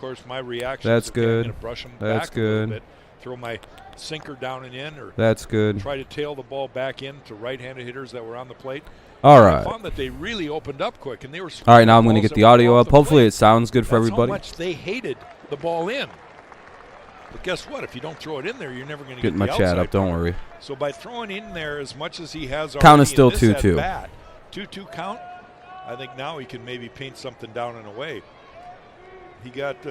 course, my reaction That's is good. I'm going to brush them That's back good. a little bit, throw my sinker down and in, or that's good. try to tail the ball back in to right-handed hitters that were on the plate. All right. I found that they really opened up quick, and they were. All right, now I'm going to get the audio up. Hopefully it sounds good for everybody. How much they hated the ball in. But guess what? If you don't throw it in there, you're never going to get my the chat outside up. Don't part. worry. So by throwing in there as much as he has already, count is still in this 2-2. at-bat, 2-2 count. I think now he can maybe paint something down and away. He got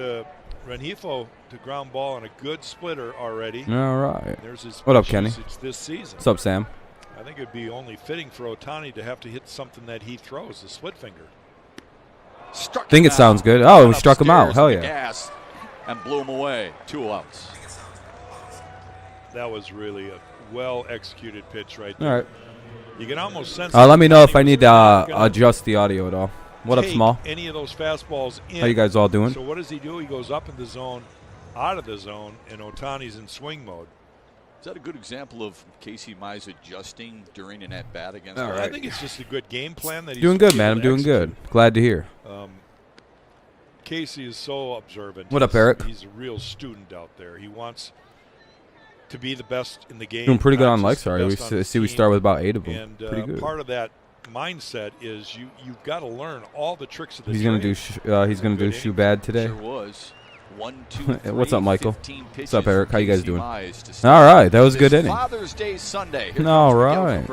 Rengifo to ground ball on a good splitter already. All right. There's his what up, Kenny? this season. What's up, Sam? I think it would be only fitting for Ohtani to have to hit something that he throws, the split finger. I think it sounds good. Oh, we struck him out. Hell yeah. Gas and blew him away. 2 outs. That was really a well-executed pitch right there. All right. You can almost sense. Let me know if I need to adjust the audio at all. What up, Small? Any of those fastballs in. How you guys all doing? So what does he do? He goes up in the zone, out of the zone, and Ohtani's in swing mode. Is that a good example of Casey Mize adjusting during an at-bat against? All right. I think it's just a good game plan that he's doing good, man. I'm doing good. Glad to hear. Casey is so observant. What up, Eric? He's a real student out there. He wants to be the best in the game. Doing pretty good on likes already. We see we start with about 8 of them. And pretty good. Part of that mindset is you've got to learn all the tricks of the He's trade. he's gonna do shoe bad today. Sure was. 1, 2, 3, What's up, Michael? What's up, Eric? How you guys doing? All right, that was a good inning. Father's Day Sunday. All right.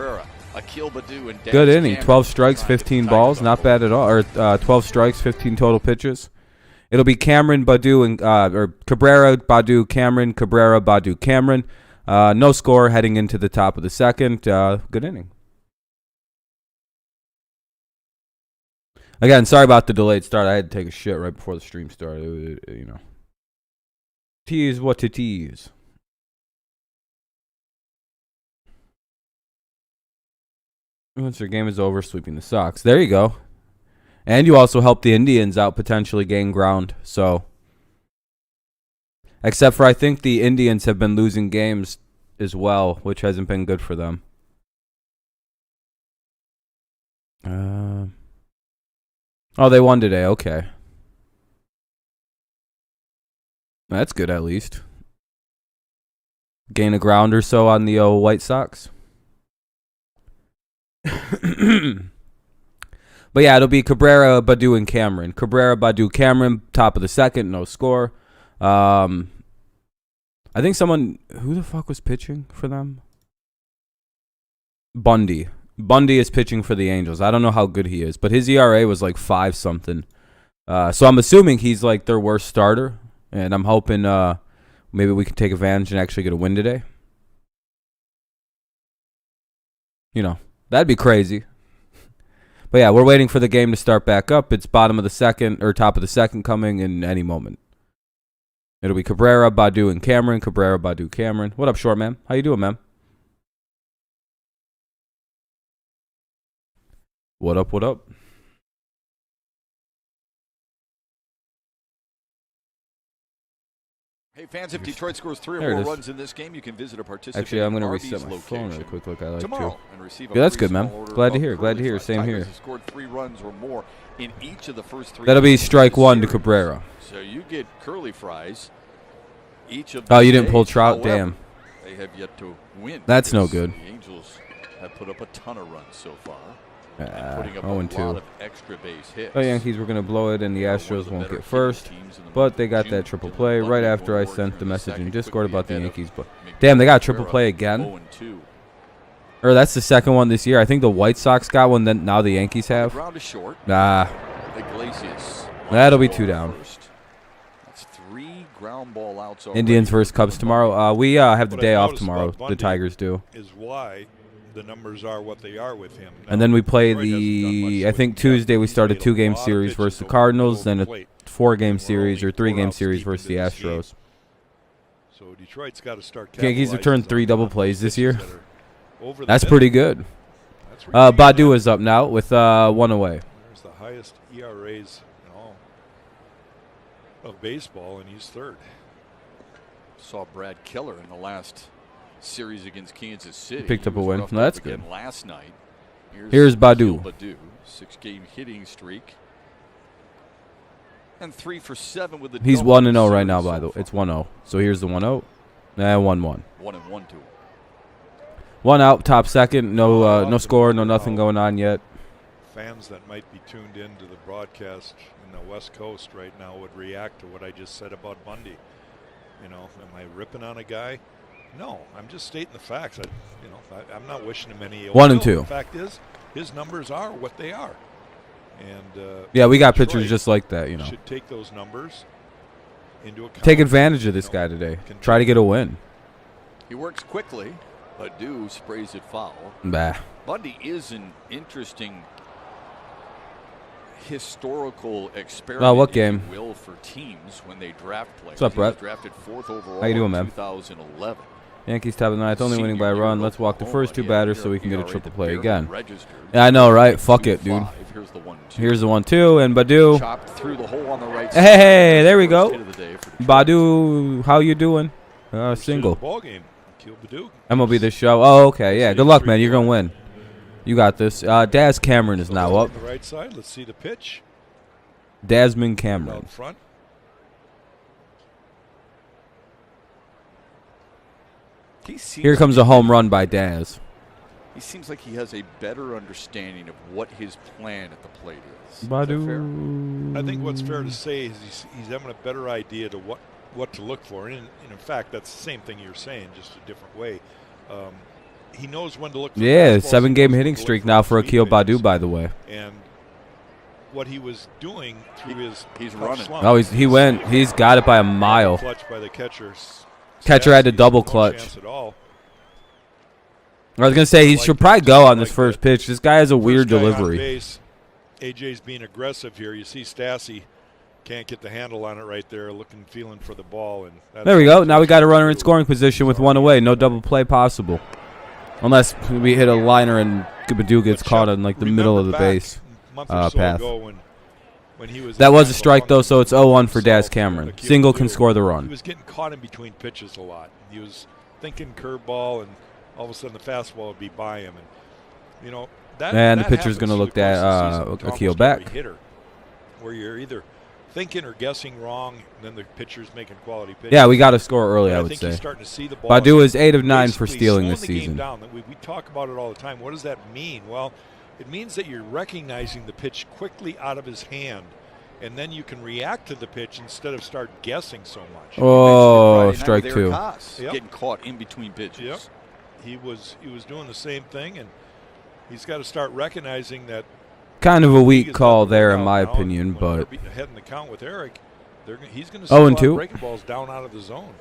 Good inning. 12 strikes, 15 balls. Not bad at all. Or 12 strikes, 15 total pitches. It'll be Cameron, Badu, and or Cabrera, Badu, Cameron, Cabrera, Badu, Cameron. No score heading into the top of the second. Good inning. Again, sorry about the delayed start. I had to take a shit right before the stream started. You know. Tease what to tease. Once your game is over, sweeping the Sox. There you go. And you also help the Indians out potentially gain ground. So, except for I think the Indians have been losing games as well, which hasn't been good for them. Oh, they won today. Okay. That's good at least. Gain a ground or so on the White Sox. But yeah, it'll be Cabrera, Badu, and Cameron. Cabrera, Badu, Cameron, top of the second, no score. I think who the fuck was pitching for them? Bundy. Bundy is pitching for the Angels. I don't know how good he is, but his ERA was like 5-something. So I'm assuming he's like their worst starter, and I'm hoping maybe we can take advantage and actually get a win today. You know, that'd be crazy. But yeah, we're waiting for the game to start back up. It's bottom of the second or top of the second coming in any moment. It'll be Cabrera, Badu, and Cameron. Cabrera, Badu, Cameron. What up, short man? How you doing, man? What up, what up? Hey fans, if Detroit scores 3 or more runs in this game, you can visit a participating Actually, I'm going to Arby's reset my phone really quick like I like tomorrow to. And receive Yeah, that's good, man. Glad to hear. Glad to hear. Same here. Scored 3 runs or more in each of the first 3. That'll be strike 1 to Cabrera. So you get curly fries. Each of Oh, you didn't pull Trout? Damn. They have yet to win. That's no good. The Angels have put up a ton of runs so far. Putting up a lot of extra base hits. The Yankees were going to blow it, and the Astros won't get first. But they got that triple play right after I sent the message in Discord about the Yankees. But damn, they got a triple play again. Or that's the second one this year. I think the White Sox got one. Then now the Yankees have. That'll be 2 down. That's 3 ground ball outs. Indians versus Cubs tomorrow. We have the day off tomorrow. The Tigers do. Is why the numbers are what they are with him. And then we play I think Tuesday we start a 2-game series versus the Cardinals, then a 4-game series or 3-game series versus the Astros. So Detroit's got to start. Yankees returned 3 double plays this year. That's pretty good. Badu is up now with 1 away. There's the highest ERAs in all of baseball, and he's 3rd. Saw Brad Keller in the last series against Kansas City. Picked up a win. That's good. Last night. Here's Badu. 6-game hitting streak. And 3 for 7 with the He's double 1-0 right now, so by the way. far. It's 1-0. So here's the 1-0. And 1-1. 1-1 to him. 1 out, top second. No, no score, no nothing going on yet. Fans that might be tuned into the broadcast in the West Coast right now would react to what I just said about Bundy. You know, am I ripping on a guy? No, I'm just stating the facts. I'm not wishing him any ill 1 and will. 2. The fact is, his numbers are what they are. And yeah, we got Detroit pitchers just like that, you know. should take those numbers into account. Take advantage of this guy today. Try to get a win. He works quickly. Badu sprays it foul. Bah. Bundy is an interesting historical experiment, Well, what if game? you will, for teams when they draft players. What's up, Brett? He was drafted 4th overall How you doing, in man? 2011. Yankees top of the ninth, only winning by a Senior run. year Let's walk the Oklahoma, first 2 he had batters an so we can get a ERA triple that play barely again. registered. Yeah, I know, right? Fuck it, dude. 2.5. Here's the 1-2. Here's the 1-2, and Badu. Chopped through the hole on the right side. Hey, there we First go. hit of the day for Detroit. Badu, how you doing? First hit of Single. the ball game. Akil Baddoo. MLB this show. Oh, okay. Yeah, good luck, man. You're going to win. You got this. Daz Cameron is now up. On the right side. Let's see the pitch. Desmond Cameron. Out front. Here comes a home run by Daz. He seems like he has a better understanding of what his plan at the plate is. Is that Badu. I think what's fair to say is he's having a better idea to what to look for. And in fact, that's the same thing you're saying, just a different way. He knows when to look for Yeah, fastballs, 7-game he knows when hitting to look streak for now for sweet Akil Badu, pitches. by the way. And what he was doing through his he's tough running. slump, Oh, he's got it by a mile. clutch by the catcher. Catcher had to Stassi, double no clutch. chance at all. I was going to say, he should probably go on this first pitch. This guy has a weird First guy on delivery. base. AJ's being aggressive here. You see Stassi can't get the handle on it right there, feeling for the ball. And that's There we go. what Now we got a runner in do. scoring position with 1 away. No double play possible. Unless we hit a liner and Badu gets But caught Chuck, in like the remember middle of the back base. a month or so path. ago when he was That in was kind a of strike, though, so it's 0-1 for Daz himself, Cameron. Akil Single can Baddoo, score the He run. was getting caught in between pitches a lot. He was thinking curveball, and all of a sudden the fastball would be by him. And you know that. And the that pitcher's happens gonna through look the course of the at, season to Akil almost back. every hitter, where you're either thinking or guessing wrong, and then the pitcher's making quality pitches. Yeah, we got to score early, I would think say. he's starting to see the ball. Badu is 8 of 9 for Basically stealing slowing this the game season. down. We talk about it all the time. What does that mean? Well, it means that you're recognizing the pitch quickly out of his hand, and then you can react to the pitch instead of start guessing so much. Oh, Friday night strike with 2. Eric Haas, Yep. getting caught in between pitches. Yep. He was doing the same thing, and he's got to start recognizing that. Kind of a He weak is call letting it there, go in my now, opinion, when but they're ahead in the count with Eric, he's going to see 0 a and lot 2? of breaking balls down out of the zone.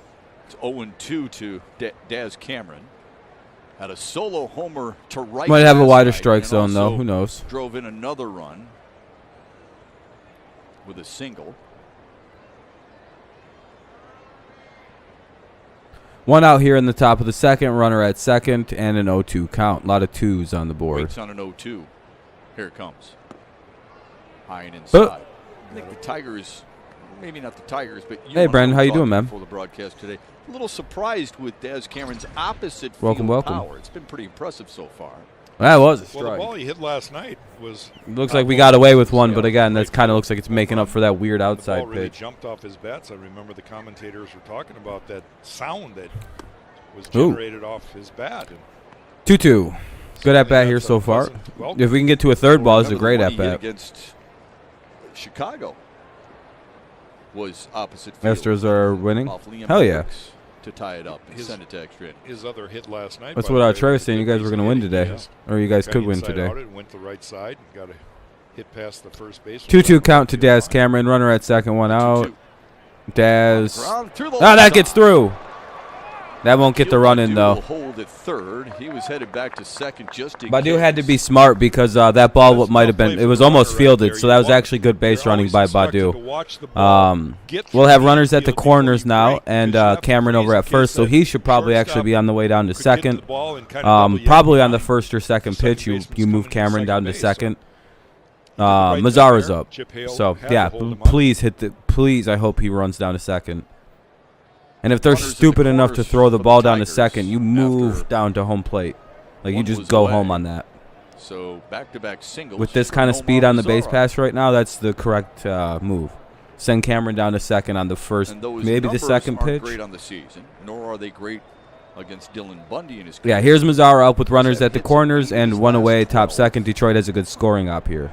It's 0-2 to Daz Cameron. Had a solo homer to right. might have a last wider night, strike and zone, though. also Who knows? Drove in another run with a single. 1 out here in the top of the second, runner at second, and an 0-2 count. A lot of 2s on the board. Waits on an 0-2. Here it comes. High and inside. I think the Tigers, maybe not the Tigers, but you Hey, and I Brendan, were how you talking doing, man? Before the broadcast today, a little surprised with Daz Cameron's opposite Welcome, field welcome. power. It's been pretty impressive so far. That was a Well, the ball strike. he hit last night was. Looks like we got away with one, but again, that kind of looks like it's making up for that weird The outside ball really pitch. jumped off his bats. I remember the commentators were talking about that sound that was Ooh. generated off his bat. And 2-2. Good at bat here that's so far. unpleasant. Well, If we can get to a third ball, it's a Remember great the one at he hit bat. against Chicago was opposite field. Astros are winning. Off Liam Hell yeah. Hendricks to tie it up and His- send it to extra innings. his other hit last night. That's by what the way, Trey was saying. You guys were going to win today. Or you guys Got could win inside today. out it, went to the right side, got a hit past the first base. 2-2 count to Daz Cameron. Runner at second, 1 out. 2-2. Daz. Ground through the Oh, left that gets side. through. That won't get the run in, Badu though. will hold at third. He was headed back to second just in Badu case. had to be smart because that ball That's might tough have been. play It for was the almost runner right fielded, there. so that was You want- actually good base You're running always by instructed to Badu. watch the ball, get We'll through have the runners at the infield corners before you now, break, and 'cause you have to Cameron freeze over in at case first, so that he should probably actually shortstop be on the way down to could get to second. the ball and kind of double you Probably on the behind. first or second Second pitch, you baseman's move coming to Cameron second down to base, so second. he did right Mazzara's there. up. Chip Hale So had to yeah, hold him up. please hit the. Please, I hope he runs down to second. And if they're Runners in the stupid enough to corners throw the for the ball down to Tigers second, you move after down to home plate. Like you one just was go away. home on that. So back-to-back singles. With this for kind of Nomar speed on the base Mazzara. pass right now, that's the correct move. Send Cameron down to second on the first, maybe the second pitch. Aren't great on the season, nor are they great against Dylan Bundy in his career. Yeah, here's Mazzara up with runners at the corners and one away, top second. Detroit has a good scoring op here.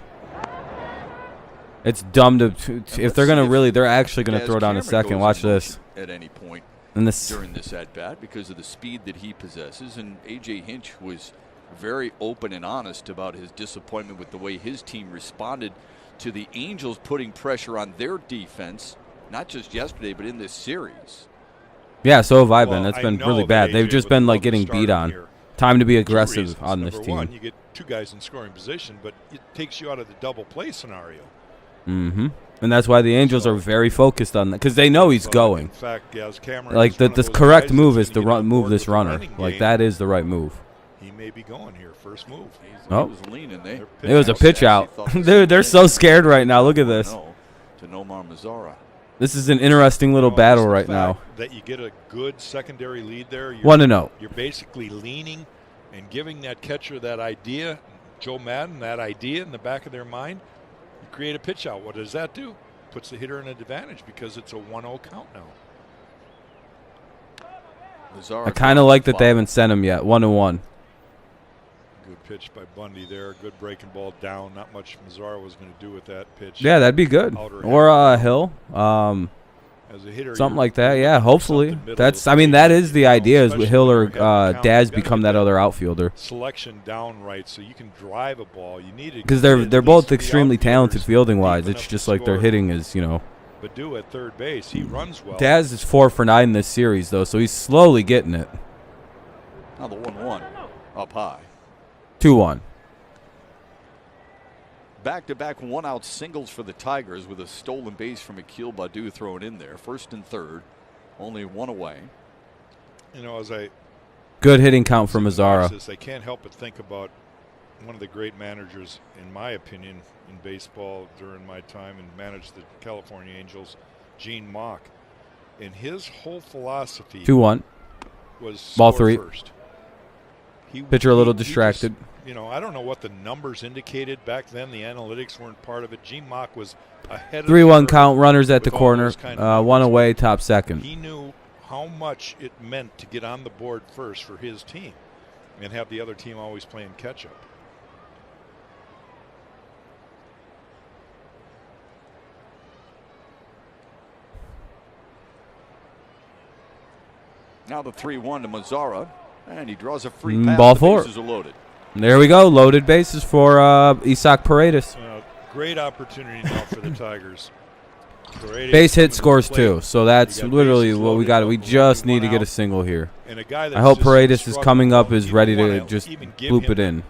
It's dumb to if they're gonna really, they're actually gonna throw down a second. Watch this. At any point during this at bat, because of the speed that he possesses, and AJ Hinch was very open and honest about his disappointment with the way his team responded to the Angels putting pressure on their defense, not just yesterday, but in this series. Yeah, so have I been. It's been really bad. They've just been like getting beat on. Here. Time to be aggressive on this team. One, you get 2 guys in scoring position, but it takes you out of the double play scenario. Mm-hmm. And that's why the Angels are very focused on that, because they know he's going. In fact, yeah, Cameron like the correct move is to move this runner. Like that is the right move. He may be going here. First move. Oh, was leaning. It was a pitch out. They're so scared right now. Look at this. To Nomar Mazzara. This is an interesting little battle right now. That you get a good secondary lead there. 1-0. You're basically leaning and giving that catcher that idea, Joe Madden, that idea in the back of their mind. You create a pitch out. What does that do? Puts the hitter in an advantage because it's a 1-0 count now. I kind of like that they haven't sent him yet. 1-1. Good pitch by Bundy there. Good breaking ball down. Not much Mazzara was going to do with that pitch. Yeah, that'd be good. Or Hill. As a hitter, something like that. Yeah, hopefully. That's. I mean, that is the idea. Is Hill or Daz become that other outfielder. Selection down right, so you can drive a ball. You need it because they're both extremely talented fielding wise. It's just like their hitting is, Badu at third base, he runs well. Daz is 4 for 9 in this series though, so he's slowly getting it. Now the 1-1 up high. 2-1. Back-to-back one-out singles for the Tigers with a stolen base from Akil Baddoo thrown in there. First and third, only one away. As I good hitting count for Mazzara. I can't help but think about one of the great managers, in my opinion, in baseball during my time and managed the California Angels, Gene Mauch. And his whole philosophy 2-1 was ball 3. First. Pitcher a little distracted. I don't know what the numbers indicated back then. The analytics weren't part of it. Gene Mauch was ahead of 3-1 count, runners at the corner, one away, top second. He knew how much it meant to get on the board first for his team and have the other team always playing catch-up. Now the 3-1 to Mazzara, and he draws a free pass. Ball the 4. Bases are loaded. There we go. Loaded bases for Isaac Paredes. Great opportunity now for the Tigers. Base hit scores 2, so that's literally what we got. We just need to get a single here. And a guy I hope Paredes is coming up, is ready to just loop it in.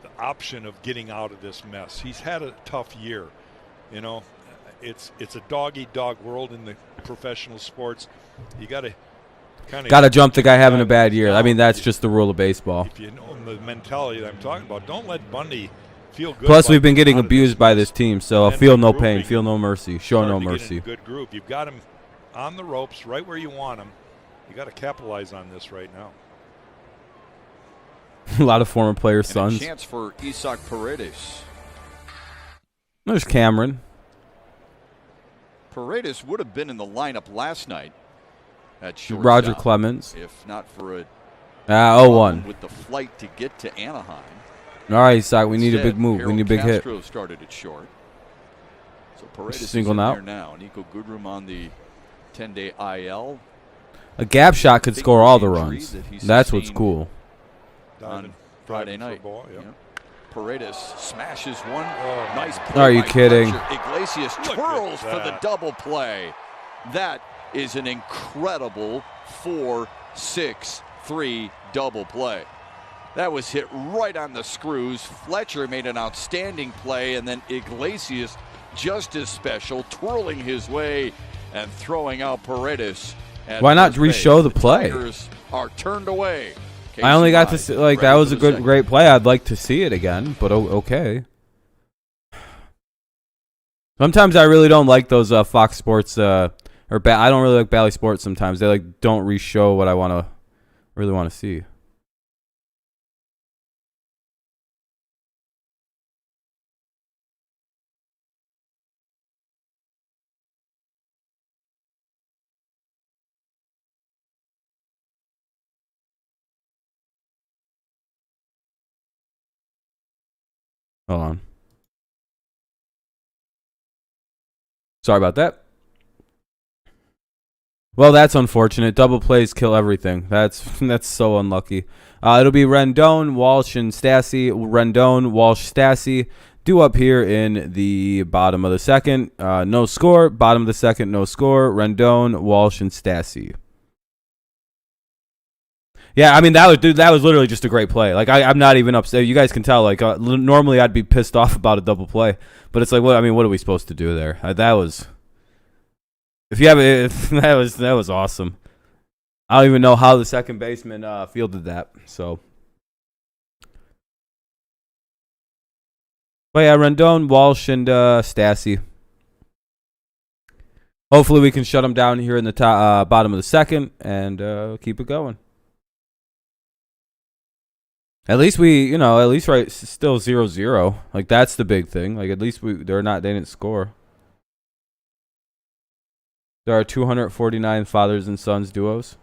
The option of getting out of this mess. He's had a tough year. It's a dog-eat-dog world in the professional sports. You got to jump the guy having a bad year. I mean, that's just the rule of baseball. If you know the mentality that I'm talking about, don't let Bundy feel good. Plus, we've been getting abused by this team, so feel no pain, feel no mercy, show no mercy. Good group. You've got him on the ropes, right where you want him. You got to capitalize on this right now. A lot of former players' sons. A chance for Isaac Paredes. There's Cameron. Paredes would have been in the lineup last night at shortstop, Roger Clemens, if not for a 0-1 with the flight to get to Anaheim. All right, Isaac, we need a big move. We need a big hit. Castro started it short. So Paredes single is in now. there now. Nico Goodrum on the 10-day IL. A gap shot could score all the runs. That's what's cool. On Friday night. Paredes smashes one. Nice play. Are you kidding? Iglesias twirls for the double play. That is an incredible 4-6-3 double play. That was hit right on the screws. Fletcher made an outstanding play, and then Iglesias just as special, twirling his way and throwing out Paredes. Why not re-show the play? Tigers are turned away. I only got to see, that was a great play. I'd like to see it again, but okay. Sometimes I really don't like those Fox Sports I don't really like Bally Sports sometimes. They don't re-show what I really want to see. Hold on. Sorry about that. Well, that's unfortunate. Double plays kill everything. That's so unlucky. It'll be Rendon, Walsh, and Stassi. Rendon, Walsh, Stassi. Due up here in the bottom of the second. No score. Bottom of the second, no score. Rendon, Walsh, and Stassi. Yeah, I mean, that was literally just a great play. Like, I'm not even upset. You guys can tell. Like, normally I'd be pissed off about a double play, but it's like, what are we supposed to do there? That was, if you have it, that was awesome. I don't even know how the second baseman fielded that. So, but yeah, Rendon, Walsh, and Stassi. Hopefully, we can shut them down here in the bottom of the second and keep it going. At least right, still 0-0. Like, that's the big thing. Like, at least they didn't score. There are 249 fathers and sons duos.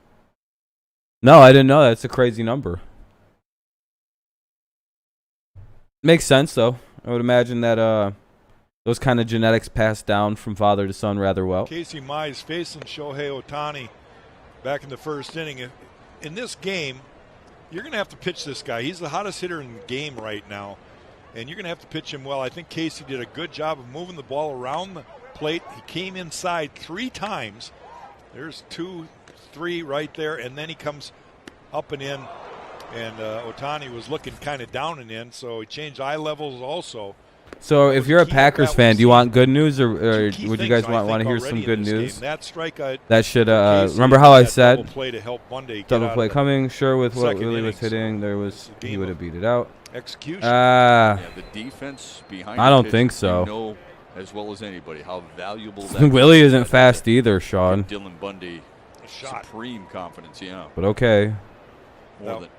No, I didn't know that. That's a crazy number. Makes sense, though. I would imagine that those kind of genetics pass down from father to son rather well. Casey Mize facing Shohei Ohtani back in the first inning. In this game, you're going to have to pitch this guy. He's the hottest hitter in the game right now, and you're going to have to pitch him well. I think Casey did a good job of moving the ball around the plate. He came inside 3 times. There's 2, 3 right there, and then he comes up and in, and Ohtani was looking kind of down and in, so he changed eye levels also. So if you're a Packers fan, do you want good news, or would you guys want to hear some good news? That strikeout. That should remember how I said double play to help Monday. Double play coming. Sure, with what Willie was hitting, he would have beat it out. Execution. Yeah, the defense behind. I don't think so. You know as well as anybody how valuable that Willie isn't fast either, Sean. Dylan Bundy, supreme confidence, yeah. But okay.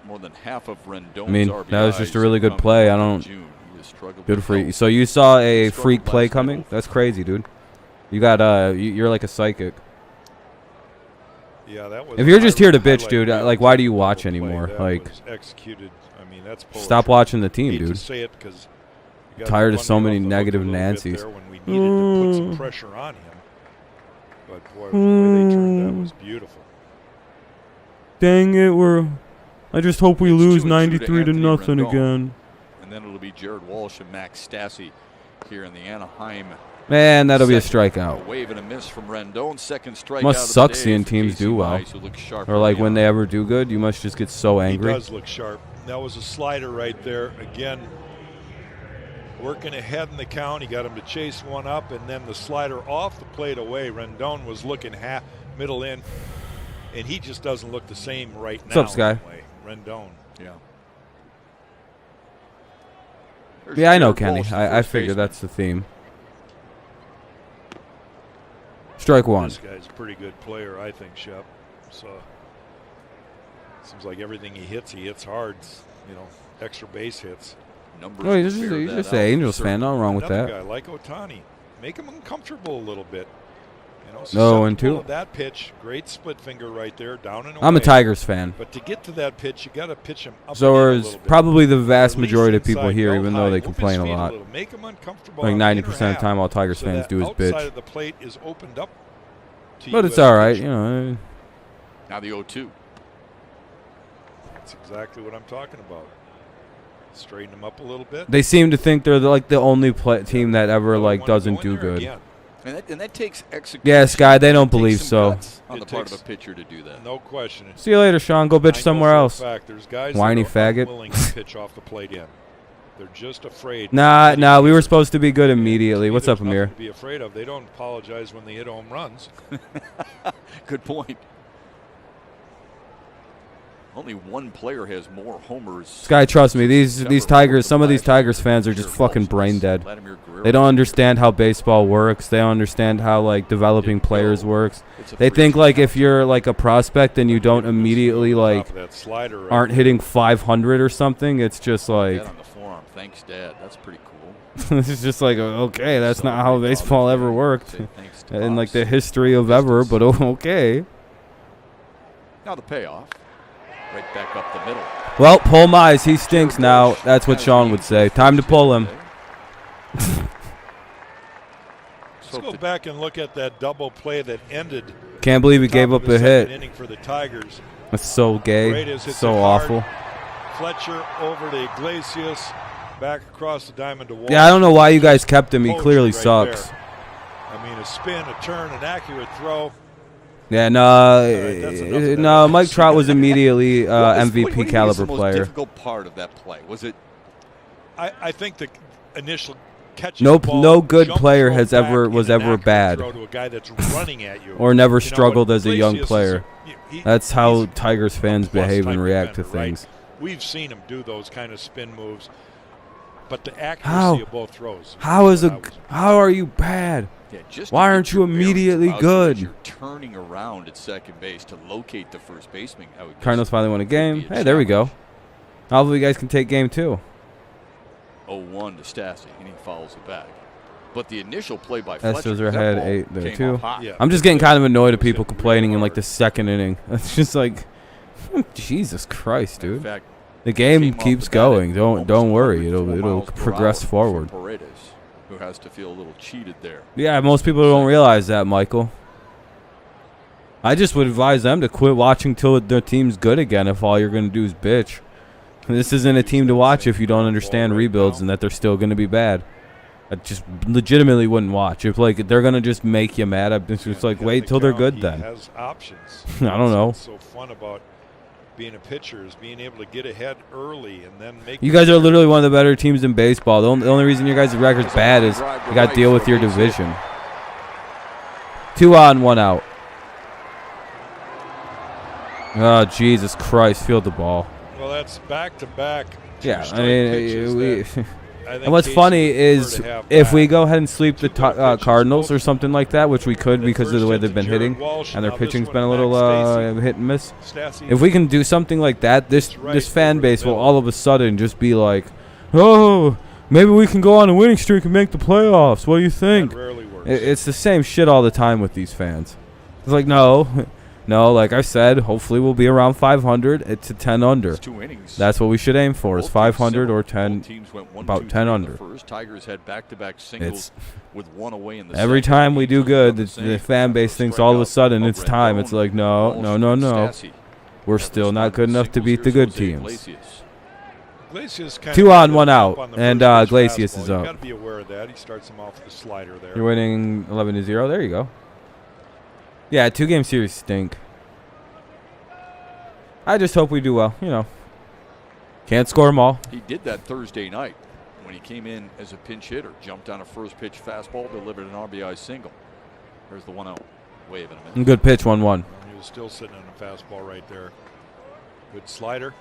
More than half of Rendon's RBIs that was just a really good play. I don't. Good for you. So you saw a freak play coming? That's crazy, dude. You got you're like a psychic. Yeah, that was. If you're just here to bitch, dude, like, why do you watch anymore? Like, executed. I mean, that's stop watching the team, dude. To say it because tired of so many negative Nancys. When we needed to put some pressure on him, but boy, the way they turned that was beautiful. Dang it, I just hope we lose 93-0 again. And then it'll be Jared Walsh and Max Stassi here in the Anaheim. Man, that'll be a strikeout. A wave and a miss from Rendon. Second strikeout. Must suck seeing teams do well. Or like when they ever do good, you must just get so angry. He does look sharp. That was a slider right there. Again, working ahead in the count. He got him to chase one up, and then the slider off the plate away. Rendon was looking middle in, and he just doesn't look the same right now. What's up, Sky? Anyway. Rendon. Yeah. Yeah, I know, Kenny. I figure that's the theme. Strike one. This guy's a pretty good player, I think, Shep. So seems like everything he hits hard. You know, extra base hits. He's just an Angels fan. Nothing wrong with that. Guy like Ohtani, make him uncomfortable a little bit. And two. That pitch, great split finger right there, down and away. I'm a Tigers fan. But to get to that pitch, you got to pitch him up. So is probably the vast majority of people here, even though they complain a lot. Make him uncomfortable. Like 90% of the time, all Tigers fans do is bitch. Outside of the plate is opened up. But it's all right, you know. Now the 0-2. That's exactly what I'm talking about. Straighten them up a little bit. They seem to think they're like the only team that ever doesn't do good. Again. And that takes execution. Yeah, Sky, they don't believe so. On the part of a pitcher to do that. No question. See you later, Sean. Go bitch somewhere else. There's guys whiny that are faggot. Unwilling to pitch off the plate in. They're just afraid. Nah. We were supposed to be good immediately. What's up, Amir? To be afraid of. They don't apologize when they hit home runs. Good point. Only one player has more homers. Sky, trust me, these Tigers, some of these Tigers fans are just fucking brain dead. They don't understand how baseball works. They don't understand how developing players works. They think if you're a prospect and you don't immediately aren't hitting 500 or something, it's just on the forearm. Thanks, Dad. That's pretty cool. It's just okay, that's not how baseball ever worked in the history of ever, but okay. Now the payoff. Right back up the middle. Well, pull Mize. He stinks now. That's what Sean would say. Time to pull him. Let's go back and look at that double play that ended. Can't believe he gave up a hit. Inning for the Tigers. That's so gay. So awful. Fletcher over to Iglesias, back across the diamond to Wall. Yeah, I don't know why you guys kept him. He clearly sucks. There. I mean, a spin, a turn, an accurate throw. Yeah, no, Mike Trout was immediately MVP caliber player. The most difficult part of that play was it? I think the initial catch. No good player was ever bad, to a guy that's running at you. or never struggled as a young plaplayer. That's how Tigers fans behave and react to things. Right? We've seen him do those kind of spin moves, but the accuracy of both throws. How are you bad? Yeah, why aren't you immediately good? You're turning around at second base to locate the first baseman. Cardinals finally won a game. Hey, there we go. Hopefully, you guys can take game 2. 0-1 to Stassi, and he follows it back. But the initial play by Fletcher, Astros are ahead 8 there too. Yeah. I'm just getting kind of annoyed at people complaining in like the second inning. It's just like, Jesus Christ, dude. In fact, the game keeps going. Don't worry. It'll progress forward. Paredes, who has to feel a little cheated there. Yeah, most people don't realize that, Michael. I just would advise them to quit watching till their team's good again if all you're going to do is bitch. This isn't a team to watch if you don't understand rebuilds and that they're still going to be bad. I just legitimately wouldn't watch. If like they're going to just make you mad, I'm just like, wait till they're good then. He has options. I don't know. What's so fun about being a pitcher is being able to get ahead early and then make. You guys are literally one of the better teams in baseball. The only reason your guys' record's bad is you got to deal with your division. 2 on, 1 out. Oh, Jesus Christ. Field the ball. Well, that's back-to-back. Yeah, I mean, and what's funny is if we go ahead and sweep the Cardinals or something like that, which we could because of the way they've been hitting, and their pitching's been a little hit and miss. If we can do something like that, this fan base will all of a sudden just be like, oh, maybe we can go on a winning streak and make the playoffs. What do you think? It's the same shit all the time with these fans. It's like, no, like I said, hopefully we'll be around 500 to 10 under. That's what we should aim for, is 500 or 10, about 10 under. Tigers had back-to-back singles with one away in the every time we do good, the fan base thinks all of a sudden it's time. It's like, no. We're still not good enough to beat the good teams. 2 on, 1 out, and Iglesias is up. You got to be aware of that. He starts him off with a slider there. You're winning 11-0. There you go. Yeah, 2-game series stink. I just hope we do well. Can't score them all. He did that Thursday night when he came in as a pinch hitter, jumped on a first pitch fastball, delivered an RBI single. There's the 1-0. Wave in a minute. Good pitch, 1-1. He was still sitting on a fastball right there. Good slider.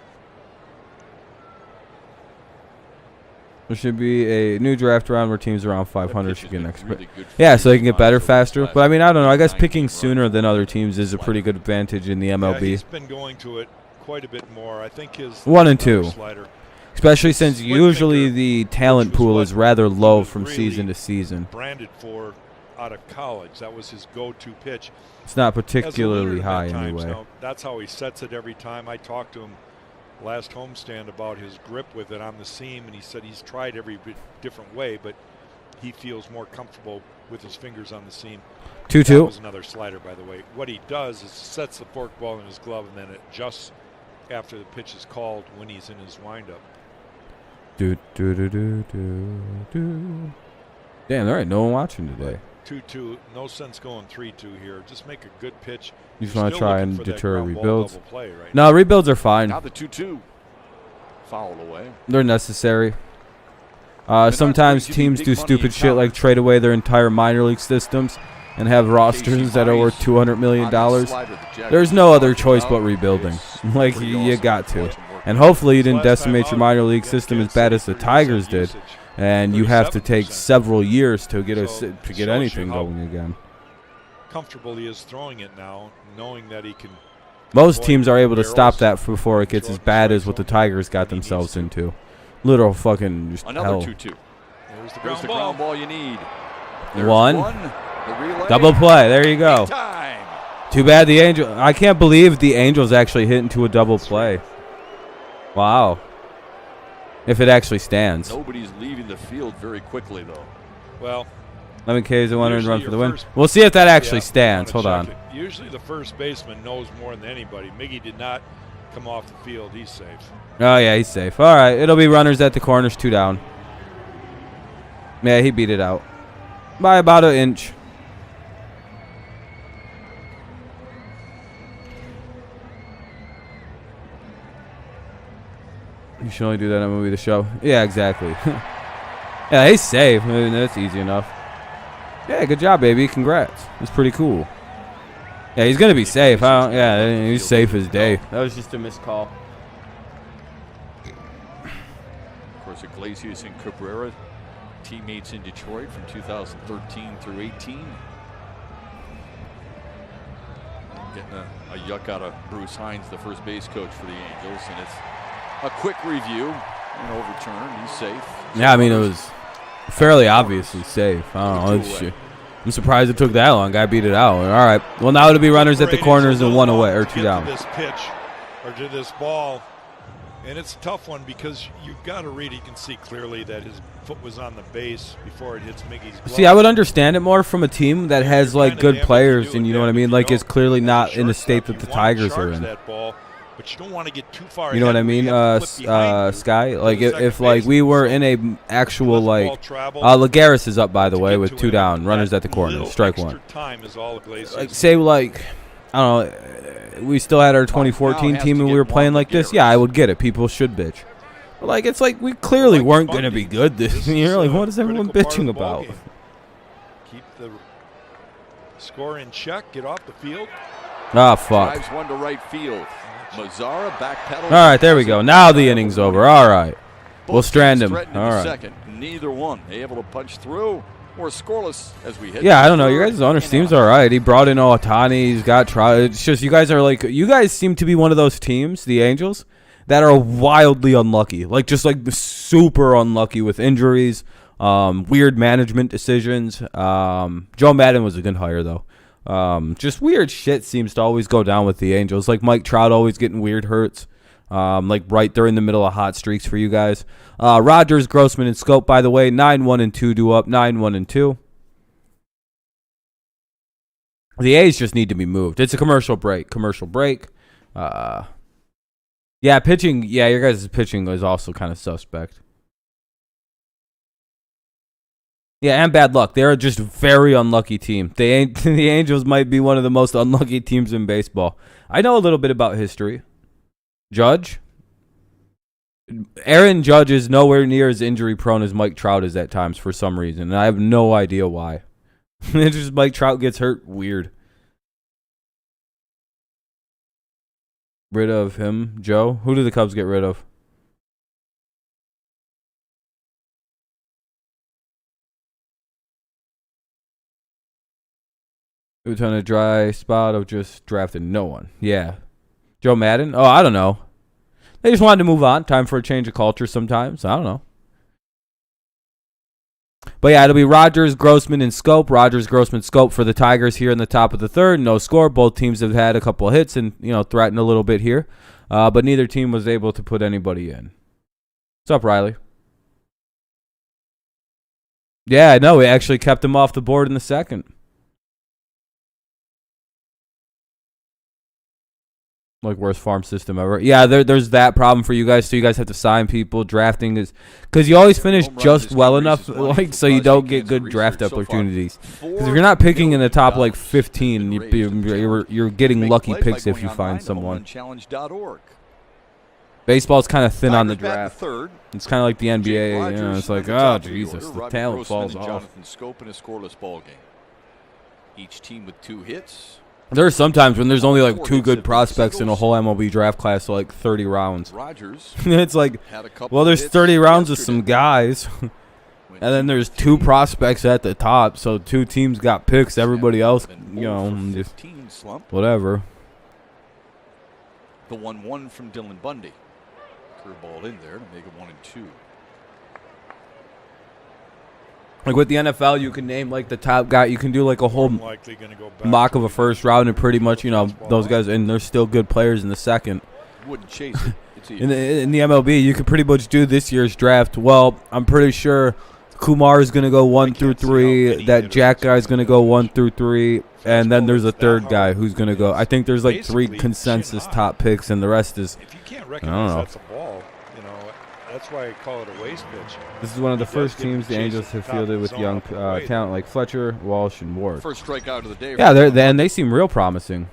There should be a new draft round where teams around 500 should get an extra pick. Yeah, so they can get better faster. But I mean, I don't know. I guess picking sooner than other teams is a pretty good advantage in the MLB. Yeah, he's been going to it quite a bit more. I think his 1 and 2, especially since usually the talent pool is rather low from season to season. Branded for out of college, that was his go-to pitch. It's not particularly high anyway. Now, that's how he sets it every time. I talked to him last homestand about his grip with it on the seam, and he said he's tried every different way, but he feels more comfortable with his fingers on the seam. 2-2. That was another slider, by the way. What he does is sets the forkball in his glove and then adjusts after the pitch is called when he's in his windup. Damn, all right, no one watching today. 2-2, no sense going 3-2 here. Just make a good pitch. You just want to try and deter rebuilds. Right no, rebuilds are fine. Now the 2-2 fouled away. They're necessary. Sometimes teams do stupid shit like trade away their entire minor league systems and have rosters that are worth $200 million. There's no other choice but rebuilding. Like, you got to. And hopefully you didn't decimate your minor league system as bad as the Tigers did. And you have to take several years to get anything going again. Comfortable he is throwing it now, knowing that he can. Most teams are able to stop that before it gets as bad as what the Tigers got themselves into. Literal fucking just another hell. 2-2. There's the ground ball you need. There's one. Double play. There you go. Too bad the Angels. I can't believe the Angels actually hit into a double play. Wow. If it actually stands. Nobody's leaving the field very quickly, though. Well, Lemon K's a winner and run for the win. first- We'll see if that actually stands. Hold check on. it. Usually the first baseman knows more than anybody. Miggy did not come off the field. He's safe. Oh, yeah, he's safe. All right, it'll be runners at the corners, 2 down. Yeah, he beat it out by about an inch. You should only do that in a movie to show. Yeah, exactly. Yeah, he's safe. I mean, that's easy enough. Yeah, good job, baby. Congrats. That's pretty cool. Yeah, he's going to be safe. Yeah, he's safe as day. That was just a missed call. Of course, Iglesias and Cabrera, teammates in Detroit from 2013 through 18. Getting a yuck out of Bruce Hines, the first base coach for the Angels, and it's a quick review and overturn. He's safe. Yeah, I mean, it was fairly obviously safe. I don't know. I'm surprised it took that long. Guy beat it out. All right. Well, now it'll be runners at the corners and 1 away or 2 down. To this pitch or to this ball, and it's a tough one because you've got to read. You can see clearly that his foot was on the base before it hits Miggy's glove. See, I would understand it more from a team that has like good players, and you know what I mean. Like, it's clearly not in the state that the Tigers are in. But you don't want to get too far. You know what I mean, Sky? Like, if like we were in a actual like, Lagares is up, by the way, with 2 down, runners at the corner, strike 1. Like, say like, I don't know, we still had our 2014 team and we were playing like this. Yeah, I would get it. People should bitch. But like, it's like we clearly weren't going to be good this year. Like, what is everyone bitching about? Keep the score in check. Get off the field. Ah, fuck. Drives one to right field. Mazzara backpedals. All right, there we go. Now the inning's over. All right. We'll strand him. All right. Second. Neither one able to punch through or scoreless as we hit. Yeah, I don't know. Your guys' owner's team's all right. He brought in Ohtani. He's got Trout. It's just you guys are like, you guys seem to be one of those teams, the Angels, that are wildly unlucky. Like, just like super unlucky with injuries, weird management decisions. Joe Madden was a good hire, though. Just weird shit seems to always go down with the Angels. Like Mike Trout always getting weird hurts. Like right during the middle of hot streaks for you guys. Rogers, Grossman, and Scope, by the way, 9-1-2 due up, 9-1-2. The A's just need to be moved. It's a commercial break. Yeah, pitching. Yeah, your guys' pitching is also kind of suspect. Yeah, and bad luck. They're just a very unlucky team. The Angels might be one of the most unlucky teams in baseball. I know a little bit about history. Judge? Aaron Judge is nowhere near as injury-prone as Mike Trout is at times for some reason, and I have no idea why. It's just Mike Trout gets hurt weird. Rid of him, Joe? Who do the Cubs get rid of? It was on a dry spot of just drafting no one. Yeah. Joe Madden? Oh, I don't know. They just wanted to move on. Time for a change of culture sometimes. I don't know. But yeah, it'll be Rogers, Grossman, and Scope. Rogers, Grossman, Scope for the Tigers here in the top of the third. No score. Both teams have had a couple of hits and, threatened a little bit here. But neither team was able to put anybody in. What's up, Riley? Yeah, I know. We actually kept him off the board in the second. Like, worst farm system ever. Yeah, there's that problem for you guys. So you guys have to sign people. Drafting is because you always finish just well enough, like, so you don't get good draft opportunities. Because if you're not picking in the top like 15, you're getting lucky picks if you find someone. Baseball's kind of thin on the draft. It's kind of like the NBA. It's like, oh Jesus, the talent falls off. Jonathan Scope in a scoreless ball game. Each team with 2 hits. There are some times when there's only like 2 good prospects in a whole MLB draft class, so like 30 rounds. Rogers it's like, well, there's 30 rounds of some guys, and then there's 2 prospects at the top, so 2 teams got picks. Everybody else, just whatever. The 1-1 from Dylan Bundy. Curveball in there to make it 1-2. Like with the NFL, you can name like the top guy. You can do like a whole mock of a first round and pretty much, those guys, and they're still good players in the second. Wouldn't chase it. in the MLB, you could pretty much do this year's draft. Well, I'm pretty sure Kumar is going to go 1 through 3. That Jack guy is going to go 1 through 3. And then there's a third guy who's going to go. I think there's like 3 consensus top picks, and the rest is, if you can't recognize that's a ball, that's why I call it a waste pitch. This is one of the first teams the Angels have fielded with young talent like Fletcher, Walsh, and Ward. First strikeout of the day. Yeah, they seem real promising.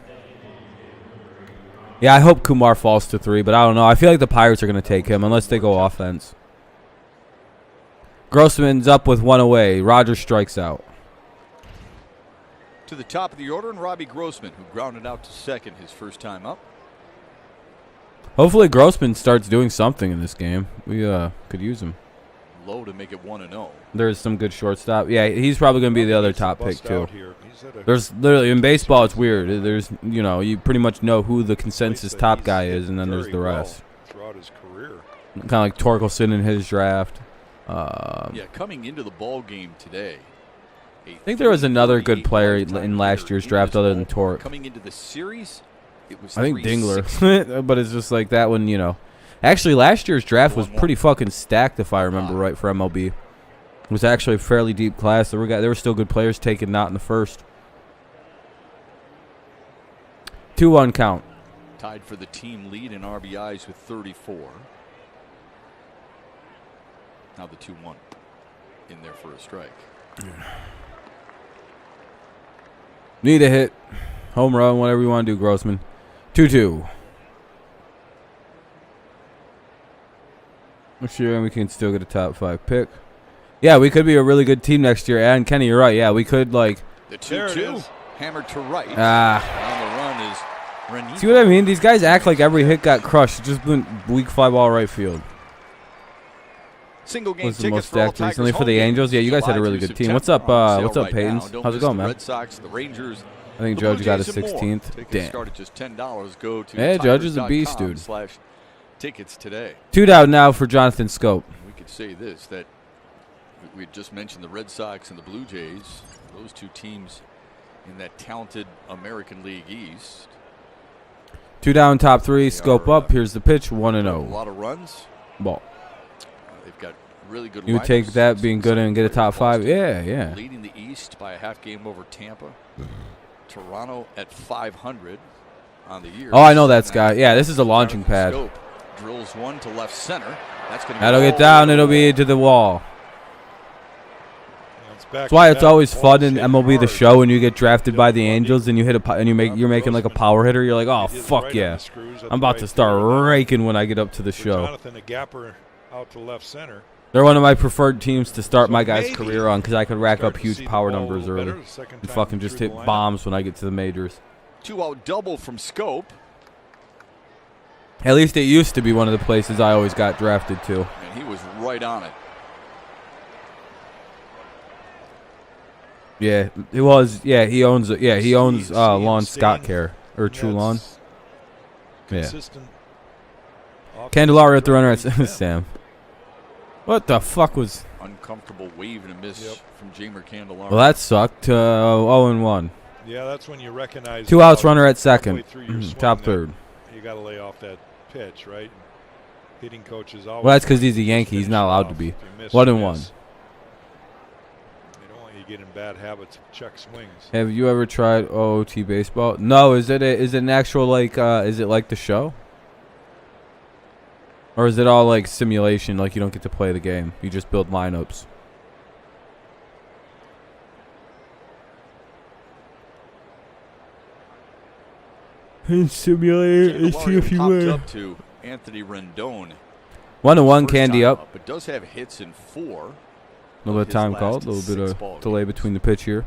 Yeah, I hope Kumar falls to 3, but I don't know. I feel like the Pirates are going to take him unless they go offense. Grossman's up with 1 away. Rogers strikes out. To the top of the order, and Robbie Grossman, who grounded out to second his first time up. Hopefully Grossman starts doing something in this game. We could use him. Low to make it 1-0. There's some good shortstop. Yeah, he's probably going to be the other top pick too. There's literally in baseball it's weird. There's you pretty much know who the consensus top guy is, and then there's the rest. Throughout his career. Kind of like Torkelson in his draft. Yeah, coming into the ball game today. I think there was another good player in last year's draft other than Torque. Coming into the series, it was I think Dingler, but it's just like that one, Actually, last year's draft was pretty fucking stacked, if I remember right, for MLB. It was actually a fairly deep class. There were still good players taken not in the first. 2-1 count. Tied for the team lead in RBIs with 34. Now the 2-1 in there for a strike. Need a hit. Home run, whatever you want to do, Grossman. 2-2. I'm sure we can still get a top 5 pick. Yeah, we could be a really good team next year. And Kenny, you're right. Yeah, we could the 2-2 hammered to right. On the run is Renito. See what I mean? These guys act like every hit got crushed. It just went weak fly ball right field. Single game was the most stacked recently for the Angels. Yeah, you guys had a really good team. What's up, Peyton? How's it going, man? Red Sox, the Rangers. I think Judge got a 16th. Damn. Start at just $10. Go to hey, Judge is a beast, dude. /tickets today. 2 down now for Jonathan Scope. We could say this, that we just mentioned the Red Sox and the Blue Jays. Those 2 teams in that talented American League East. 2 down, top 3. Scope up. Here's the pitch. 1-0. A lot of runs. Ball. They've got really good. You take that being good and get a top 5. Yeah. Leading the East by a half game over Tampa. Toronto at 500 on the year. Oh, I know that guy. Yeah, this is a launching pad. Scope drills one to left center. That'll get down. It'll be to the wall. That's why it's always fun in MLB The Show when you get drafted by the Angels and you hit you're making like a power hitter. You're like, oh fuck yeah, I'm about to start raking when I get up to the show. Jonathan, a gapper out to left center. They're one of my preferred teams to start my guy's career on because I could rack up huge power numbers early and fucking just hit bombs when I get to the majors. 2-out double from Scope. At least it used to be one of the places I always got drafted to. And he was right on it. Yeah, it was. Yeah, he owns. Lawn Scott Care or True Lawn. Yeah. Candelario at the runner at Sam. What the fuck was? Uncomfortable wave and a miss from Jamer Candelario. Well, that sucked. 0-1. Yeah, that's when you recognize. 2 outs, runner at second. Top third. You got to lay off that pitch, right? Hitting coaches always. Well, that's because he's a Yankee. He's not allowed to be. 1-1. Getting bad habits of check swings. Have you ever tried OOT baseball? No. Is it an actual like? Is it like the show? Or is it all like simulation? Like you don't get to play the game. You just build lineups. And simulate and see if you win. Up to Anthony Rendon. 1-1, Candy up. But does have hits in 4. A little bit of time called, a little bit of delay between the pitch here.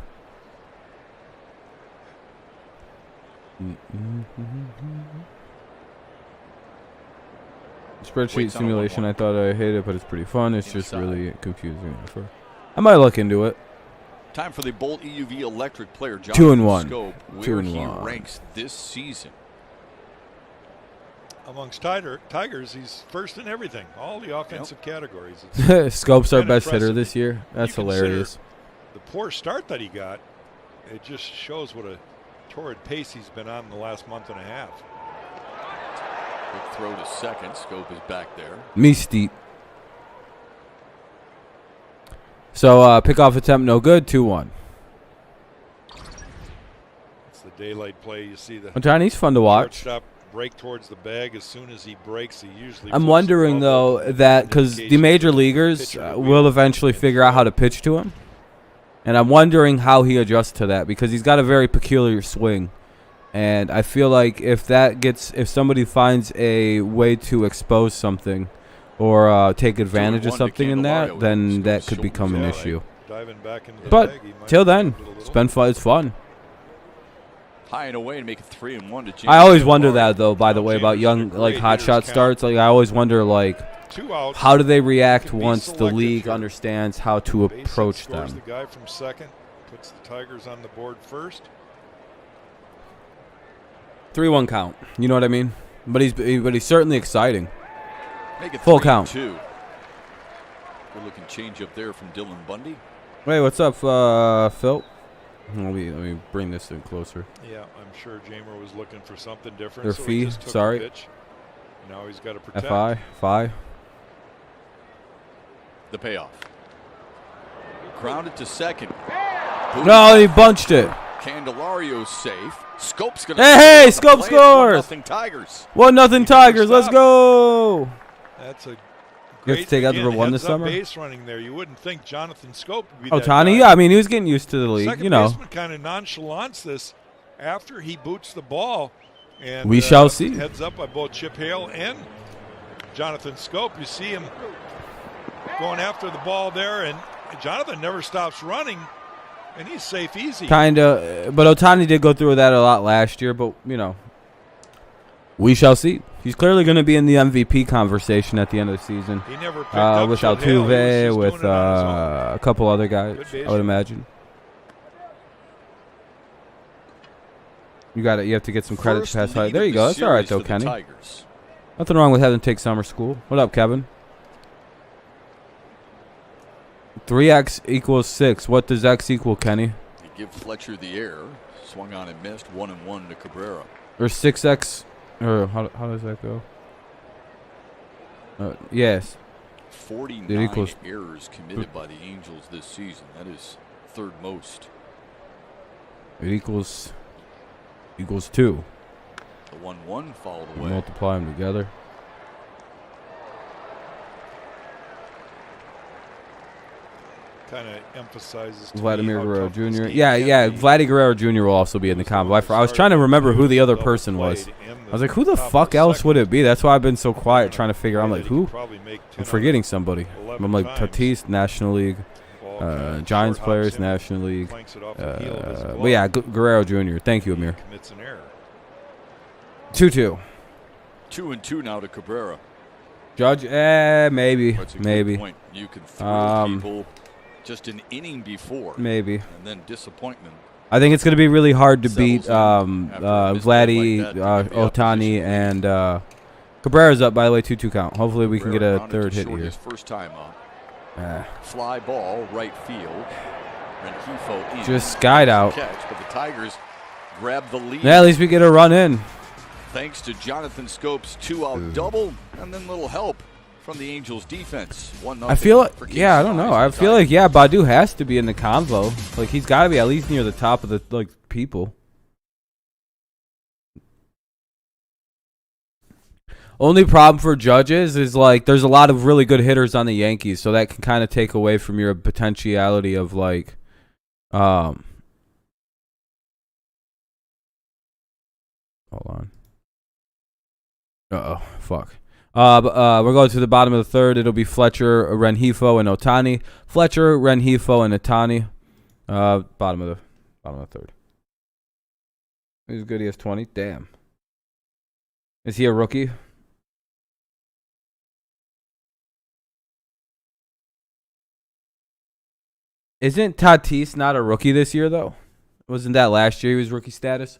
Spreadsheet simulation, I thought I hated it, but it's pretty fun. It's just really confusing. I might look into it. Time for the Bolt EUV electric player, 2-1. Scope, where he ranks this season. Amongst Tigers, he's first in everything, all the offensive categories. Scope's our best hitter this year. That's hilarious. The poor start that he got, it just shows what a torrid pace he's been on in the last month and a half. Quick throw to second. Scope is back there. Misty. So pickoff attempt no good. 2-1. It's the daylight play. You see the Otani's fun to watch. shortstop break towards the bag. As soon as he breaks, he usually. I'm wondering though that because the major leaguers will eventually figure out how to pitch to him, and I'm wondering how he adjusts to that because he's got a very peculiar swing, and I feel like if somebody finds a way to expose something or take advantage of something in that, then that could become an issue. Diving back into the But bag, he might till have then, a little. it's been fun. It's fun. High and away to make it 3-1 to James. I always wonder that though. By the way, about young like hot shot starts. Like I always wonder like 2 outs. how do they react Can be once the selective league here. understands how to Basin approach scores them. the guy from second, puts the Tigers on the board first. 3-1 count. You know what I mean? But he's certainly exciting. Make it Full count. 3-2. Good looking change up there from Dylan Bundy. Hey, what's up, Phil? Let me bring this in closer. Yeah, I'm sure Jamer was looking for something different. Their so fee, he just took sorry. the pitch. Now he's got to protect. Fi. The payoff. Grounded to second. No, he bunched it. Candelario's safe. Scope's gonna. Hey, Scope scores. 1-0 Tigers. 1-0 Tigers. Let's go. That's a You have great to take out the again, one this heads-up summer. base running there. You wouldn't think Jonathan Scope would be that Otani, guy. yeah, I mean he was getting used to the league, Second you know. baseman kind of nonchalants this after he boots the ball. And We shall see. Heads up by both Chip Hale and Jonathan Scope. You see him going after the ball there, and Jonathan never stops running, and he's safe easy. Kinda, but Otani did go through that a lot last year. But you know, we shall see. He's clearly going to be in the MVP conversation at the end of the season. He never picked up With Chip Hale. He was Altuve, just with doing it on his own. a couple other guys, Good I base would running. imagine. You got it. You have to get some credit First to pass lead high. There of you the go. That's all right, series though, for the Kenny. Tigers. Nothing wrong with having to take summer school. What up, Kevin? 3x equals 6. What does x equal, Kenny? They give Fletcher the air. Swung on and missed. 1-1 to Cabrera. Or 6x, or how does that go? Yes. 49 equals- errors committed by the Angels this season. That is third most. It equals 2. The 1-1 fouled away. Multiply them together. Kind of emphasizes to Vladimir me how Guerrero tough this Jr. game Yeah, can yeah. be. Vladdy Guerrero Jr. will also be in the combo. I was trying to remember who the other person was. I was like, who the fuck else would it be? That's why I've been so quiet trying to figure out. I'm like, who? I'm forgetting somebody. I'm like, Tatis, National League. Giants players, National League. But yeah, Guerrero Jr. Thank you, Amir. Commits an error. 2-2. 2-2 now to Cabrera. Judge, maybe. That's a good Maybe. point. You can throw people just an inning before. Maybe. And then disappointment. I think it's going to be really hard to beat Settles in after a Vladdy, misplay like that to give the Otani, opposition and Cabrera's up, by the way, 2-2 count. Hopefully we can get Cabrera a grounded third to hit short here. His first time up. Fly ball, right field. Rengifo in. Just skied out. Catch, but the Tigers grab the lead. Yeah, at least we get a run in. Thanks to Jonathan Scope's 2-out double, and then little help from the Angels defense. 1-0. I feel like, for yeah, I don't know. I feel like, yeah, Badu has to be in the convo. Like, he's got to be at least near the top of the people. Only problem for Judges is, like, there's a lot of really good hitters on the Yankees, so that can kind of take away from your potentiality of, like, hold on. Uh-oh, fuck. We're going to the bottom of the third. It'll be Fletcher, Rengifo, and Otani. Fletcher, Rengifo, and Otani. Bottom of the third. He's good. He has 20. Damn. Is he a rookie? Isn't Tatis not a rookie this year, though? Wasn't that last year he was rookie status?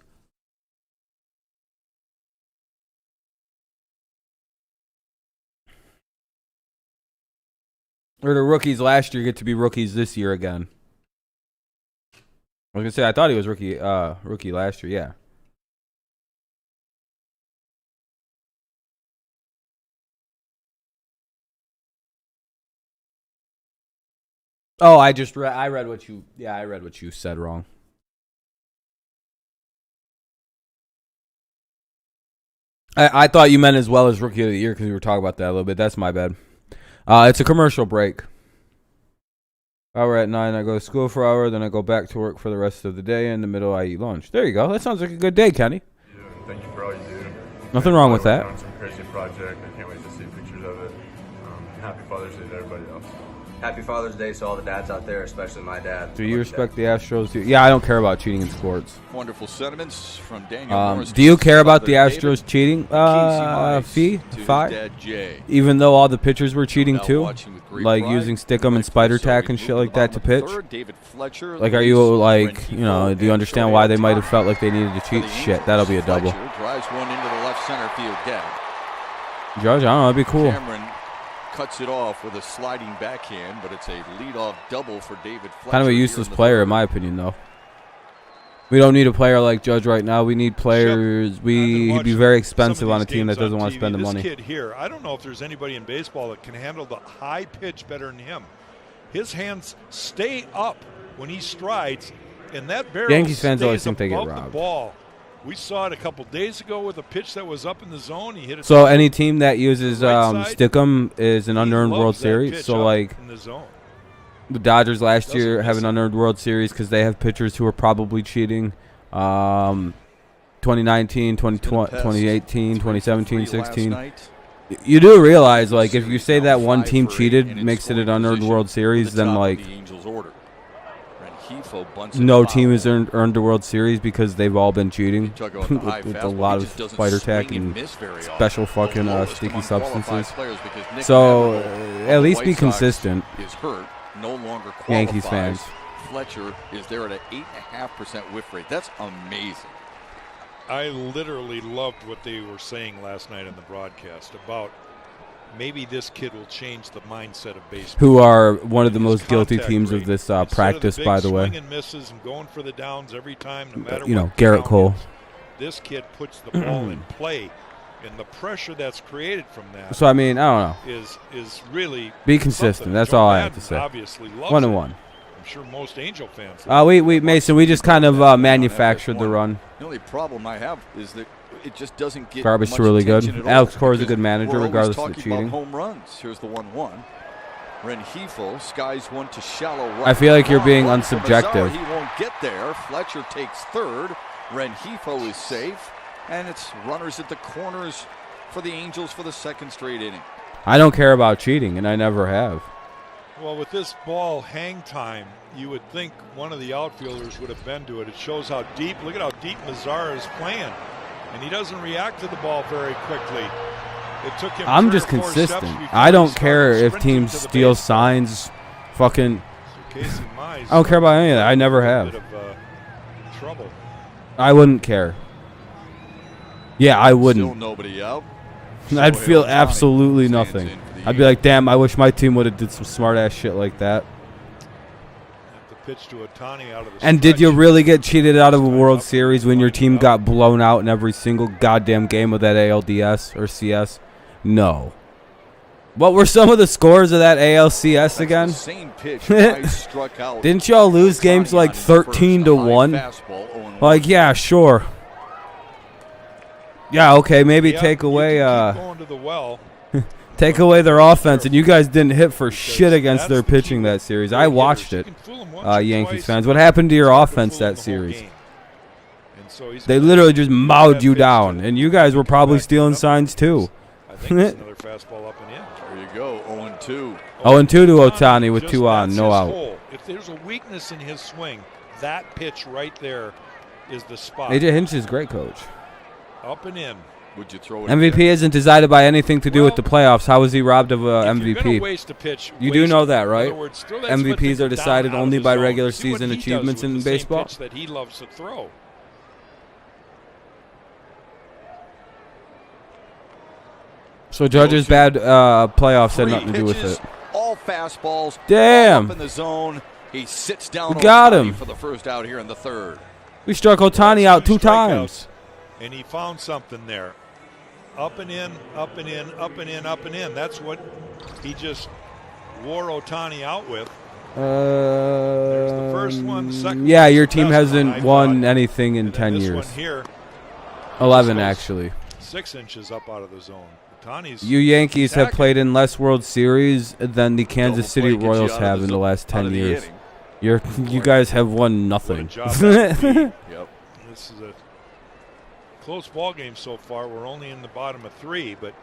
Or the rookies last year get to be rookies this year again? I was gonna say I thought he was rookie last year, yeah. Oh, I read what you. Yeah, I read what you said wrong. I thought you meant as well as rookie of the year because we were talking about that a little bit. That's my bad. It's a commercial break. Hour at 9, I go to school for an hour, then I go back to work for the rest of the day. In the middle, I eat lunch. There you go. That sounds like a good day, Kenny. Yeah, thank you for all you do. Nothing wrong with that. On some crazy project. I can't wait to see pictures of it. Happy Father's Day to everybody else. Happy Father's Day to all the dads out there, especially my dad. Do you respect the Astros? Yeah, I don't care about cheating in sports. Wonderful sentiments from Daniel Morris. Do you care about the Astros David, cheating? Casey Mize, to Fee? his dad, Jay. Even though all the pitchers were cheating Now too? watching with great Like pride. using Stickum and Spider Tack and shit like that to pitch? Third, David Fletcher, Like, are you like, you know, do you understand why they might have felt like they needed to cheat? Shit, that'll be a double. Fletcher drives one into the left center field gap. Judge, I don't know, that'd be cool. Cameron cuts it off with a sliding backhand, but it's a leadoff double for David Fletcher. Kind of a useless player, in my opinion, though. We don't need a player like Judge right now. We need players. He'd be very expensive on a team that doesn't want to spend the money. This kid here, I don't know if there's anybody in baseball that can handle the high pitch better than him. His hands stay up when he strides, and that barrel Yankees fans always stays think they get above the robbed. ball. We saw it a couple days ago with a pitch that was up in the zone. He hit it. So any team that uses Right Stickum is an unearned loves World that Series. pitch So up like in the zone. the Dodgers last Doesn't year miss have an it. unearned World Series because they have pitchers who are probably cheating. 2019, 2018, 2017, 16. You do realize, like, if you say that one team cheated makes it an unearned World Series, then like no team has earned a World Series because they've all been cheating with a lot of spider tack and special fucking sticky substances. So at least be consistent, Yankees fans. Fletcher is there at an 8.5% whiff rate. That's amazing. I literally loved what they were saying last night on the broadcast about maybe this kid will change the mindset of baseball. Who are one of the most guilty Contact teams rate. of this Instead practice, of the by big the way. swing and misses and going for the downs every time, no matter You know, what Garrett count Cole. is. This kid puts the ball in play, and the pressure that's created from that So I mean, I don't know. is really Be consistent. something. That's Joe all I have to Madden say. Obviously loves 1-1. it. I'm sure most Angel fans. We Mason, we just kind of manufactured the run. The only problem I have is that it just doesn't get Garbage much to really good. attention at all Alex Cora is a because good manager, we're always regardless of the talking about cheating. home runs. Here's the 1-1. Rengifo skies one to shallow right. I feel like you're being Long from unsubjective. Azar, he won't get there. Fletcher takes third. Rengifo is safe, and it's runners at the corners for the Angels for the second straight inning. I don't care about cheating, and I never have. Well, with this ball hang time, you would think one of the outfielders would have been to it. It shows how deep. Look at how deep Mize is playing, and he doesn't react to the ball very quickly. It took him. I'm 3 just or 4 steps consistent. before I he don't started care if sprinting teams to the steal baseball. signs. Fucking. So Casey Mize, I don't care about any of that. I never a have. bit of, trouble. I wouldn't care. Yeah, I Still wouldn't. nobody out. I'd Shohei feel Ohtani absolutely stands nothing. in for the I'd be like, damn, I wish my team would have did some smart ass shit like that. The pitch to Ohtani out of the And did you stretch. really get cheated out of a World Series when your team got blown out in every single goddamn game of that ALDS or CS? No. What were some of the scores of that ALCS That's again? the same pitch Mize struck out. Didn't y'all lose games Ohtani like on in the first. 13-1? A high fastball, 0-1. Like, yeah, sure. Yeah, okay, maybe Yeah, take you away can keep going to the well. take away their offense, and you guys didn't hit for Because shit against that's their the key pitching with that series. great I hitters. watched You it, can fool 'em once or Yankees twice, fans. but What happened to your it's hard to offense fool 'em that the whole series? game. And so he's They gonna literally just that mowed you pitch down, to- and you guys were come probably back to stealing another signs too. I think it's another fastball up and in. There you go, 0-2. 0-2 to Ohtani with Just 2 on, that's no his out. hole. If there's a weakness in his swing, that pitch right there is the spot. AJ Hinch is a great coach. Up and in. Would you throw it? MVP again? isn't decided by anything to do with the playoffs. How was he robbed of If you're MVP? gonna waste a pitch, You do waste know it. that, In right? other words, throw that MVPs split are down decided out of only the by zone. regular See what season he does achievements with in the same baseball? pitch that he loves to throw. So Judge's bad playoffs had Three nothing to do with pitches, it. all fastballs. Damn. All up in the zone. He sits down. We got Ohtani him. for the first out here in the third. We struck Ohtani out 2 times. And he found something there. Up and in, up and in, up and in, up and in. That's what he just wore Ohtani out with. There's the first one. Second yeah, one's your the team best one, hasn't I won thought. anything in And 10 then this years. one here, 11 this goes actually. 6 inches up out of the zone. Otani's You Yankees have attacking. played in less World Series than the Kansas City Double play gets you Royals out of have the in the zone- last out 10 of the years. inning. You guys have won What a nothing. job that would be. Yep. This is a close ball game so far. We're only in the bottom of 3, but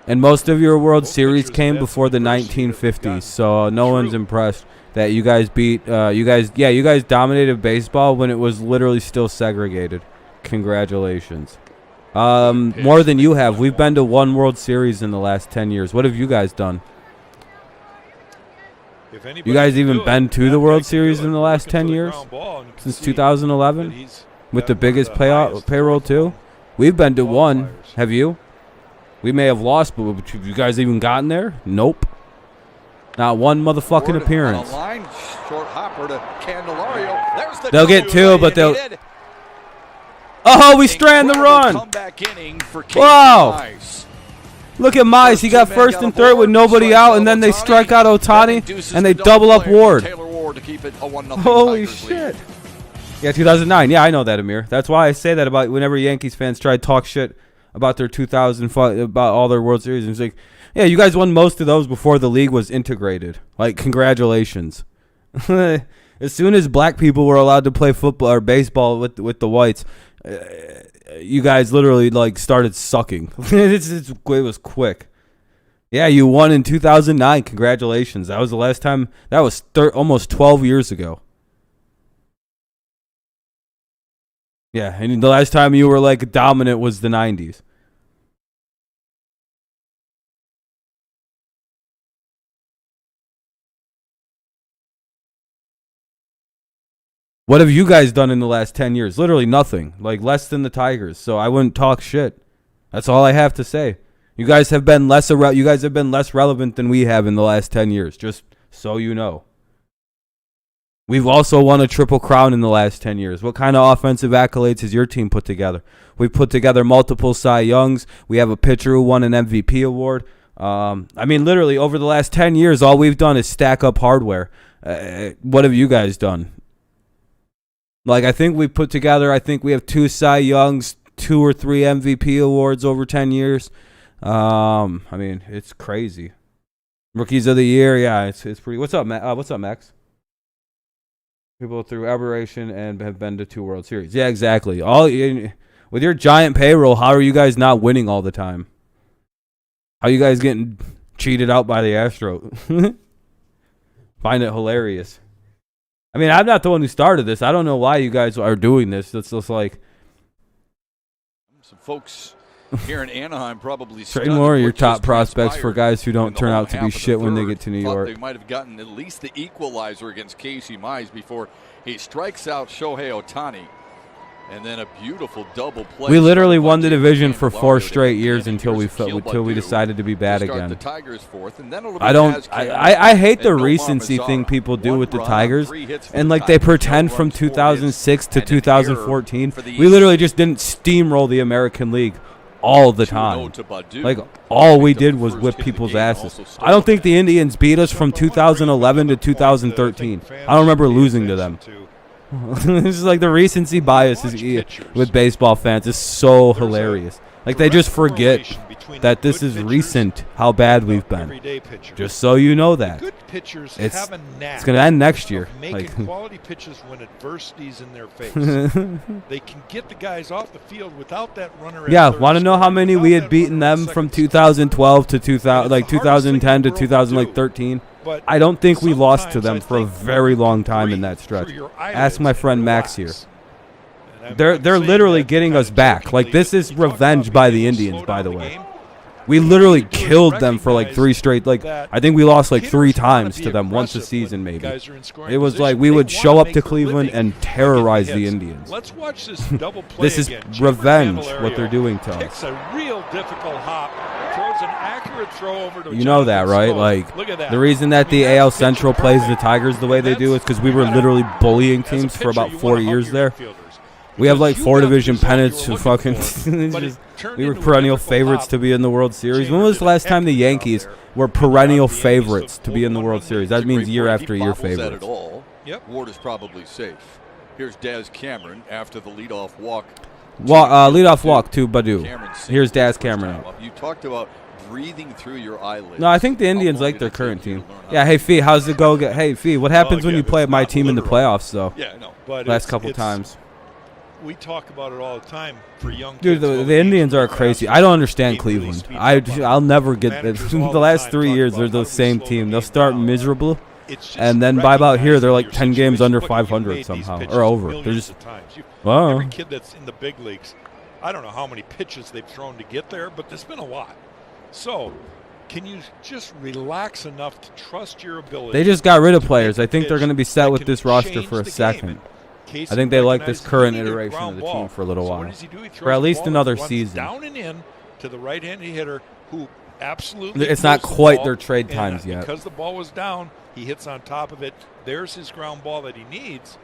And most of your World Both Series pitchers came have had before the some adversity that they've 1950s, so no True. one's impressed that you guys beat. You guys dominated baseball when it was literally still segregated. Congratulations. More than you have. We've been to 1 World Series in the last 10 years. What have you guys done? if anybody You guys can even do it, been to that the guy World can Series do it. in the last Looking 10 for the years? ground ball, and you can Since see 2011? that he's With got the one of biggest the highest payroll too? qualifying We've been to 1. qualifiers. Have you? We may have lost, but have you guys even gotten there? Nope. Not one motherfucking Ford appearance. On a line, short hopper to Candelario. There's the They'll get 2, but they'll. needed. Oh, we strand the Incredible run. comeback inning for Casey Wow. Mize. Look at Mize. He got first and third with nobody out, and then they strike out Ohtani, and they double up Ward. Taylor Ward to keep it a 1-0 Holy Tigers shit. lead. Yeah, 2009. Yeah, I know that, Amir. That's why I say that about whenever Yankees fans try to talk shit about their 2005, about all their World Series. And it's like, yeah, you guys won most of those before the league was integrated. Like, congratulations. As soon as black people were allowed to play football or baseball with the whites, you guys literally like started sucking. It was quick. Yeah, you won in 2009. Congratulations. That was the last time. That was almost 12 years ago. Yeah, and the last time you were like dominant was the 90s. What have you guys done in the last 10 years? Literally nothing. Like less than the Tigers. So I wouldn't talk shit. That's all I have to say. You guys have been less relevant than we have in the last 10 years, just so you know. We've also won a Triple Crown in the last 10 years. What kind of offensive accolades has your team put together? We've put together multiple Cy Youngs. We have a pitcher who won an MVP award. I mean, literally, over the last 10 years, all we've done is stack up hardware. What have you guys done? Like, I think we have 2 Cy Youngs, 2 or 3 MVP awards over 10 years. I mean, it's crazy. Rookies of the year, yeah, it's pretty. What's up, Max? People through aberration and have been to 2 World Series. Yeah, exactly. With your giant payroll, how are you guys not winning all the time? How are you guys getting cheated out by the Astros? Find it hilarious. I mean, I'm not the one who started this. I don't know why you guys are doing this. It's just like Some folks here in Anaheim probably trade more of your top prospects for guys who don't turn out to be shit when they get to New York. They might have gotten at least the equalizer against Casey Mize before he strikes out Shohei Ohtani. And then a beautiful double play. We literally won the division for 4 straight years until we decided to be bad again. The Tigers fourth, and then I hate the recency thing people do with the Tigers, and like they pretend from 2006 to 2014. We literally just didn't steamroll the American League all the time. Like, all we did was whip people's asses. I don't think the Indians beat us from 2011 to 2013. I don't remember losing to them. This is like the recency bias with baseball fans is so hilarious. Like, they just forget that this is recent, how bad we've been. Just so you know that. Good pitchers It's have a knack it's going to end next year. of making Like, quality pitches when adversity's in their face. They can get the guys off the field without that runner. yeah, want to know how many we had beaten them from 2012 to 2010 to 2013? But I don't think we lost to them sometimes for a I think very long time in breathe that stretch. through your Ask my eyelids friend and Max relax. here. And They're I'm saying literally that getting kind us of back. jokingly, Like, this that is you talk about revenge being by able the to Indians, slow by down the the way. game. We What literally you do is killed them for like recognize 3 straight. Like, that I think we lost like 3 hitters wanna times be to them once a aggressive season, when maybe. guys are in scoring It was position. like we They would wanna show up make to their Cleveland living and by terrorize getting the hits. Indians. Let's watch this double play This is again. revenge, Candelario what they're doing to us. Takes a real difficult hop, throws an accurate throw over to You know that, Jonathan right? Schoen. Like, Look at that. the reason that I mean, the that's AL pitch Central perfect. plays the Tigers the way they do is because we were literally bullying As a teams for pitcher, about you 40 wanna hug years your there. infielders. We have like You 4 got the division result you pennants were to looking fucking. for, it's but it just- turned we were into a perennial difficult favorites hop. to be in the World Series. When Chambers was the did a last heck time of the a job Yankees there. were And the perennial Yankees favorites took to be in the full World run Series? lead. That means year He after year bobbles that favorites. at all. Yep. Ward is probably safe. Here's Daz Cameron after the leadoff walk. Leadoff walk to Badu. Cameron Here's singles Daz first Cameron time up. up. You talked about breathing through your eyelids. No, I think the How Indians long like did their it take current you to team. learn how Yeah, to hey do Fee, how's it go? Hey Fee, what happens when again, you play it's my not team in the literal. playoffs though? Yeah, no. But Last it's- couple it's- times. We talk about it all the time for young Dude, kids. the Indians are crazy. I don't understand Game really Cleveland. speeds up on I'll never get that. managers all The the last time 3 talk years, about they're how the do we same slow team. the They'll game start down. miserable, It's just and then by about here, they're like recognizing 10 games your under situation. Look, you've 500 made these somehow, pitches or over. millions They're just of times. wow. Every kid that's in the big leagues, I don't know how many pitches they've thrown to get there, but there's been a lot. So, can you just relax enough to trust your ability? They just got rid of to players. make I a think they're pitch going to be set that with can this roster change for a the game? second. And Casey I think they like this recognized current he needed a iteration ground of the ball. team for a little So while. what does he do? He For throws at the least ball another that runs season. down and in to the right-handed hitter who absolutely. It's not pulls the quite ball, their trade and times yet. Because the ball was down, he hits on top of it. There's his ground ball that he needs,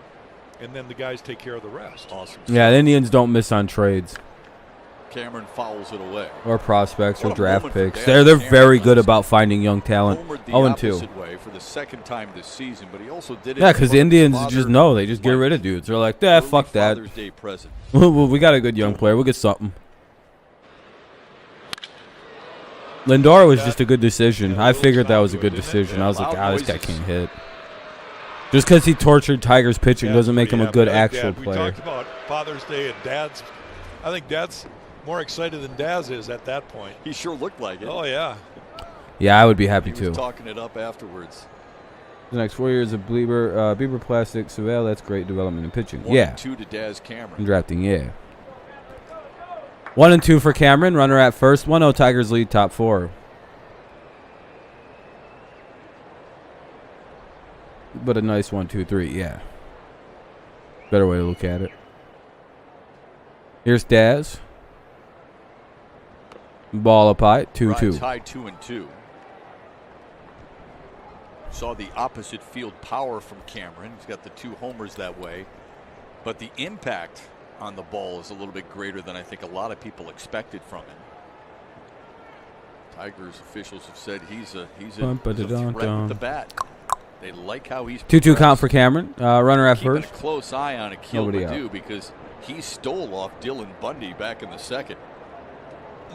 and then the guys take care of the rest. Awesome. Yeah, the Indians don't miss on trades Cameron fouls it away. or prospects or What a draft moment for picks. Daz They're Cameron very good last about finding young talent. Homered the 0-2. opposite way for the second time this season, but he also did it. Yeah, in because front the of his Indians father, just know. They just get Mike. rid of dudes. They're like, yeah, Early fuck that. Father's Day present. We got a good young player. We'll get something. Lindor was just a good decision. I figured that was a good decision. I was like, this guy can't hit. Just because he tortured Tigers pitching doesn't make him a good actual We player. talked about Father's Day and Dad's. I think Dad's more excited than Daz is at that point. He sure looked like it. Oh, yeah. Yeah, I would be happy He too. was talking it up afterwards. The next 4 years of Bieber Plastic, Savelle, that's great development in pitching. 1-2 to Daz And Cameron. drafting, yeah. 1-2 for Cameron, runner at first. 1-0 Tigers lead, top 4. But a nice 1-2-3, yeah. Better way to look at it. Here's Daz. Ball up high, 2-2. Tied 2-2. Saw the opposite field power from Cameron. He's got the 2 homers that way. But the impact on the ball is a little bit greater than I think a lot of people expected from him. Tigers officials have said he's a threat with the bat. They like how he's 2-2 count for Cameron. Runner at Keeping first. a close eye on Akil Nobody Baddoo because he stole off Dylan Bundy back in the second.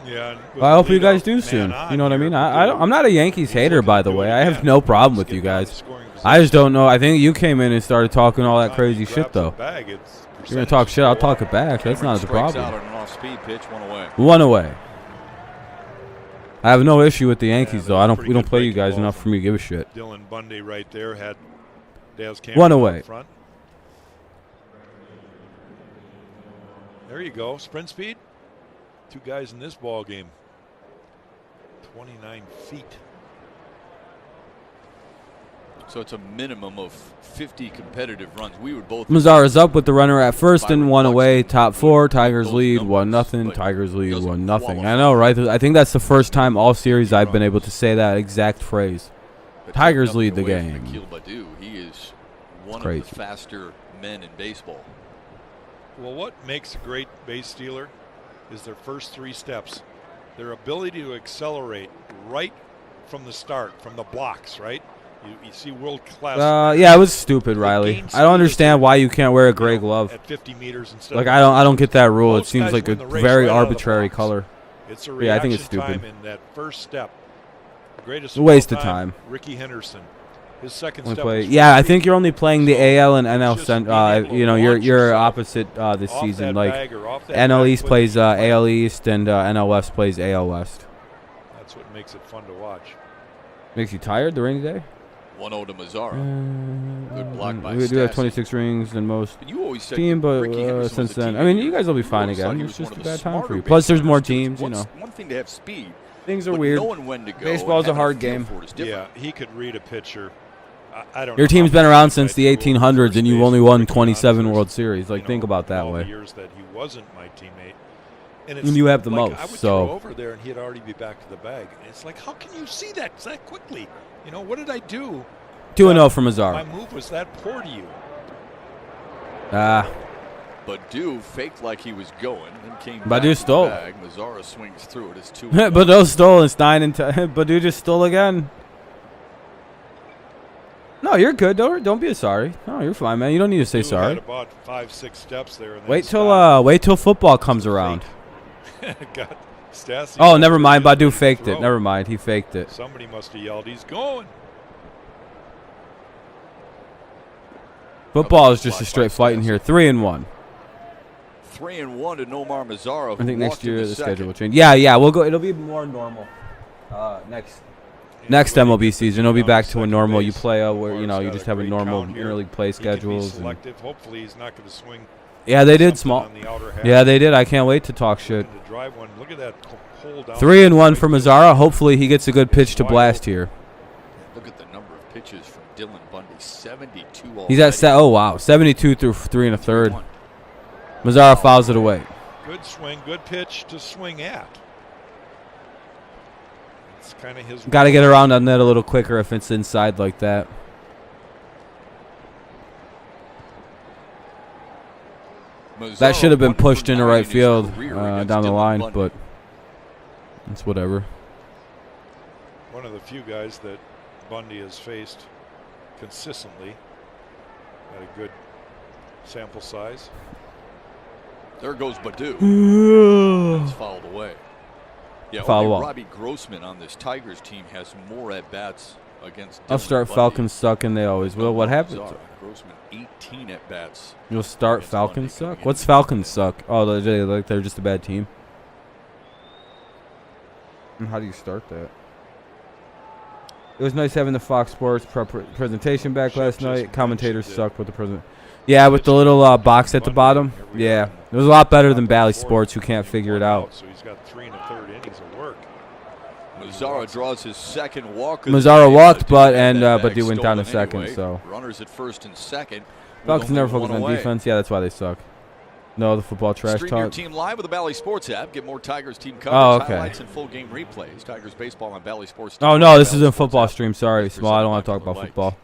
Yeah. Well, I hope you guys do soon. You know what I mean? I'm not a Yankees hater, by the way. I have no problem with you guys. I just don't know. I think you came in and started talking all that crazy shit, though. You're going to talk shit, I'll talk it back. That's not the Strikes problem. out on an off-speed pitch, 1 away. 1 away. I have no issue with the Yankees, though. We don't play you guys enough for me to give a shit. Dylan Bundy right there had Daz Cameron 1 away. up front. There you go. Sprint speed. 2 guys in this ball game. 29 feet. So it's a minimum of 50 competitive runs. We would both. Mazara's up with the runner at first and 1 away. Top 4. Tigers Those lead numbers, 1-0. but Tigers lead doesn't 1-0. qualify. I know, right? I think that's the first time all series I've been able to say that exact phrase. But Tigers nothing lead the away from game. Akil Baddoo. He is one Crazy. of the faster men in baseball. Well, what makes a great base stealer is their first 3 steps. Their ability to accelerate right from the start, from the blocks, right? You see world-class. Yeah, it was stupid, Riley. I don't understand why you can't wear a gray glove. At 50 meters instead. Like of I don't get that rule. It Most seems guys like a win the race very right out of the arbitrary blocks. color. It's a Yeah, I reaction think it's stupid. time in that first step. The greatest A waste of all time. Ricky Henderson. His second Only step play. was Yeah, I free. think you're only playing the So AL and NL. just being able to You know, launch you're yourself opposite this off season. that Like bag or off that NL bag East foot. plays AL East and NL West plays AL West. That's what makes it fun to watch. Makes you tired the rainy day? 1-0 to Mazzara. Good block by We do have Stassi. 26 rings than most And you always said team, but Ricky Henderson was since a then, teammate I mean, of you yours. guys will be fine always thought again. he It's was just a one of the bad time for smarter you. Plus, there's more base runners, teams. too. You know, One thing to have speed. things are but weird. knowing when to go Baseball's and a hard having feel game. for it is different. Yeah, he could read a pitcher. I don't Your know team's how been many around times since I the threw over 1800s, first and you've base only with won Ricky 27 Henderson. World Series. Like, You think know, about that all way. the years that he wasn't my teammate. And And you have the like, most, I would so- throw over there, and he'd already be back to the bag. And it's like, how can you see that quickly? You know, what did I do? 2-0 for My Mazzara. move was that poor to you. Badu faked like he was going, then came Badu back to the stole. bag. Mazzara swings through it. It's 2. Badu stole. It's 9 and 10. Badu just stole again. No, you're good. Don't be sorry. No, you're fine, man. You don't need to say sorry. Had about 5-6 steps there. And Wait till football comes around. Got Stassi. Oh, never mind. Badu faked it. Never mind. He faked it. Somebody must have yelled, "He's going." Football is just a straight fight in here. 3-1. 3-1 to Nomar Mazzara. I think next year the schedule will change. Yeah, we'll go. It'll be more normal. Next MLB season, it'll be back to a normal. You play where you just have a normal interleague play schedules. Hopefully, he's not going to swing. Yeah, they did small. Yeah, they did. I can't wait to talk shit. Look at that hole down 3-1 for Mazzara. Hopefully, he gets a good pitch to blast here. Look at the number of pitches from Dylan Bundy. 72 already. He's at 72 through 3 1/3. Mazzara fouls it away. Good swing, good pitch to swing at. It's kind of his. Got to get around on that a little quicker if it's inside like that. That should have been pushed into right field down the line, but it's whatever. One of the few guys that Bundy has faced consistently at a good sample size. There goes Badu. It's fouled away. Yeah, Foul ball. Robbie Grossman on this Tigers team has more at-bats against Dylan I'll start Bundy. Falcons suck, and they always will. What happened? Grossman 18 at-bats. You'll start Falcons suck? What's Falcons suck? Oh, they're just a bad team. And how do you start that? It was nice having the Fox Sports presentation back last night. Commentators sucked with the present. Yeah, with the little box at the bottom. Yeah, it was a lot better than Bally Sports, who can't figure it out. So he's got 3 1/3 innings of work. Mazzara draws his second walk. Mazzara walked, but he went down to second. Anyway. So Runners at first and second. Falcons never focus on defense. Yeah, that's why they suck. No, the football trash Stream talk. your team live with the Bally Sports app. Get more Tigers team coverage, okay. highlights, and full game replays. Tigers baseball on Bally Sports. Oh no, this isn't a football stream. Sorry, Small. I don't want to talk about football.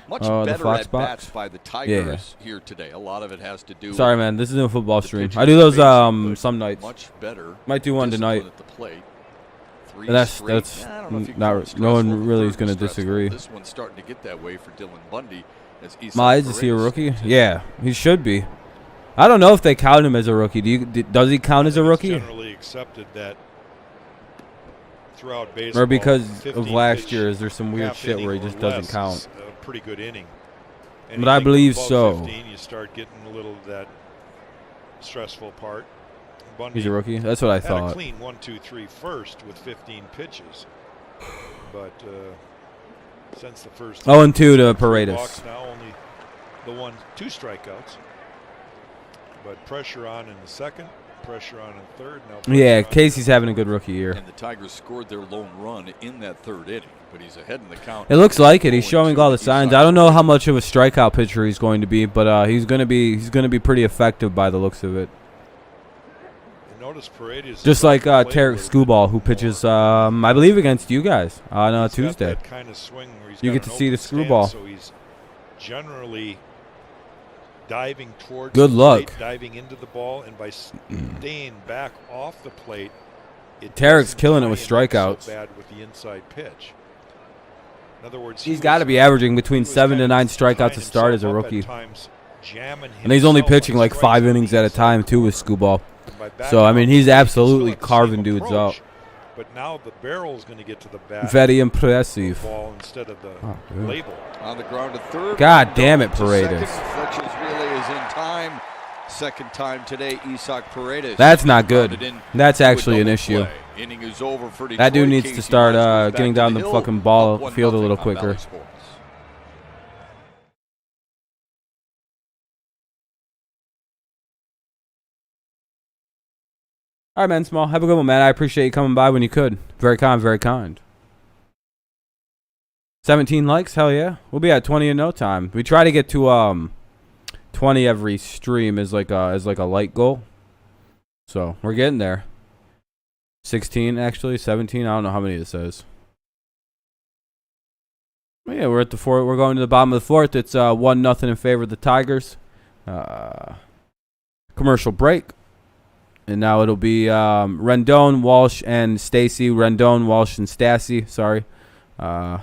Much the better Fox at box? bats by the Tigers here today. A lot of it has to do. Sorry, with man. This isn't a football stream. pitching I do those spacing, but some nights. Much better. Might do one discipline tonight. At the plate. But that's I don't know if you can call it no one stressful. really is Third going to was stressful. disagree. This one's starting to get that way for Dylan Bundy. As Mize, is he a rookie? Yeah, he should be. I don't know if they count him as a rookie. Does he count as a rookie? It's generally accepted that throughout baseball, Or because of 15 last pitch, year, is there some weird half shit where he inning just or doesn't less count? is a pretty good inning. But I Anything believe above so. 15, you start getting a little of that stressful part. Bundy He's a rookie? That's what I had a thought. clean 1-2-3 first with 15 pitches, but since the first 0-2 to 3 Paredes. walks now, only the 2 strikeouts. But pressure on in the second, pressure on in third. Now pressure Yeah, on Casey's having a good rookie year. And the Tigers scored their lone run in that third inning, but he's ahead in the count. It looks like it. He's showing all the signs. I don't know how much of a strikeout pitcher he's going to be, but he's going to be pretty effective by the looks of it. Notice Paredes Just like Tarek was Skubal, who pitches, I believe, against you guys on Tuesday. That kind of swing where he's You got get to an see the open stance, screwball. so he's generally diving towards Good the luck. plate, diving into the ball, and by staying back off the plate, Tarek's doesn't killing it tie with him up strikeouts. So bad with the inside pitch. In other words, He's got to be averaging between 7 to 9 strikeouts to start as a rookie. And he's only pitching like 5 innings at a time, too, with Skubal. So, I mean, he's absolutely carving dudes up. But now the barrel's going to get to the bat. Very impressive. Ball instead of the good. label. On the ground to third. God damn it, To Paredes. second. Fletcher's relay is in time. Second time today, Isak Paredes. That's not good. Grounded in That's to a actually an double issue. play. Inning is over for That dude Detroit. needs to Casey start Mize goes getting back to down the hill, fucking up ball 1-0 field a little on quicker. Bally Sports. All right, man, Small. Have a good one, man. I appreciate you coming by when you could. Very kind, very kind. 17 likes? Hell yeah. We'll be at 20 in no time. We try to get to 20 every stream as like a light goal. So, we're getting there. 16 actually, 17. I don't know how many this is. But yeah, we're at the fourth. We're going to the bottom of the fourth. It's 1-0 in favor of the Tigers. commercial break. And now it'll be Rendon, Walsh, and Stacy. Rendon, Walsh, and Stassi. Sorry. Yeah,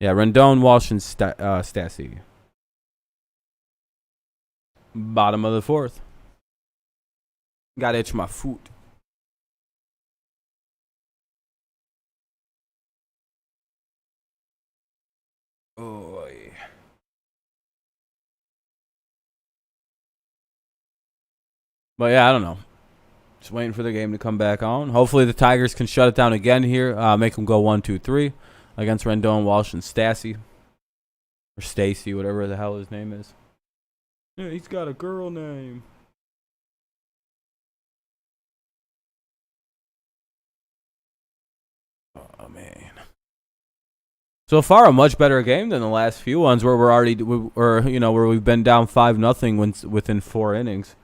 Rendon, Walsh, and Stassi. Bottom of the fourth. Gotta itch my foot. Oh, yeah. But yeah, I don't know. Just waiting for the game to come back on. Hopefully the Tigers can shut it down again here. Make them go 1-2-3 against Rendon, Walsh, and Stassi. Or Stacy, whatever the hell his name is. Yeah, he's got a girl name. Oh, man. So far, a much better game than the last few ones where where we've been down 5-0 within 4 innings.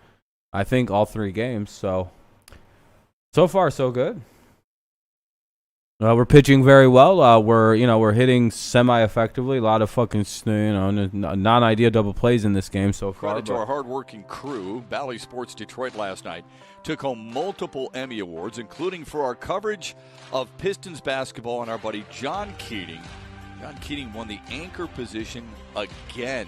I think all 3 games. So far so good. We're pitching very well. We're hitting semi-effectively. A lot of fucking non-idea double plays in this game so far. Credit to our hardworking crew. Bally Sports Detroit last night took home multiple Emmy Awards, including for our coverage of Pistons basketball and our buddy John Keating. John Keating won the anchor position again.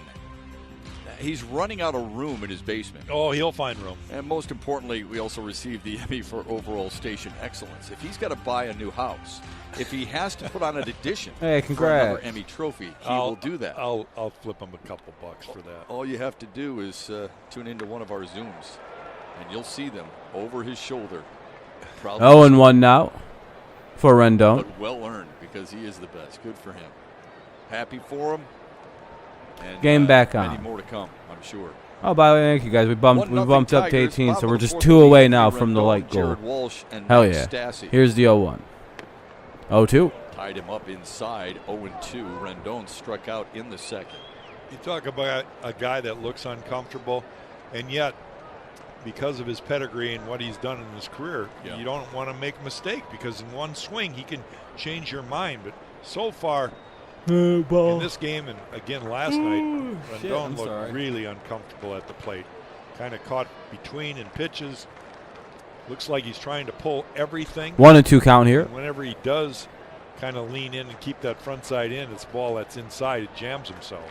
He's running out of room in his basement. Oh, he'll find room. And most importantly, we also received the Emmy for overall station excellence. If he's got to buy a new house, if he has to put on an addition hey, for another Emmy trophy, he will do that. I'll flip him a couple bucks for that. All you have to do is tune into one of our Zooms, and you'll see them over his shoulder. 0-1 now for Rendon. But well earned because he is the best. Good for him. Happy for him. And, game back on. Many more to come, I'm sure. Oh, by the way, thank you guys. We bumped up to 18, so we're just 2 away now from the light goal. Hell yeah. Here's the 0-1. 0-2. Tied him up inside. 0-2. Rendon struck out in the second. You talk about a guy that looks uncomfortable, and yet, because of his pedigree and what he's done in his career, you don't want to make a mistake because in one swing he can change your mind. But so far, in this game and again last night, Rendon looked really uncomfortable at the plate. Kind of caught between in pitches. Looks like he's trying to pull everything. 1-2 count here. And whenever he does kind of lean in and keep that front side in, it's ball that's inside. It jams himself.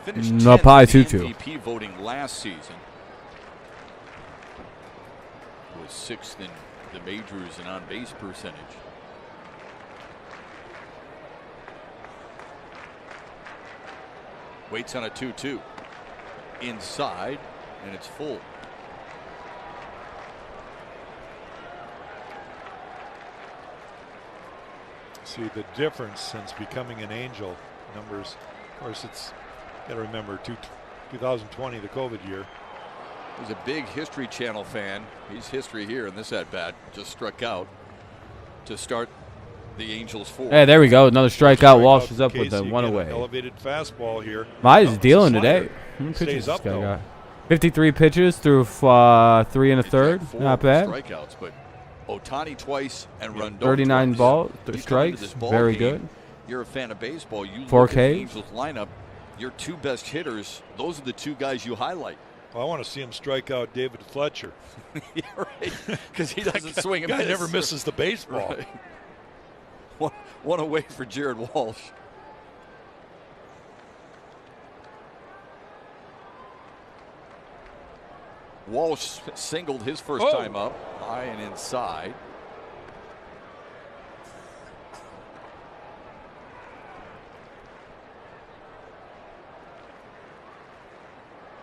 Finished 10th in the MVP voting last season. Was 6th in the majors in on-base percentage. Waits on a 2-2. Inside, and it's full. See the difference since becoming an Angel. Numbers, of course, it's got to remember 2020, the COVID year. He's a big History Channel fan. He's history here in this at-bat. Just struck out to start the Angels 4. Hey, there we go. Another strikeout. Walsh is up with a 1 away. Elevated fastball here. Mize is dealing today. How many pitches this guy got? 53 pitches through 3 1/3. Not bad. Strikeouts, but Ohtani twice and Rendon 39 twice. strikes. Very good. You're a fan of baseball. You 4 look at the Ks. Angels lineup. Your 2 best hitters. Those are the 2 guys you highlight. Well, I want to see him strike out David Fletcher. Yeah, right. Because he doesn't swing a miss. Guy never misses the baseball. Right. One away for Jared Walsh. Walsh singled his first time up, high and inside.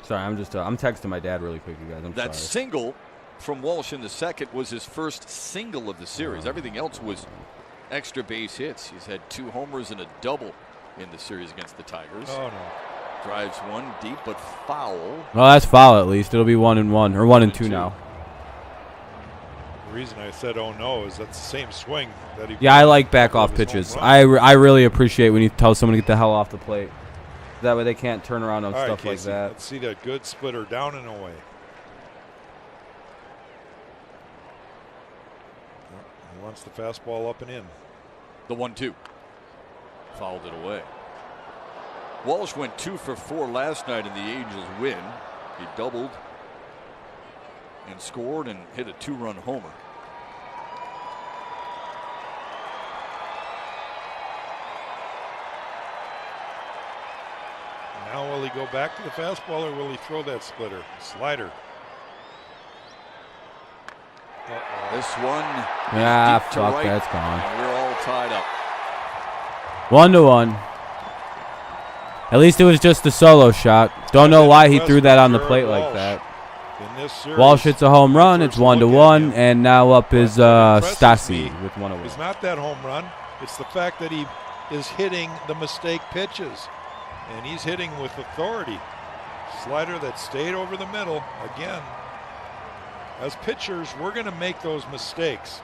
Sorry, I'm texting my dad really quick, you guys. I'm that sorry. Single from Walsh in the second was his first single of the series. Everything else was extra base hits. He's had 2 homers and a double in the series against the Tigers. Oh no. Drives one deep but foul. Well, that's foul at least. It'll be 1-1 or 1-2 now. The reason I said oh no is that's the same swing that he. Yeah, I like back off pitches. I really appreciate when you tell someone to get the hell off the plate. That way they can't turn around on stuff like that. Let's see that good splitter down and away. He wants the fastball up and in. The 1-2. Fouled it away. Walsh went 2 for 4 last night in the Angels win. He doubled and scored and hit a 2-run homer. Now will he go back to the fastball or will he throw that splitter? Slider. This one. Yeah, deep to fuck, right, that's gone. and we're all tied up. 1-1. At least it was just a solo shot. Don't know why he threw that on the plate like that. In this series, Walsh hits a home run. It's 1-1, and now up is Stasi with 1 away. It's not that home run. It's the fact that he is hitting the mistake pitches, and he's hitting with authority. Slider that stayed over the middle again. As pitchers, we're going to make those mistakes.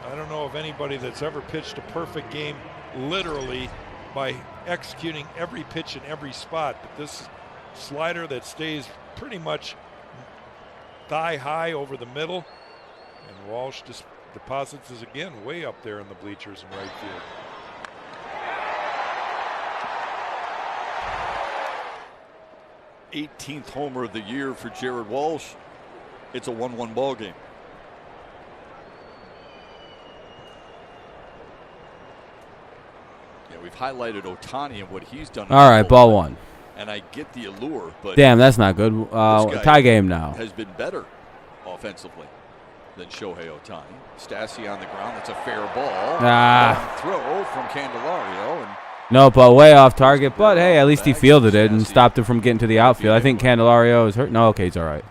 I don't know of anybody that's ever pitched a perfect game literally by executing every pitch in every spot, but this slider that stays pretty much thigh high over the middle, and Walsh just deposits us again way up there in the bleachers in right field. '18th homer of the year for Jared Walsh. It's a 1-1 ball game. Yeah, we've highlighted Ohtani and what he's done. All right, ball 1. And I get the allure, but damn, that's not good. Tie game now. Has been better offensively than Shohei Ohtani. Stasi on the ground. That's a fair ball. Throw from Candelario. And no, but way off target. But hey, at least he fielded it and stopped it from getting to the outfield. I think Candelario is hurt. No, okay, he's all right.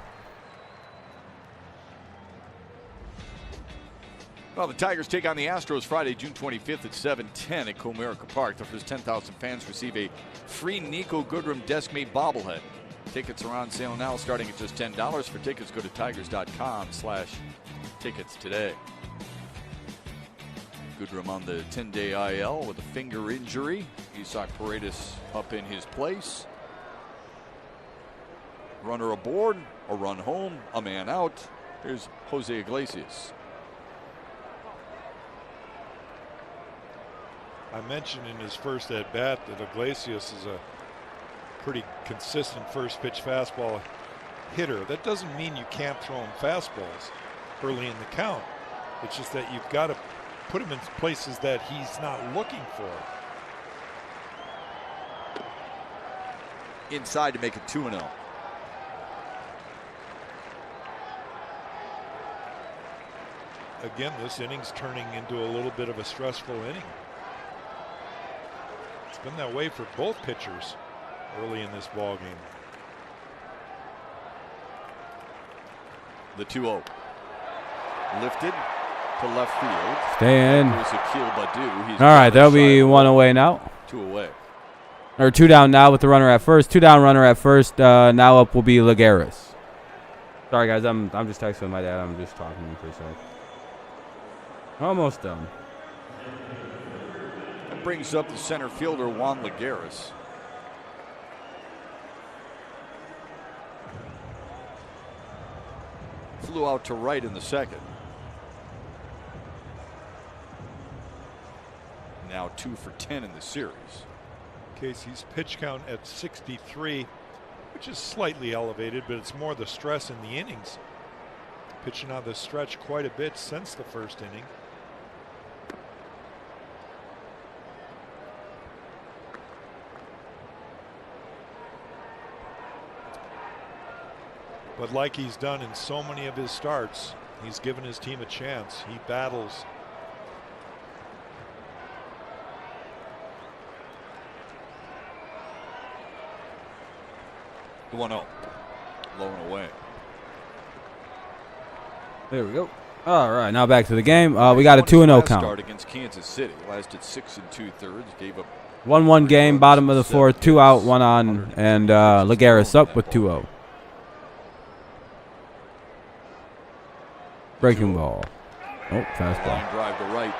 Well, the Tigers take on the Astros Friday, June 25th at 7:10 at Comerica Park. The first 10,000 fans receive a free Nico Goodrum desk-made bobblehead. Tickets are on sale now, starting at just $10. For tickets, go to tigers.com/tickets today. Goodrum on the 10-day IL with a finger injury. Isaac Paredes up in his place. Runner aboard, a run home, a man out. Here's Jose Iglesias. I mentioned in his first at-bat that Iglesias is a pretty consistent first pitch fastball hitter. That doesn't mean you can't throw him fastballs early in the count. It's just that you've got to put him in places that he's not looking for. Inside to make it 2-0. Again, this inning's turning into a little bit of a stressful inning. It's been that way for both pitchers early in this ball game. The 2-0. Lifted to left field. Stay in. Here's Akil Baddoo. He's all right, that'll be 1 away now. 2 away. Or 2 down now with the runner at first. 2 down, runner at first. Now up will be Lagares. Sorry, guys. I'm just texting my dad. I'm just talking to him for a sec. Almost done. That brings up the center fielder, Juan Lagares. Flew out to right in the second. Now 2 for 10 in the series. Casey's pitch count at 63, which is slightly elevated, but it's more the stress in the innings. Pitching on the stretch quite a bit since the first inning. But like he's done in so many of his starts, he's given his team a chance. He battles. The 1-0. Low and away. There we go. All right, now back to the game. We got a 2-0 count. Start against Kansas City. Lasted 6 2/3. Gave up 1-1 game, bottom of the 4th, 2 out, 1 on, and Lagares up with 2-0. Breaking ball. Oh, fastball. line drive to right.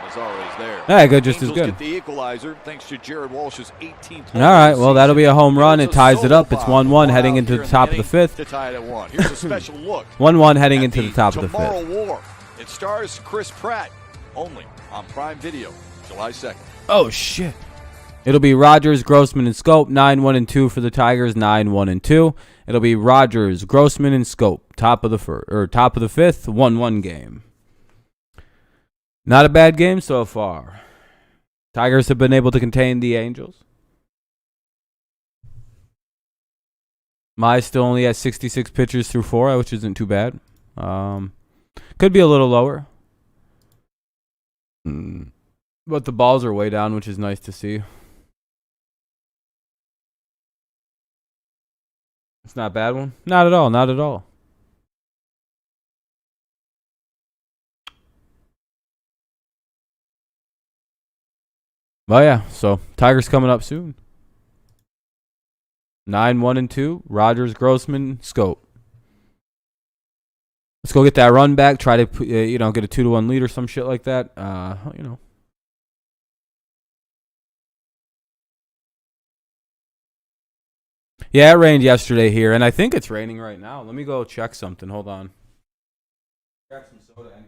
Mazara's there. Yeah, good, just Angels as good. Get the equalizer thanks to Jared Walsh's 18th. All right, well, that'll be a home run. It ties it up. It's 1-1 heading into the top of the 5th. To tie it at 1. Here's a special look. 1-1 heading into the top of the 5th. Tomorrow War. It stars Chris Pratt only on Prime Video, July 2nd. Oh, shit. It'll be Rogers, Grossman, and Scope. 9-1-2 for the Tigers. 9-1-2. It'll be Rogers, Grossman, and Scope. Top of the fifth. 1-1 game. Not a bad game so far. Tigers have been able to contain the Angels. Mize still only has 66 pitches through 4, which isn't too bad. Could be a little lower. But the balls are way down, which is nice to see. It's not a bad one. Not at all. Not at all. Well, yeah. So Tigers coming up soon. 9-1-2. Rogers, Grossman, Scope. Let's go get that run back. Try to get a 2-1 lead or some shit like that. Yeah, it rained yesterday here, and I think it's raining right now. Let me go check something. Hold on. Grab some soda anyway.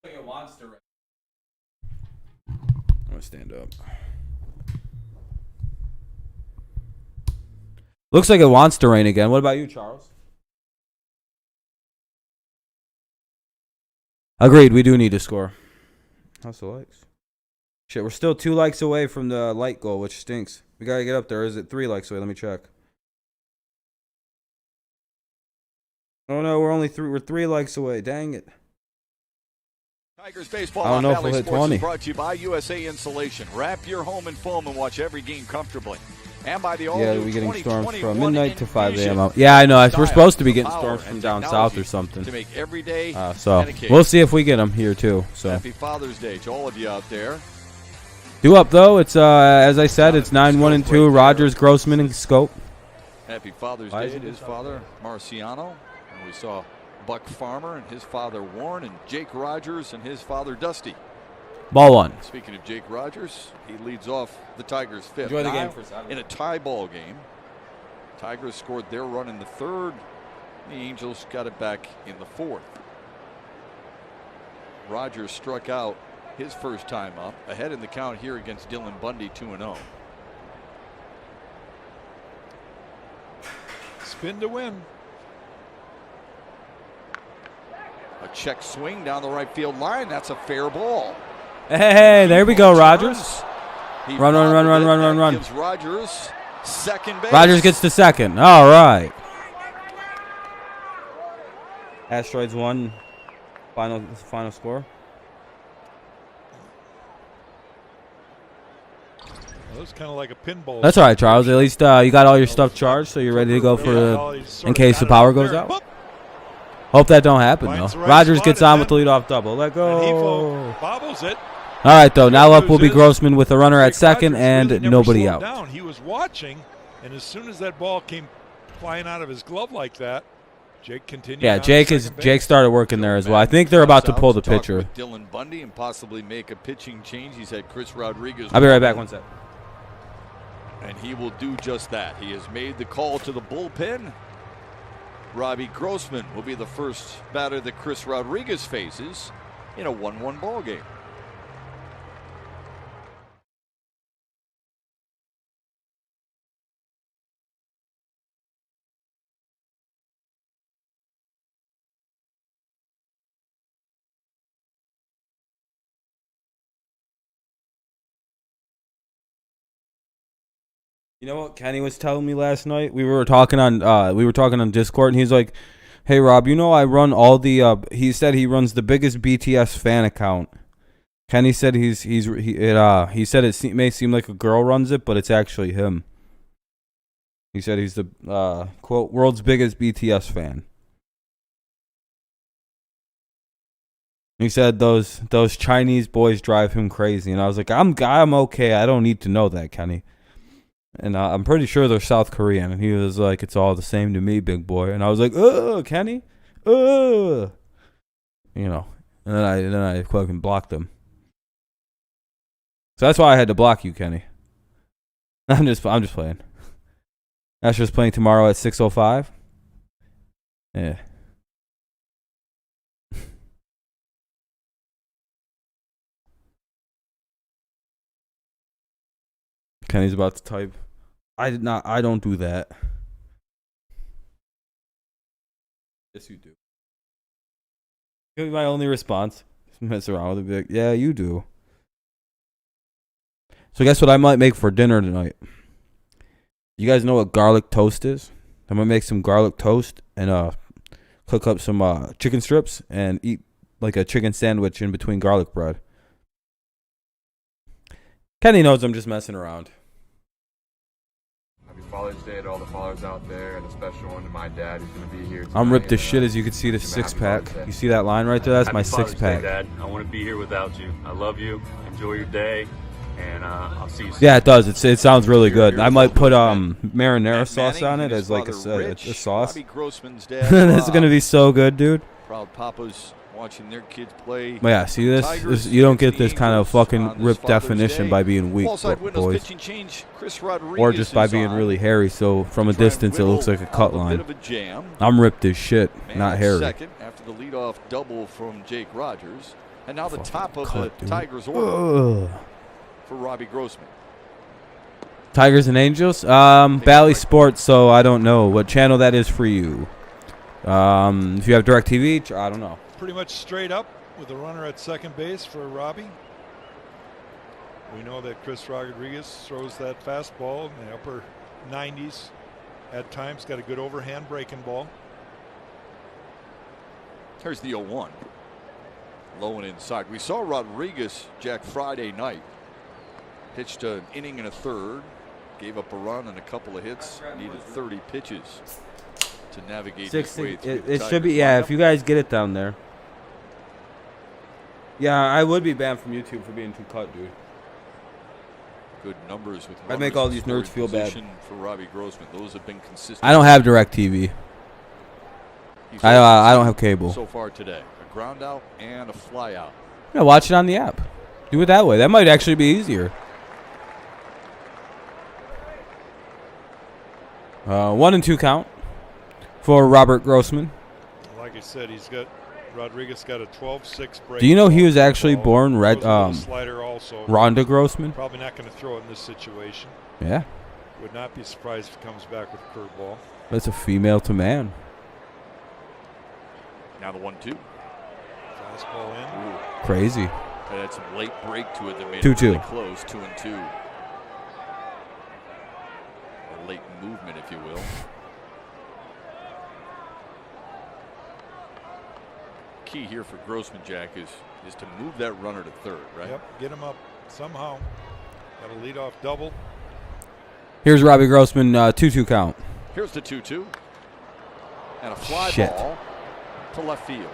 Looks like it wants to rain. I'm gonna stand up. Looks like it wants to rain again. What about you, Charles? Agreed. We do need to score. How's the likes? Shit, we're still 2 likes away from the light goal, which stinks. We gotta get up there. Is it 3 likes away? Let me check. Oh no, we're 3 likes away. Dang it. Tigers baseball I don't know on if we'll Valley hit Sports 20. is brought to you by USA Insulation. Wrap your home in foam and watch every game comfortably. And by the Yeah, we're getting storms from 2021 midnight to 5 Envision a.m. Yeah, I know. We're style, supposed to be getting power, storms from and down technology south or something. to make every day So an occasion. we'll see if we get them here too. So Happy Father's Day to all of you out there. due up though. It's as I said, it's 9-1-2. Rogers, Grossman, and Scope. Happy Father's Why Day is to it his this father, Marciano. And we saw Buck Farmer and his father, Warren, and Jake Rogers and his father, Dusty. Ball 1. Speaking of Jake Rogers, he leads off the Tigers' fifth. Enjoy the Now, game for Saturday. in a tie ball game. Tigers scored their run in the 3rd. The Angels got it back in the 4th. Rogers struck out his first time up, ahead in the count here against Dylan Bundy, 2-0. Spin to win. A check swing down the right field line. That's a fair ball. Hey, there we go, Rogers. He Run. gives Rogers second base. Rogers gets to second. All right. Asteroids 1. Final score. Well, it's kind of like a pinball. That's all right, Charles. At least you got all your stuff charged, so you're ready to go for in case the power goes out. Hope that don't happen though. Rogers gets on with the leadoff double. Let go. Bobbles it. All right, though. Now up will be Grossman with a runner at second and nobody out. Down. He was watching, and as soon as that ball came flying out of his glove like that, Jake continued. Yeah, Jake started working there as well. I think they're about to pull the pitcher. With Dylan Bundy and possibly make a pitching change. He's had Chris Rodriguez. I'll be right back. 1 sec. And he will do just that. He has made the call to the bullpen. Robbie Grossman will be the first batter that Chris Rodriguez faces in a 1-1 ball game. You know what Kenny was telling me last night? We were talking on Discord, and he's like, "Hey Rob, you know I run all the." He said he runs the biggest BTS fan account. Kenny said he said it may seem like a girl runs it, but it's actually him. He said he's the quote world's biggest BTS fan. He said those Chinese boys drive him crazy, and I was like, I'm okay. I don't need to know that, Kenny. And I'm pretty sure they're South Korean. And he was like, it's all the same to me, big boy. And I was like, Kenny? You know. And then I fucking blocked him. So that's why I had to block you, Kenny. I'm just playing. Asher's playing tomorrow at 6:05. Yeah. Kenny's about to type. I don't do that. Yes, you do. Give me my only response. Just mess around with it. Be like, yeah, you do. So guess what I might make for dinner tonight? You guys know what garlic toast is? I'm gonna make some garlic toast and cook up some chicken strips and eat like a chicken sandwich in between garlic bread. Kenny knows I'm just messing around. Happy Father's Day to all the fathers out there, and a special one to my dad who's going to be here tonight. I'm ripped as shit, as you can see the six-pack. You see that line right there? That's my six-pack. Dad, I want to be here without you. I love you. Enjoy your day, and I'll see you soon. Yeah, it does. It sounds really good. I might put marinara sauce on it as like a sauce. That's gonna be so good, dude. Proud papas watching their kids play. But yeah, see this? You don't get this kind of fucking ripped definition by being weak, boys. Or just by being really hairy, so from a distance it looks like a cut line. I'm ripped as shit, not hairy. Second after the leadoff double from Jake Rogers. And now the top of the Tigers order for Robbie Grossman. Tigers and Angels? Bally Sports, so I don't know what channel that is for you. If you have DirecTV, I don't know. Pretty much straight up with a runner at second base for Robbie. We know that Chris Rodriguez throws that fastball in the upper 90s at times. Got a good overhand breaking ball. Here's the 0-1. Low and inside. We saw Rodriguez, Jack, Friday night. Pitched an inning and a third. Gave up a run and a couple of hits. Needed 30 pitches to navigate his way through. It should be, yeah, if you guys get it down there. Yeah, I would be banned from YouTube for being too cut, dude. Good numbers with I'd make all these nerds feel bad. For Robbie Grossman. Those have been consistent. I don't have DirecTV. I don't have cable. So far today, a ground out and a fly out. Yeah, watch it on the app. Do it that way. That might actually be easier. 1-2 count for Robert Grossman. Like I said, Rodriguez got a 12-6 break. Do you know he was actually born slider also. Rhonda Grossman? Probably not going to throw it in this situation. Yeah. Would not be surprised if he comes back with a curveball. That's a female to man. Now the 1-2. Fastball in. Ooh. Crazy. It had some late break to it that made 2-2. it really close. 2-2. A late movement, if you will. Key here for Grossman, Jack, is to move that runner to third, right? Yep, get him up somehow. Got a leadoff double. Here's Robbie Grossman, 2-2 count. Here's the 2-2. And a fly ball to left field.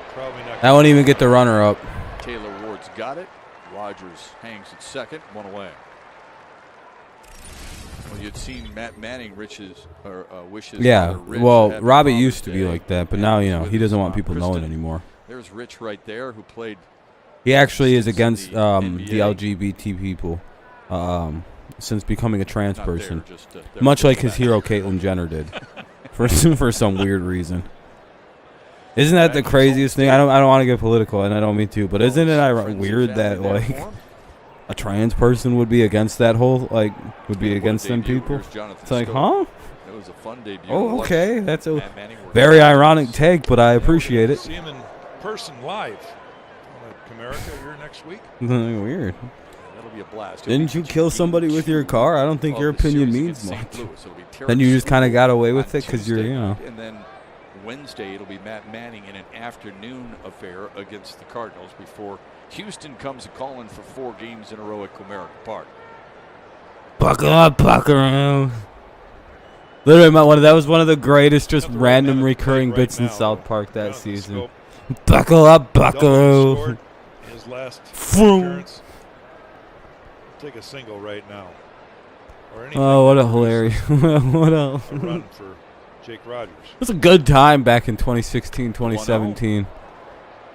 Probably not. I won't even get the runner up. Taylor Ward's got it. Rogers hangs at second, one away. Well, you'd seen Matt Manning wishes. Yeah, well, Robbie used to be like that, but now, he doesn't want people knowing anymore. There's Rich right there, who played. He actually is against the LGBT people since becoming a trans person, much like his hero Caitlyn Jenner did, for some weird reason. Isn't that the craziest thing? I don't want to get political, and I don't mean to, but isn't it weird that like a trans person would be against that whole would be against them people? It's like, huh? It was a fun debut. Oh, okay, that's a very ironic take, but I appreciate it. See him in person live on Comerica here next week. Weird. That'll be a blast. Didn't you kill somebody with your car? I don't think your opinion means much. Then you just kind of got away with it because you're, And then Wednesday it'll be Matt Manning in an afternoon affair against the Cardinals before Houston comes a calling for 4 games in a row at Comerica Park. Buckle up, buckaroo. Literally, that was one of the greatest just random recurring bits in South Park that season. Buckle up, buckaroo. His last appearance. Take a single right now. Oh, what a hilarious. What else? A run for Jake Rogers. It was a good time back in 2016, 2017.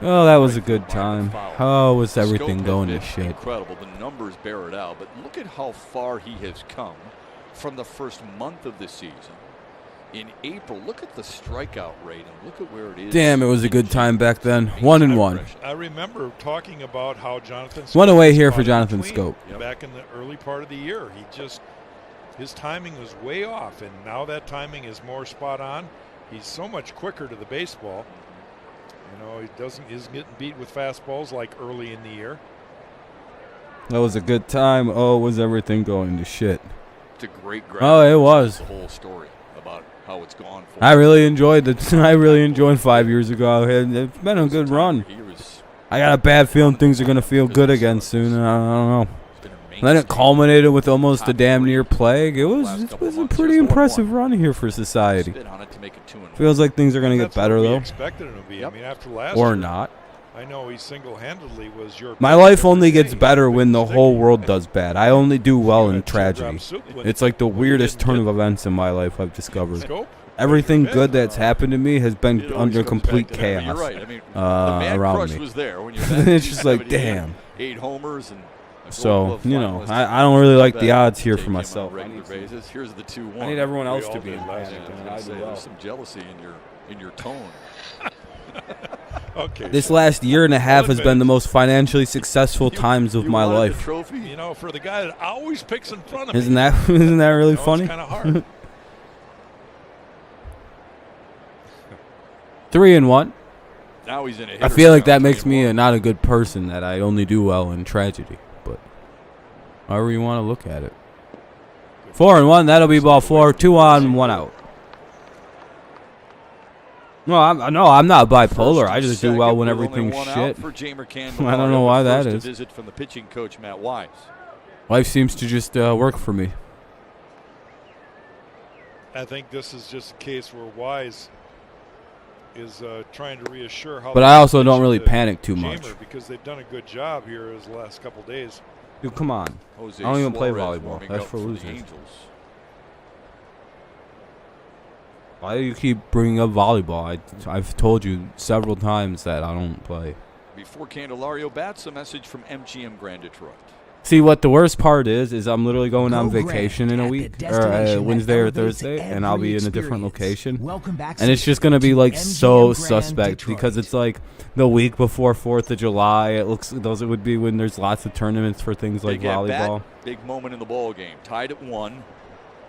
Oh, that was a good time. Oh, was everything going to shit? Incredible. The numbers bear it out. But look at how far he has come from the first month of the season in April. Look at the strikeout rate and look at where it is. Damn, it was a good time back then. 1-1. I remember talking about how Jonathan Scope One away here was for Jonathan clean Scope. back in the early part of the year. His timing was way off, and now that timing is more spot on. He's so much quicker to the baseball. You know, isn't getting beat with fastballs like early in the year. That was a good time. Oh, was everything going to shit? It's a great graph. Oh, it was. The whole story about how it's gone for. I really enjoyed it. I really enjoyed 5 years ago. It's been a good run. I got a bad feeling things are going to feel good again soon. I don't know. Then it culminated with almost a damn near plague. It was a pretty impressive run here for society. Feels like things are going to get better, though. Expected it to be. I mean, after last or year, not. I know he single-handedly was your. My life only gets better when the whole world does bad. I only do well in tragedy. It's like the weirdest turn of events in my life I've discovered. Everything good that's happened to me has been under complete chaos around me. It's just like, damn. 8 homers and so, you know, I don't really like the odds here for myself. Here's the 2-1. I need everyone else to be in panic. There's some jealousy in your tone. Okay. This last year and a half has been the most financially successful times of my life. You know, for the guy that always picks in front of me. Isn't that really funny? It's kind of hard. 3-1. Now he's in a I feel like that makes me not a good person, that I only do well in tragedy. But however you want to look at it. 4-1. That'll be ball 4. 2 on, 1 out. No, I'm not bipolar. I just do well when everything's shit. I don't know why that is. Visit from the pitching coach, Matt Mize. Life seems to just work for me. I think this is just a case where Wise is trying to reassure how. But I also don't really panic too much because they've done a good job here the last couple days. Dude, come on! I don't even play volleyball. That's for losers. Why do you keep bringing up volleyball? I've told you several times that I don't play. Before Candelario bats, a message from MGM Grand Detroit. See, what the worst part is I'm literally going on vacation in a week, or Wednesday or Thursday, and I'll be in a different location. And it's just going to be like so suspect because it's like the week before 4th of July. It would be when there's lots of tournaments for things like volleyball. Big moment in the ball game. Tied at 1.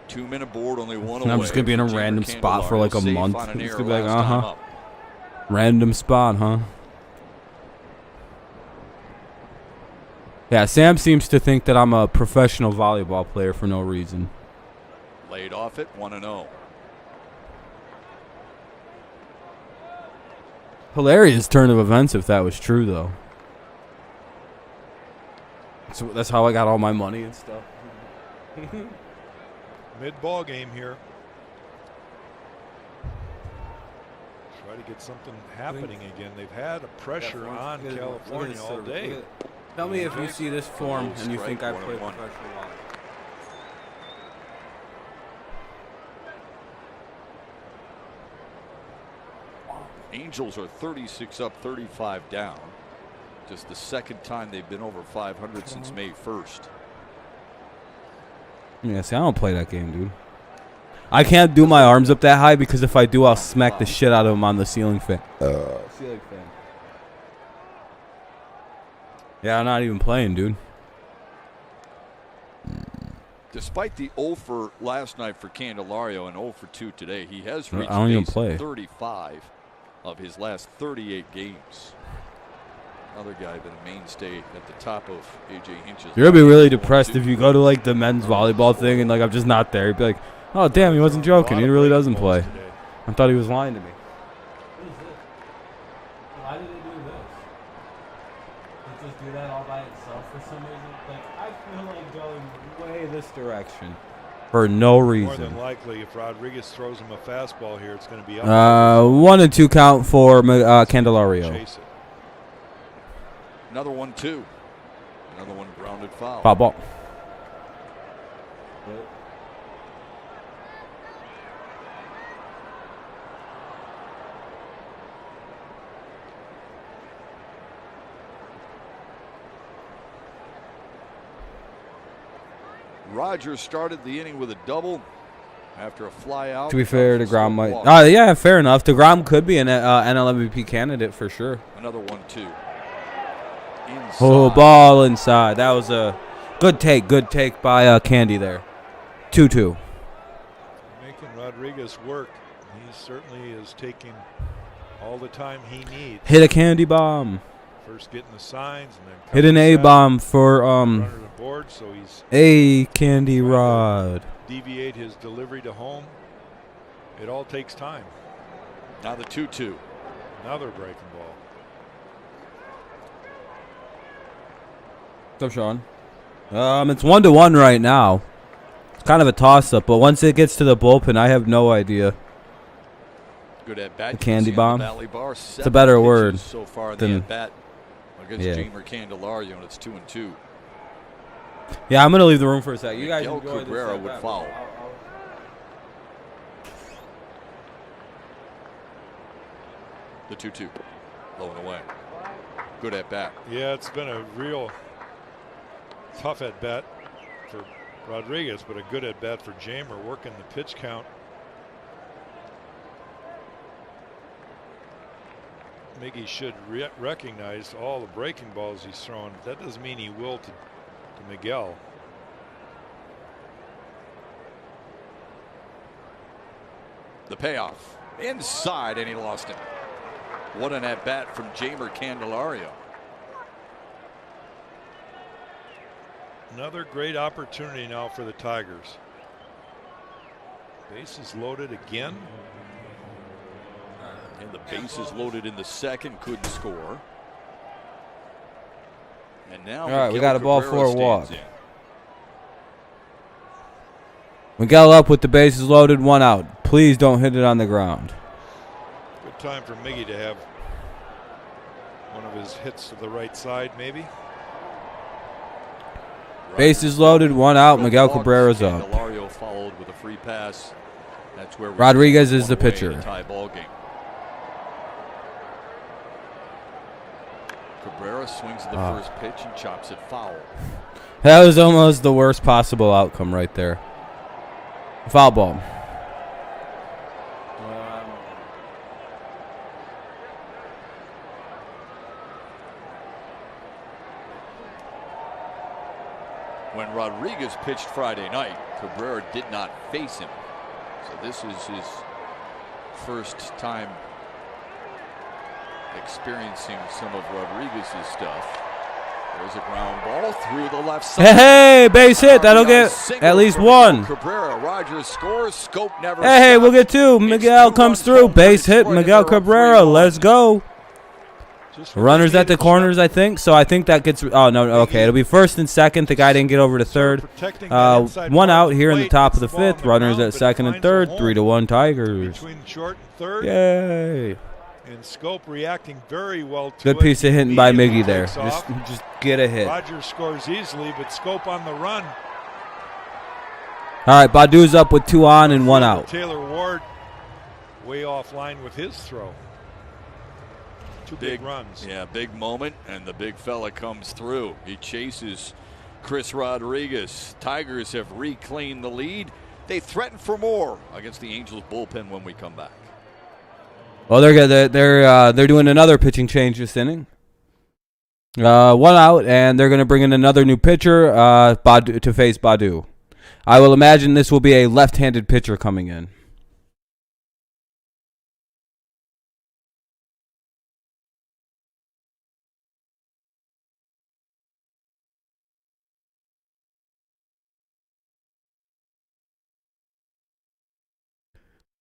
2-minute board, only 1 away. I'm just going to be in a random spot for like a month. It's going to be like, random spot, huh? Yeah, Sam seems to think that I'm a professional volleyball player for no reason. Laid off it, 1-0. Hilarious turn of events if that was true, though. So that's how I got all my money and stuff. Mid-ball game here. Try to get something happening again. They've had a pressure on California all day. Tell me if you see this form and you think I play professional volleyball. Angels are 36 up, 35 down. Just the second time they've been over 500 since May 1st. Yeah, see, I don't play that game, dude. I can't do my arms up that high because if I do, I'll smack the shit out of them on the ceiling fan. Ceiling fan. Yeah, I'm not even playing, dude. Despite the 0 for last night for Candelario and 0 for 2 today, he has reached I don't even base play. in 35 of his last 38 games. Another guy been a mainstay at the top of AJ Hinch's. You're gonna be really depressed if you go to like the men's volleyball thing and like I'm just not there. You'd be like, oh damn, he wasn't joking. He really doesn't play. I thought he was lying to me. What is this? Why did it do this? Did it just do that all by itself for some reason? Like I feel like going way this direction for no reason. More than likely, if Rodriguez throws him a fastball here, it's going to be up. 1-2 count for Candelario. Chase it. Another 1-2. Another one grounded foul. Foul ball. Rogers started the inning with a double. After a fly out. To be fair, DeGrom might. Yeah, fair enough. DeGrom could be an NL MVP candidate for sure. Another 1-2. Oh, ball inside. That was a good take. Good take by Candy there. 2-2. Making Rodriguez work. He certainly is taking all the time he needs. Hit a candy bomb. First getting the signs and then hit an A bomb for runner to board, so he's a candy rod. Deviate his delivery to home. It all takes time. Now the 2-2. Another breaking ball. What's up, Sean? It's 1-1 right now. It's kind of a toss-up, but once it gets to the bullpen, I have no idea. Good at bat. The candy bomb. Bar, it's a better word so far than at bat against Jamer Candelario, and it's 2-2. Yeah, I'm gonna leave the room for a sec. You guys enjoy Cabrera this. would foul. The 2-2, low and away. Good at bat. Yeah, it's been a real tough at bat for Rodriguez, but a good at bat for Jamer, working the pitch count. Miggy should recognize all the breaking balls he's throwing. That doesn't mean he will to Miguel. The payoff inside, and he lost it. What an at bat from Jamer Candelario. Another great opportunity now for the Tigers. Bases loaded again. And the bases loaded in the second, couldn't score. And now, all right, we got a ball for a walk. In. Miguel up with the bases loaded, 1 out. Please don't hit it on the ground. Good time for Miggy to have one of his hits to the right side, maybe. Bases loaded, 1 out. Miguel Cabrera's up. Candelario followed with a free pass. That's where Rodriguez is the pitcher. Tie ball game. Cabrera swings the first pitch and chops it foul. That was almost the worst possible outcome right there. Foul ball. When Rodriguez pitched Friday night, Cabrera did not face him. So this is his first time experiencing some of Rodriguez's stuff. There's a ground ball through the left side. Hey, base hit. That'll get at least 1. Cabrera, Rogers scores. Scope never. Hey, we'll get 2. Miguel comes through. Base hit. Miguel Cabrera. Let's go. Runners at the corners, I think. So I think that gets. Oh no. Okay, it'll be first and second. The guy didn't get over to third. 1 out here in the top of the 5th. Runners at second and third. 3-1 Tigers. Between short and third. Yay. And Scope reacting very well to Good piece of hitting by Miggy there. Just get a hit. Rogers scores easily, but Scope on the run. All right, Badu's up with 2 on and 1 out. Taylor Ward way offline with his throw. Two big runs. Yeah, big moment, and the big fella comes through. He chases Chris Rodriguez. Tigers have reclaimed the lead. They threaten for more against the Angels bullpen when we come back. Well, they're doing another pitching change this inning. 1 out, and they're going to bring in another new pitcher, Badu, to face Badu. I will imagine this will be a left-handed pitcher coming in.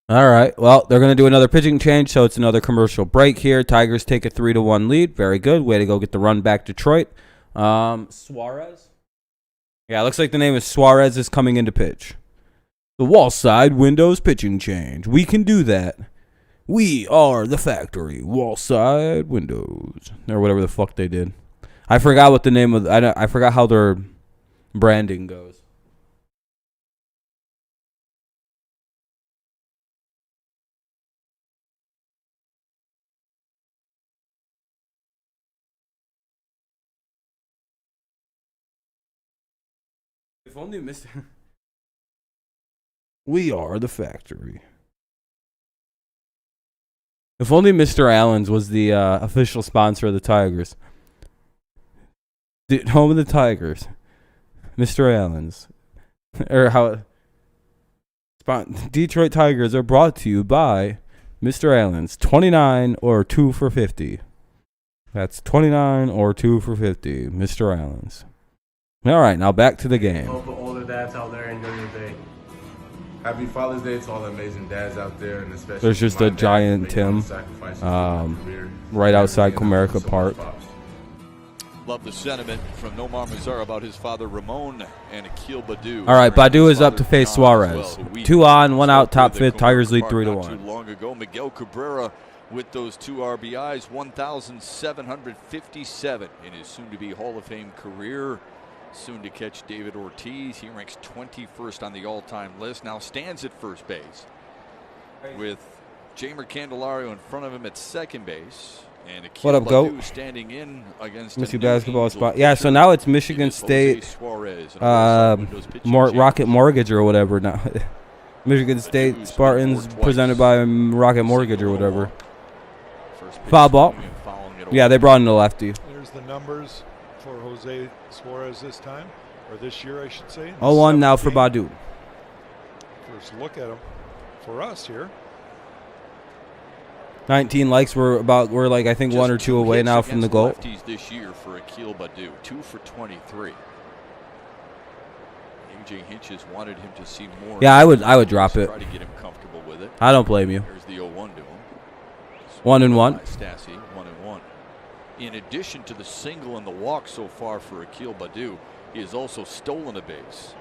All right. Well, they're going to do another pitching change, so it's another commercial break here. Tigers take a 3-1 lead. Very good. Way to go get the run back, Detroit. Suarez? Yeah, it looks like the name is Suarez is coming in to pitch. The wall side windows pitching change. We can do that. We are the factory. Wall side windows. Or whatever the fuck they did. I forgot what the name of... I forgot how their branding goes. If only Mr. We are the factory. If only Mr. Allen's was the official sponsor of the Tigers. Dude, home of the Tigers. Mr. Allen's. Or how... Detroit Tigers are brought to you by Mr. Allen's. 29 or 2 for 50. That's 29 or 2 for 50. Mr. Allen's. All right, now back to the game. Hope the older dads out there enjoy your day. Happy Father's Day to all the amazing dads out there, and especially there's just a giant Tim right outside Comerica Park. Love the sentiment from Nomar Mazar about his father Ramon and Akil Badu. All right, Badu is up to face Suarez. 2 on, 1 out, top 5th. Tigers lead 3-1. Too long ago, Miguel Cabrera with those 2 RBIs, 1,757 in his soon-to-be Hall of Fame career. Soon to catch David Ortiz. He ranks 21st on the all-time list. Now stands at first base with Jamer Candelario in front of him at second base. And what up, Goat? Standing in against Missy basketball spot. Yeah, so now it's Michigan State Rocket Mortgage or whatever now. Michigan State Spartans presented by Rocket Mortgage or whatever. Foul ball. Yeah, they brought in the lefty. There's the numbers for Jose Suarez this time, or this year, I should say. 0-1 now for Badu. First look at him for us here. 19 likes. We're like I think 1 or 2 away now from the goal. Lefties this year for Akil Badu, 2 for 23. AJ Hinch has wanted him to see more. Yeah, I would drop it. Try to get him comfortable with it. I don't blame you. Here's the 0-1 to him. 1-1. Stassi, 1-1. In addition to the single and the walk so far for Akil Badu, he has also stolen a base.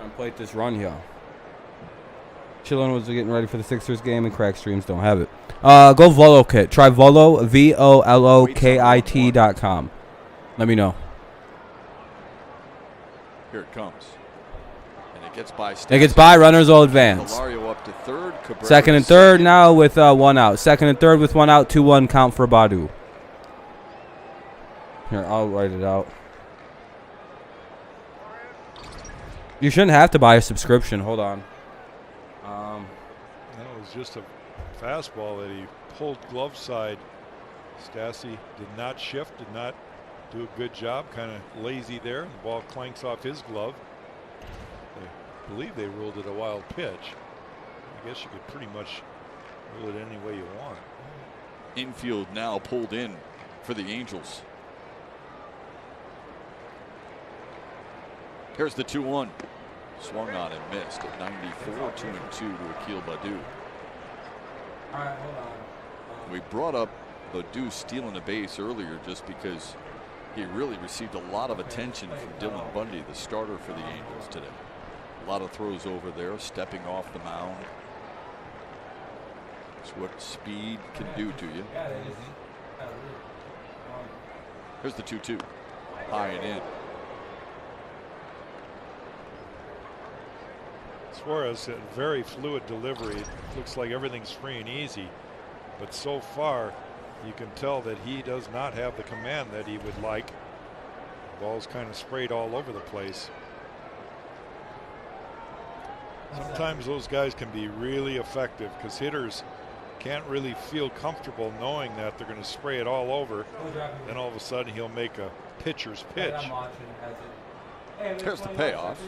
I'm playing this run here. Chillin was getting ready for the Sixers game, and crack streams don't have it. Go Volo Kit. Try Volo, VOLOKIT.com. Let me know. Here it comes. And it gets by. It gets by. Runners will advance. Up to third. Second and third now with 1 out. Second and third with 1 out. 2-1 count for Badu. Here, I'll write it out. You shouldn't have to buy a subscription. Hold on. That was just a fastball that he pulled glove side. Stassi did not shift, did not do a good job. Kind of lazy there. The ball clanks off his glove. I believe they ruled it a wild pitch. I guess you could pretty much rule it any way you want. Infield now pulled in for the Angels. Here's the 2-1. Swung on and missed at 94, 2-2 to Akil Badu. All right, hold on. We brought up Badu stealing a base earlier just because he really received a lot of attention from Dylan Bundy, the starter for the Angels today. A lot of throws over there, stepping off the mound. It's what speed can do to you. Here's the 2-2. High and in. Suarez had very fluid delivery. It looks like everything's free and easy, but so far you can tell that he does not have the command that he would like. The ball's kind of sprayed all over the place. Sometimes those guys can be really effective because hitters can't really feel comfortable knowing that they're going to spray it all over. Then all of a sudden he'll make a pitcher's pitch. Here's the payoff.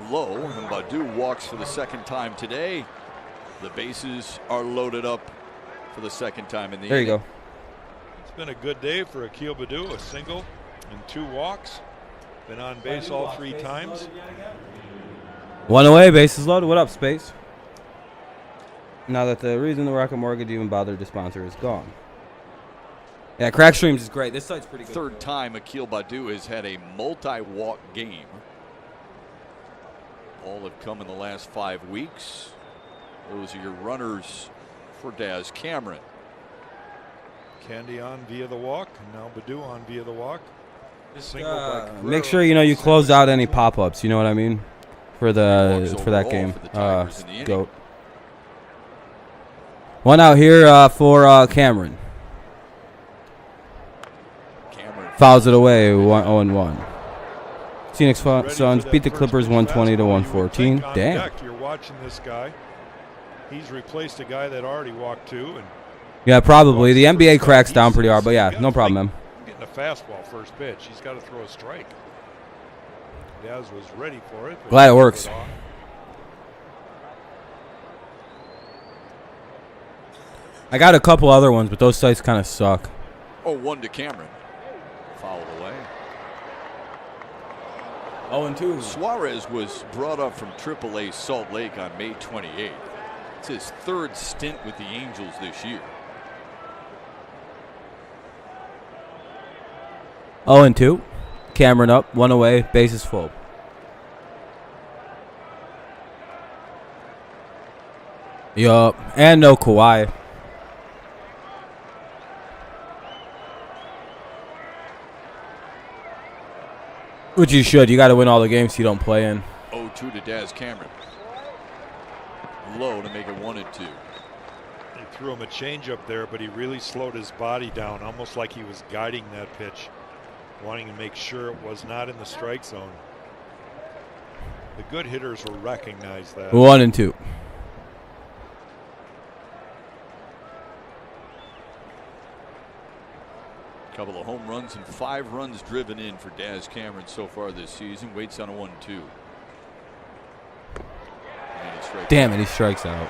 Low, and Badu walks for the second time today. The bases are loaded up for the second time in the There you go. It's been a good day for Akil Badu. A single and 2 walks. Been on base all 3 times. 1 away, bases loaded. What up, Space? Now that the reason the Rocket Mortgage even bothered to sponsor is gone. Yeah, Crack Streams is great. This site's pretty good. Third time Akil Badu has had a multi-walk game. All have come in the last 5 weeks. Those are your runners for Daz Cameron. Candy on via the walk, and now Badu on via the walk. Make sure you close out any pop-ups. You know what I mean? For that game. Goat. 1 out here for Cameron. Cameron Fouls it away. 0-1. Phoenix Suns beat the Clippers 120 to 114. Damn. You're watching this guy. He's replaced a guy that already walked 2. And yeah, probably. The NBA cracks down pretty hard, but yeah, no problem, man. Getting a fastball first pitch. He's got to throw a strike. Daz was ready for it. Glad it works. I got a couple other ones, but those sites kind of suck. 0-1 to Cameron. Fouled away. 0-2. Suarez was brought up from AAA Salt Lake on May 28th. It's his 3rd stint with the Angels this year. 0-2. Cameron up, 1 away, bases full. Yup, and no Kawhi. Which you should. You got to win all the games you don't play in. 0-2 to Daz Cameron. Low to make it 1-2. He threw him a changeup there, but he really slowed his body down, almost like he was guiding that pitch, wanting to make sure it was not in the strike zone. The good hitters will recognize that. 1-2. Couple of home runs and 5 runs driven in for Daz Cameron so far this season. Waits on a 1-2. Damn it, he strikes out.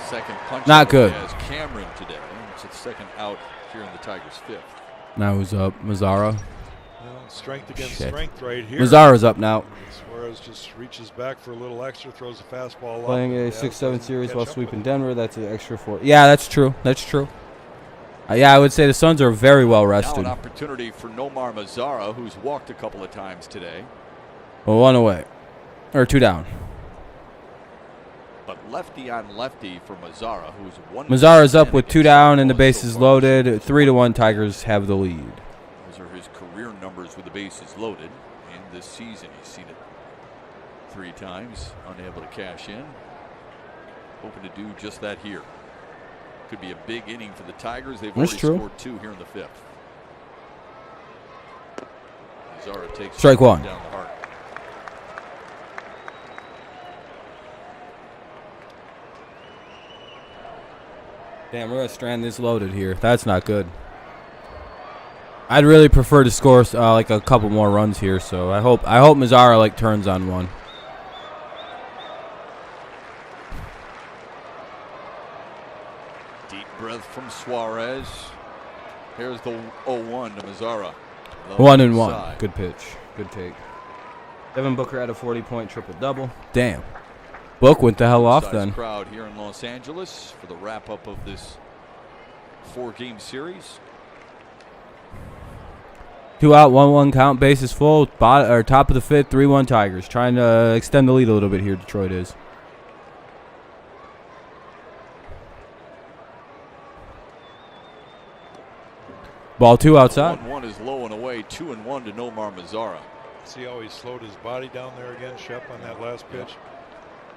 Second punch. Not good. Daz Cameron today. It's the second out here in the Tigers' 5th. Now who's up? Mazzara. Well, strength against strength right here. Mazzara's up now. Suarez just reaches back for a little extra, throws a fastball. Playing a 6-7 series while sweeping Denver. That's an extra 4. Yeah, that's true. That's true. Yeah, I would say the Suns are very well rested. Now an opportunity for Nomar Mazzara, who's walked a couple of times today. Well, 1 away. Or 2 down. But lefty on lefty for Mazzara, who's 1. Mazzara's up with 2 down and the bases loaded. 3-1 Tigers have the lead. Those are his career numbers with the bases loaded. And this season he's seen it 3 times, unable to cash in. Hoping to do just that here. Could be a big inning for the Tigers. They've already scored 2 here in the 5th. Mazzara takes strike 1 down the heart. Damn, we're gonna strand this loaded here. That's not good. I'd really prefer to score like a couple more runs here. So I hope Mazzara like turns on one. Breath from Suarez. Here's the 0-1 to Mazzara. 1-1. Good pitch. Good take. Devin Booker had a 40-point triple-double. Damn. Book went the hell off then. Crowd here in Los Angeles for the wrap-up of this 4-game series. 2 out, 1-1 count. Bases full. Top of the 5th. 3-1 Tigers. Trying to extend the lead a little bit here. Detroit is. Ball 2 outside. 1-1 is low and away. 2-1 to Nomar Mazzara. See how he slowed his body down there again, Shep, on that last pitch?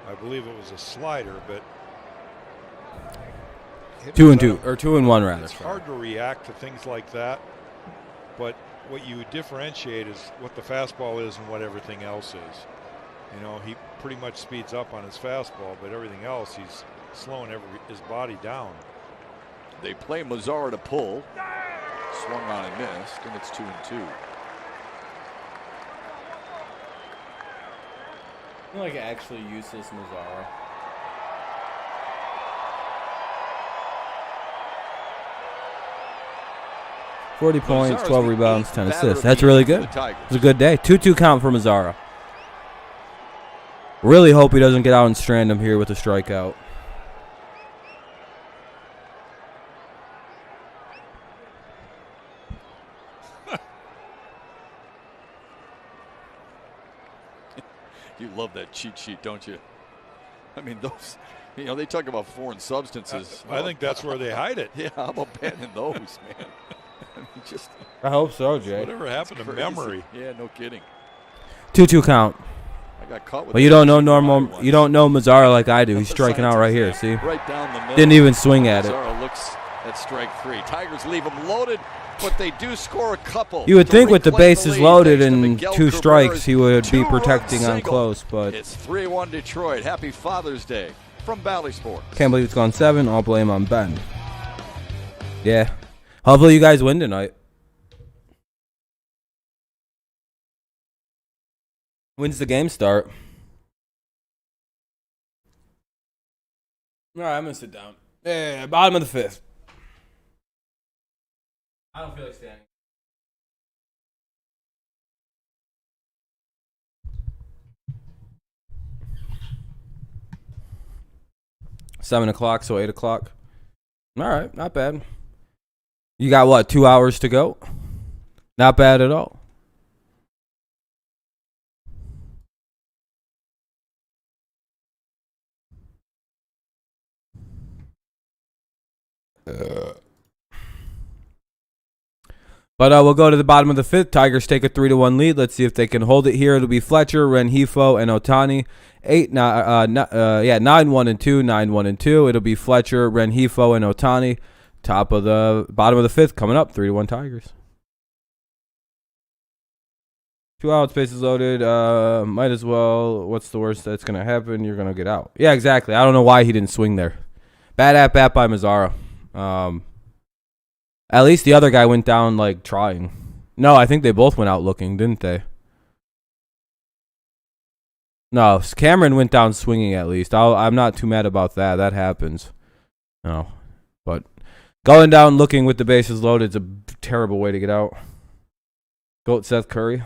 I believe it was a slider, but 2-2 or 2-1 rather. It's hard to react to things like that, but what you differentiate is what the fastball is and what everything else is. You know, he pretty much speeds up on his fastball, but everything else he's slowing his body down. They play Mazzara to pull. Swung on and missed, and it's 2-2. Like actually useless Mazzara. .40 points, 12 rebounds, 10 assists. That's really good. It's a good day. 2-2 count for Mazzara. Really hope he doesn't get out and strand him here with a strikeout. You love that cheat sheet, don't you? I mean, those, you know, they talk about foreign substances. I think that's where they hide it. Yeah, how about banning those, man? I mean, just. I hope so, Jay. Whatever happened to memory? Yeah, no kidding. 2-2 count. I got caught with. But you don't know normal. You don't know Mazzara like I do. He's striking out right here. See? Right down the middle. Didn't even swing at it. Mazzara looks That's strike 3. Tigers leave them loaded, but they do score a couple. You would think with the bases loaded and 2 strikes, he would be protecting on close, but it's 3-1 Detroit. Happy Father's Day from Valley Sports. Can't believe it's gone 7. All blame on Ben. Yeah. Hopefully you guys win tonight. When's the game start? All right, I'm going to sit down. Yeah, bottom of the 5th. I don't feel like standing. Seven o'clock, so 8 o'clock. All right, not bad. You got what, 2 hours to go? Not bad at all. But we'll go to the bottom of the 5th. Tigers take a 3-1 lead. Let's see if they can hold it here. It'll be Fletcher, Rengifo, and Ohtani. 9-1 and 2, 9-1 and 2. It'll be Fletcher, Rengifo, and Ohtani. Bottom of the 5th coming up. 3-1 Tigers. 2 outs, bases loaded. Might as well. What's the worst that's gonna happen? You're gonna get out. Yeah, exactly. I don't know why he didn't swing there. Bad at bat by Mazzara. At least the other guy went down, like, trying. No, I think they both went out looking, didn't they? No, Cameron went down swinging at least. I'm not too mad about that. That happens. No. But going down looking with the bases loaded is a terrible way to get out. Goat Seth Curry.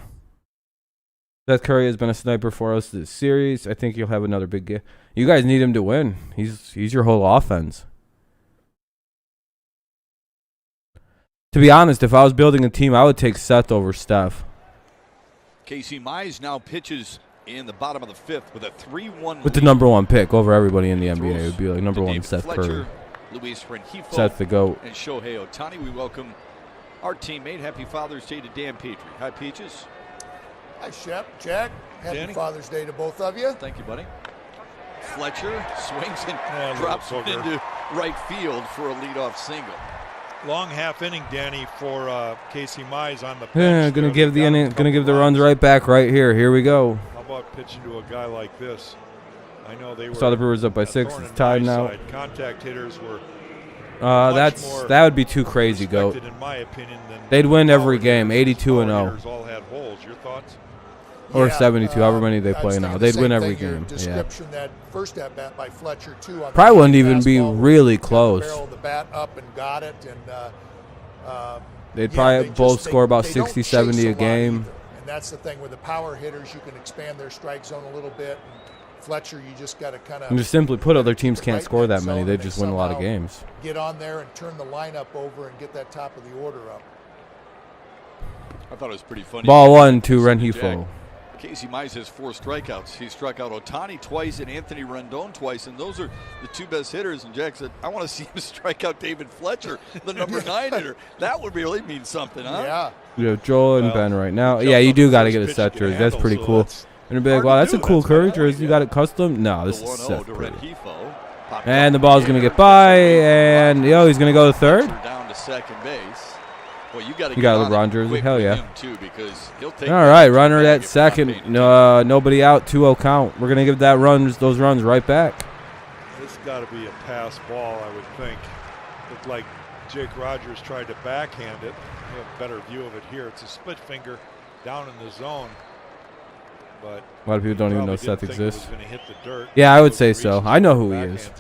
Seth Curry has been a sniper for us this series. I think he'll have another big game. You guys need him to win. He's your whole offense. To be honest, if I was building a team, I would take Seth over Steph. Casey Mize now pitches in the bottom of the 5th with a 3-1 with the number 1 pick over everybody in the NBA. It would be like number 1 Seth Fletcher, Curry. Luis Rengifo, Seth the GOAT. And Shohei Ohtani. We welcome our teammate. Happy Father's Day to Dan Petrie. Hi, Peaches. Hi, Shep, Jack. Happy Danny. Father's Day to both of you. Thank you, buddy. Fletcher swings and drops it into right field for a leadoff single. Long half inning, Danny, for Casey Mize on the bench. Yeah, gonna give the runs right back right here. Here we go. How about pitching to a guy like this? I know they were. Saw the Brewers up by 6. It's tied now. Contact hitters were. That would be too crazy, Goat. In my opinion, they'd win every game, 82-0. All had holes. Your thoughts? Or 72, however many they play now. They'd win every game. Description that first at bat by Fletcher too. Probably wouldn't even be really close. Barreled the bat up and got it, and they'd probably both score about 60, 70 a game. And that's the thing with the power hitters, you can expand their strike zone a little bit. And Fletcher, you just got to kind of. And just simply put, other teams can't score that many. They just win a lot of games. Get on there and turn the lineup over and get that top of the order up. I thought it was pretty funny. Ball 1 to Rengifo. Casey Mize has 4 strikeouts. He struck out Ohtani twice and Anthony Rendon twice, and those are the 2 best hitters. And Jack said, I want to see him strike out David Fletcher, the number 9 hitter. That would really mean something, huh? Yeah. You have Joel and Ben right now. Yeah, you do got to get a set jersey. That's pretty cool. And you'll be like, wow, that's a cool Curry jersey. You got it custom? No, this is Seth Curry. And the ball's going to get by, and he's going to go to third. Down to second base. Well, you got a LeBron jersey. Hell yeah. Too, because he'll take all right, runner at second. Nobody out. 2-0 count. We're going to give those runs right back. This has got to be a pass ball, I would think. Looked like Jake Rogers tried to backhand it. We have a better view of it here. It's a split finger down in the zone. But a lot of people don't even know Seth exists. Hit the dirt. Yeah, I would say so. I know who he is.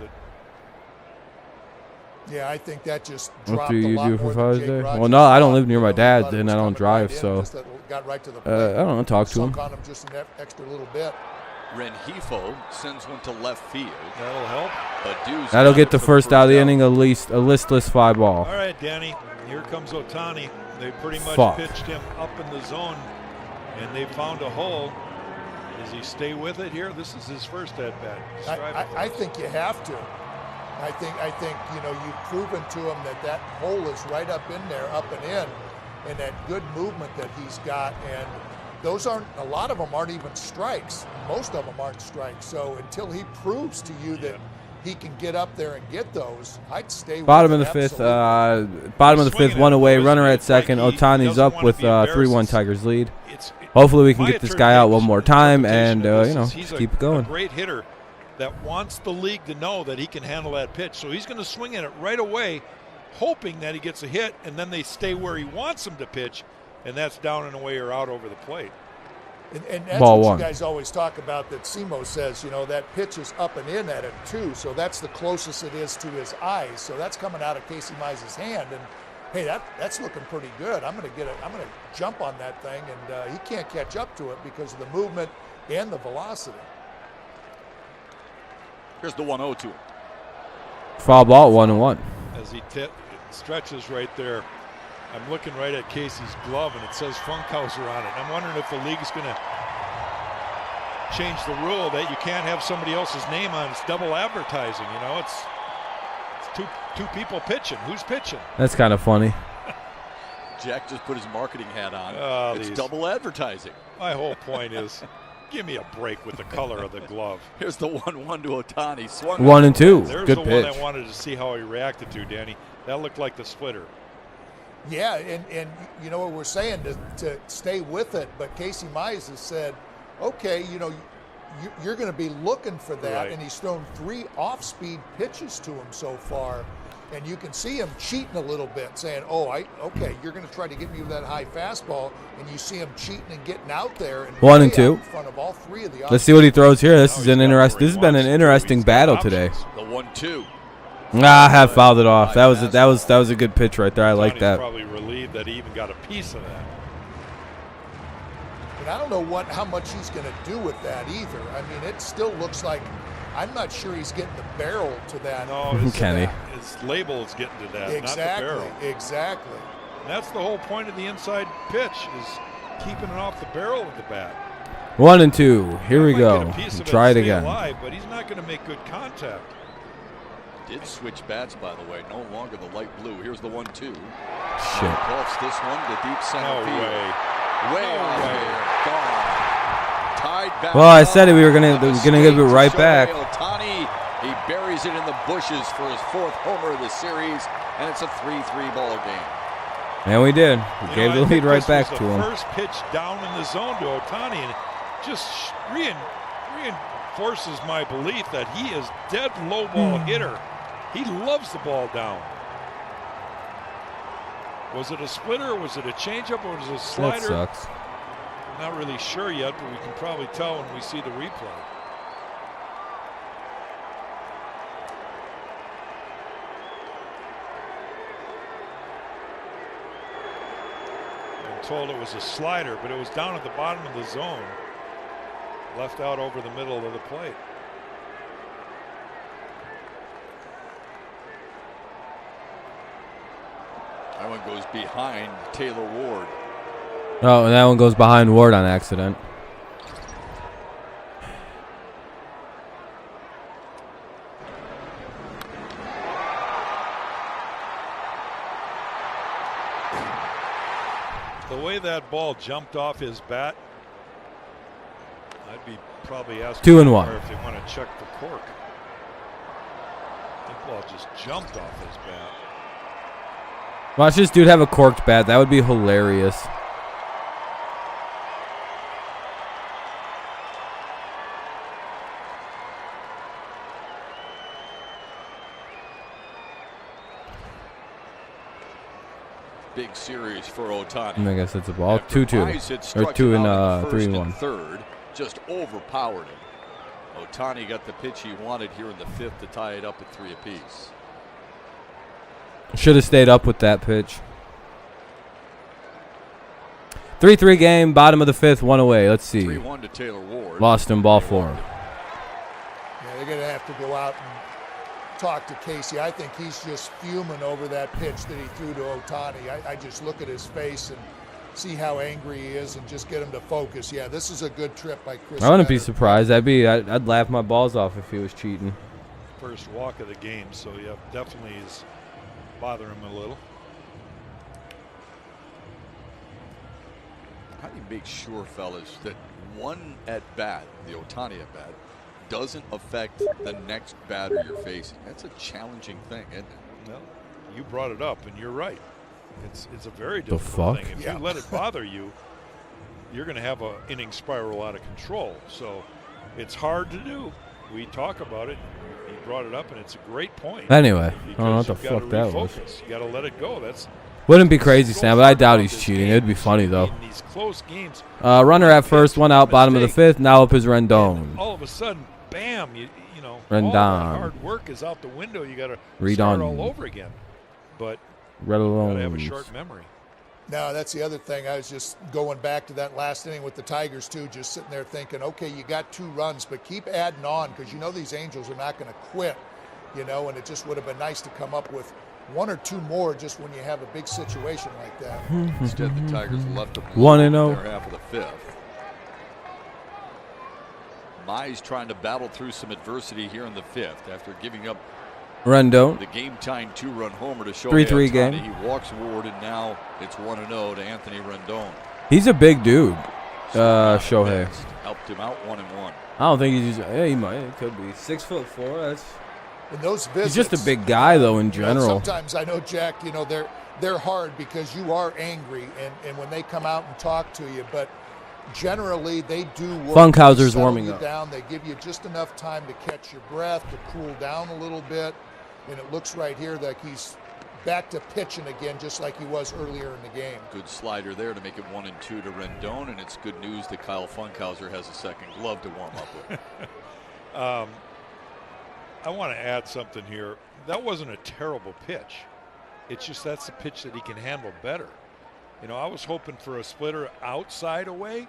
Yeah, I think that just dropped What do a you lot do for more Father's than Day? Jake Rogers. Well, no, I don't live near my dad, and I don't drive, so got right to the I don't know. Talk to him. Sunk on him just an extra little bit. Rengifo sends one to left field. That'll help. That'll get the first out of the inning, a listless 5-ball. All right, Danny. Here comes Ohtani. They pretty much pitched him up in the zone, and they found a hole. Does he stay with it here? This is his first at bat. I think you have to. I think you've proven to him that hole is right up in there, up and in, and that good movement that he's got. And those a lot of them aren't even strikes. Most of them aren't strikes. So until he proves to you that he can get up there and get those, I'd stay Bottom with of the it, fifth. absolutely. Bottom of the fifth. One away. Runner at Like second. he Otani's doesn't up wanna with be embarrassed. 3-1 Tigers lead. It's- Hopefully we can my get this guy out one more time and he's keep it going. A great hitter that wants the league to know that he can handle that pitch. So he's going to swing at it right away, hoping that he gets a hit, and then they stay where he wants him to pitch, and that's down and away or out over the plate. And that's Ball what one. you guys always talk about, that Simo says, that pitch is up and in at him too, so that's the closest it is to his eyes. So that's coming out of Casey Mize's hand, and hey, that's looking pretty good. I'm going to jump on that thing, and he can't catch up to it because of the movement and the velocity. Here's the 1-0 to him. Foul ball, 1-1. As he stretches right there, I'm looking right at Casey's glove, and it says Funkhauser on it. I'm wondering if the league's going to change the rule that you can't have somebody else's name on. It's double advertising. It's two people pitching. Who's pitching? That's kind of funny. Jack just put his marketing hat on. It's These. double advertising. My whole point is, give me a break with the color of the glove. Here's the 1-1 to Otani. Swung 1-2. There's Good the pitch. one I wanted to see how he reacted to, Danny. That looked like the splitter. Yeah, and you know what we're saying to stay with it, but Casey Mize has said, okay, you're going to be looking for that, Right. and he's thrown 3 off-speed pitches to him so far, and you can see him cheating a little bit, saying, okay, you're going to try to get me with that high fastball, and you see him cheating and getting out there, and 1-2. in front of all 3 of the. Let's see what he throws here. This Now is he's an got interesting. where he This has been an wants to. interesting He's got battle options. today. The 1-2. I have fouled it off. That was a good pitch right there. I like Otani's that. Probably relieved that he even got a piece of that. And I don't know how much he's going to do with that either. I mean, it still looks like, I'm not sure he's getting the barrel to that. No, Kenny. his label is getting to that, Exactly, not the barrel. exactly. And that's the whole point of the inside pitch, is keeping it off the barrel of the bat. 1-2. Here we Might go. get a piece of Try it and stay again. alive, but he's not going to make good contact. Did switch bats, by the way. No longer the light blue. Here's the 1-2. Shit. Pulps this one to deep center No field. way. Way No out way. there. Gone. Tied back. Well, I up. said it, we were gonna give it right back. Otani, he buries it in the bushes for his 4th homer of the series, and it's a 3-3 ball game. And we did. We gave the I think lead right this back was to the him. first pitch down in the zone to Otani, and just reinforces my belief that he is dead low ball hitter. He loves the ball down. Was it a splitter, or was it a changeup, or was it a That slider? sucks. Not really sure yet, but we can probably tell when we see the replay. I'm told it was a slider, but it was down at the bottom of the zone, left out over the middle of the plate. That one goes behind Taylor Ward. Oh, and that one goes behind Ward on accident. The way that ball jumped off his bat, I'd be probably asking 2-1. if they want to check the cork. That ball just jumped off his bat. Watch this dude have a corked bat. That would be hilarious. Big series for Otani. I guess it's a ball. After 2-2. Mize had Or struck 2 him and out in the 3 first and 1. and third, just overpowered him. Otani got the pitch he wanted here in the 5th to tie it up at 3 apiece. Should have stayed up with that pitch. 3-3 game, bottom of the 5th, 1 away. Let's see. 3-1 to Taylor Ward. Lost him, ball 4. Yeah, they're going to have to go out and talk to Casey. I think he's just fuming over that pitch that he threw to Otani. I just look at his face and see how angry he is and just get him to focus. Yeah, this is a good trip by Chris. I wouldn't be Benner. surprised. I'd laugh my balls off if he was cheating. First walk of the game, so yeah, definitely is bothering him a little. How do you make sure, fellas, that one at bat, the Otani at bat, doesn't affect the next batter you're facing. That's a challenging thing, isn't it? Well, you brought it up, and you're right. It's a very difficult thing. If you let it bother you, you're going to have an inning spiral out of control. So it's hard to do. We talk about it. You brought it up, and it's a great point. Anyway, I don't know what the fuck that was. You got to let it go. Wouldn't be crazy, Sam, but I doubt he's cheating. It'd be funny, though. In these close games, runner at first, one out, bottom of the fifth. Now up is Rendon. All of a sudden, bam, you know, Rendon. all that hard work is out the window. You got to start all over again. But you got to have a short memory. No, that's the other thing. I was just going back to that last inning with the Tigers, too, just sitting there thinking, okay, you got 2 runs, but keep adding on because you know these Angels are not going to quit, you know, and it just would have been nice to come up with 1 or 2 more just when you have a big situation like that. Instead, the Tigers left them 1-0. their half of the 5th. Mize trying to battle through some adversity here in the 5th after giving up Rendon. the game-tying 2-run homer to show 3-3 game. He walks forward, and now it's 1-0 to Anthony Rendon. He's a big dude, Shohei. Helped him out 1-1. I don't think he's just. Yeah, he might. It could be 6'4". That's. In those visits, He's just a big guy, though, in general. Sometimes I know, Jack, you know, they're hard because you are angry, and when they come out and talk to you, but generally they do work. Funkhauser's warming up. Down. They give you just enough time to catch your breath, to cool down a little bit, and it looks right here like he's back to pitching again, just like he was earlier in the game. Good slider there to make it 1-2 to Rendon, and it's good news that Kyle Funkhauser has a second glove to warm up with. I want to add something here. That wasn't a terrible pitch. It's just that's the pitch that he can handle better. You know, I was hoping for a splitter outside away.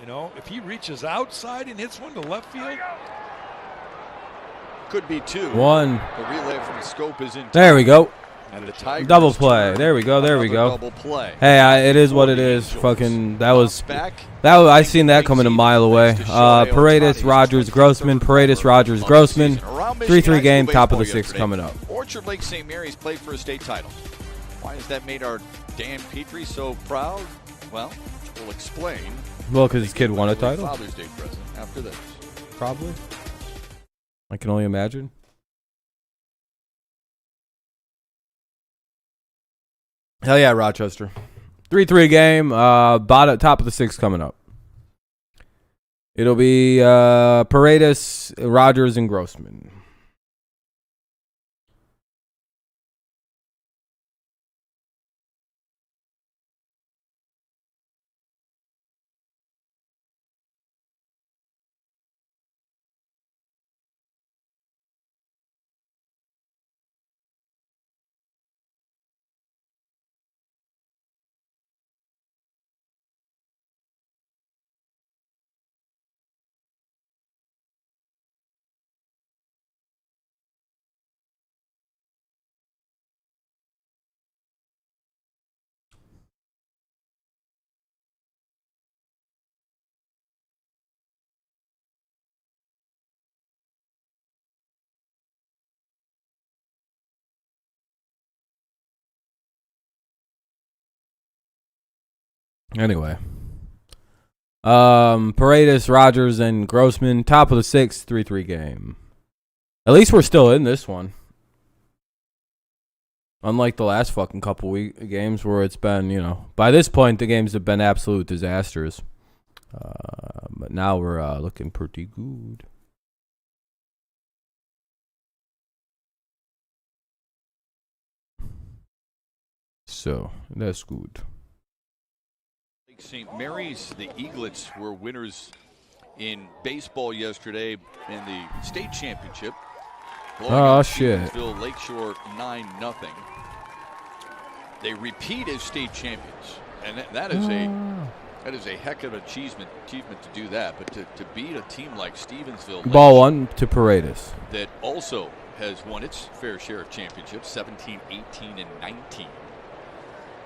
You know, if he reaches outside and hits one to left field. Could be 2. 1. The relay from the scope is in. There we go. And the Tigers double play. There we go. There we go. Double play. Hey, it is what it is. Fucking that was. I seen that coming a mile away. Paredes, Rogers, Grossman. Paredes, Rogers, Grossman. 3-3 game. Top of the 6th coming up. Orchard Lake St. Mary's played for a state title. Why has that made our Dan Petrie so proud? Well, we'll explain. Well, because his kid won a title. Father's Day present after this. Probably. I can only imagine. Hell yeah, Rochester. 3-3 game. Bottom, top of the 6th coming up. It'll be Paredes, Rogers, and Grossman. Anyway. Paredes, Rogers, and Grossman. Top of the 6th, 3-3 game. At least we're still in this one. Unlike the last fucking couple games where it's been, you know, by this point the games have been absolute disasters. But now we're looking pretty good. So, that's good. St. Mary's, the Eaglets were winners in baseball yesterday in the state championship. Oh, shit. Stevensville Lakeshore 9-0. They repeat as state champions, and that is a heck of an achievement to do that. But to beat a team like Stevensville, ball 1 to Paredes, that also has won its fair share of championships, 17, 18, and 19.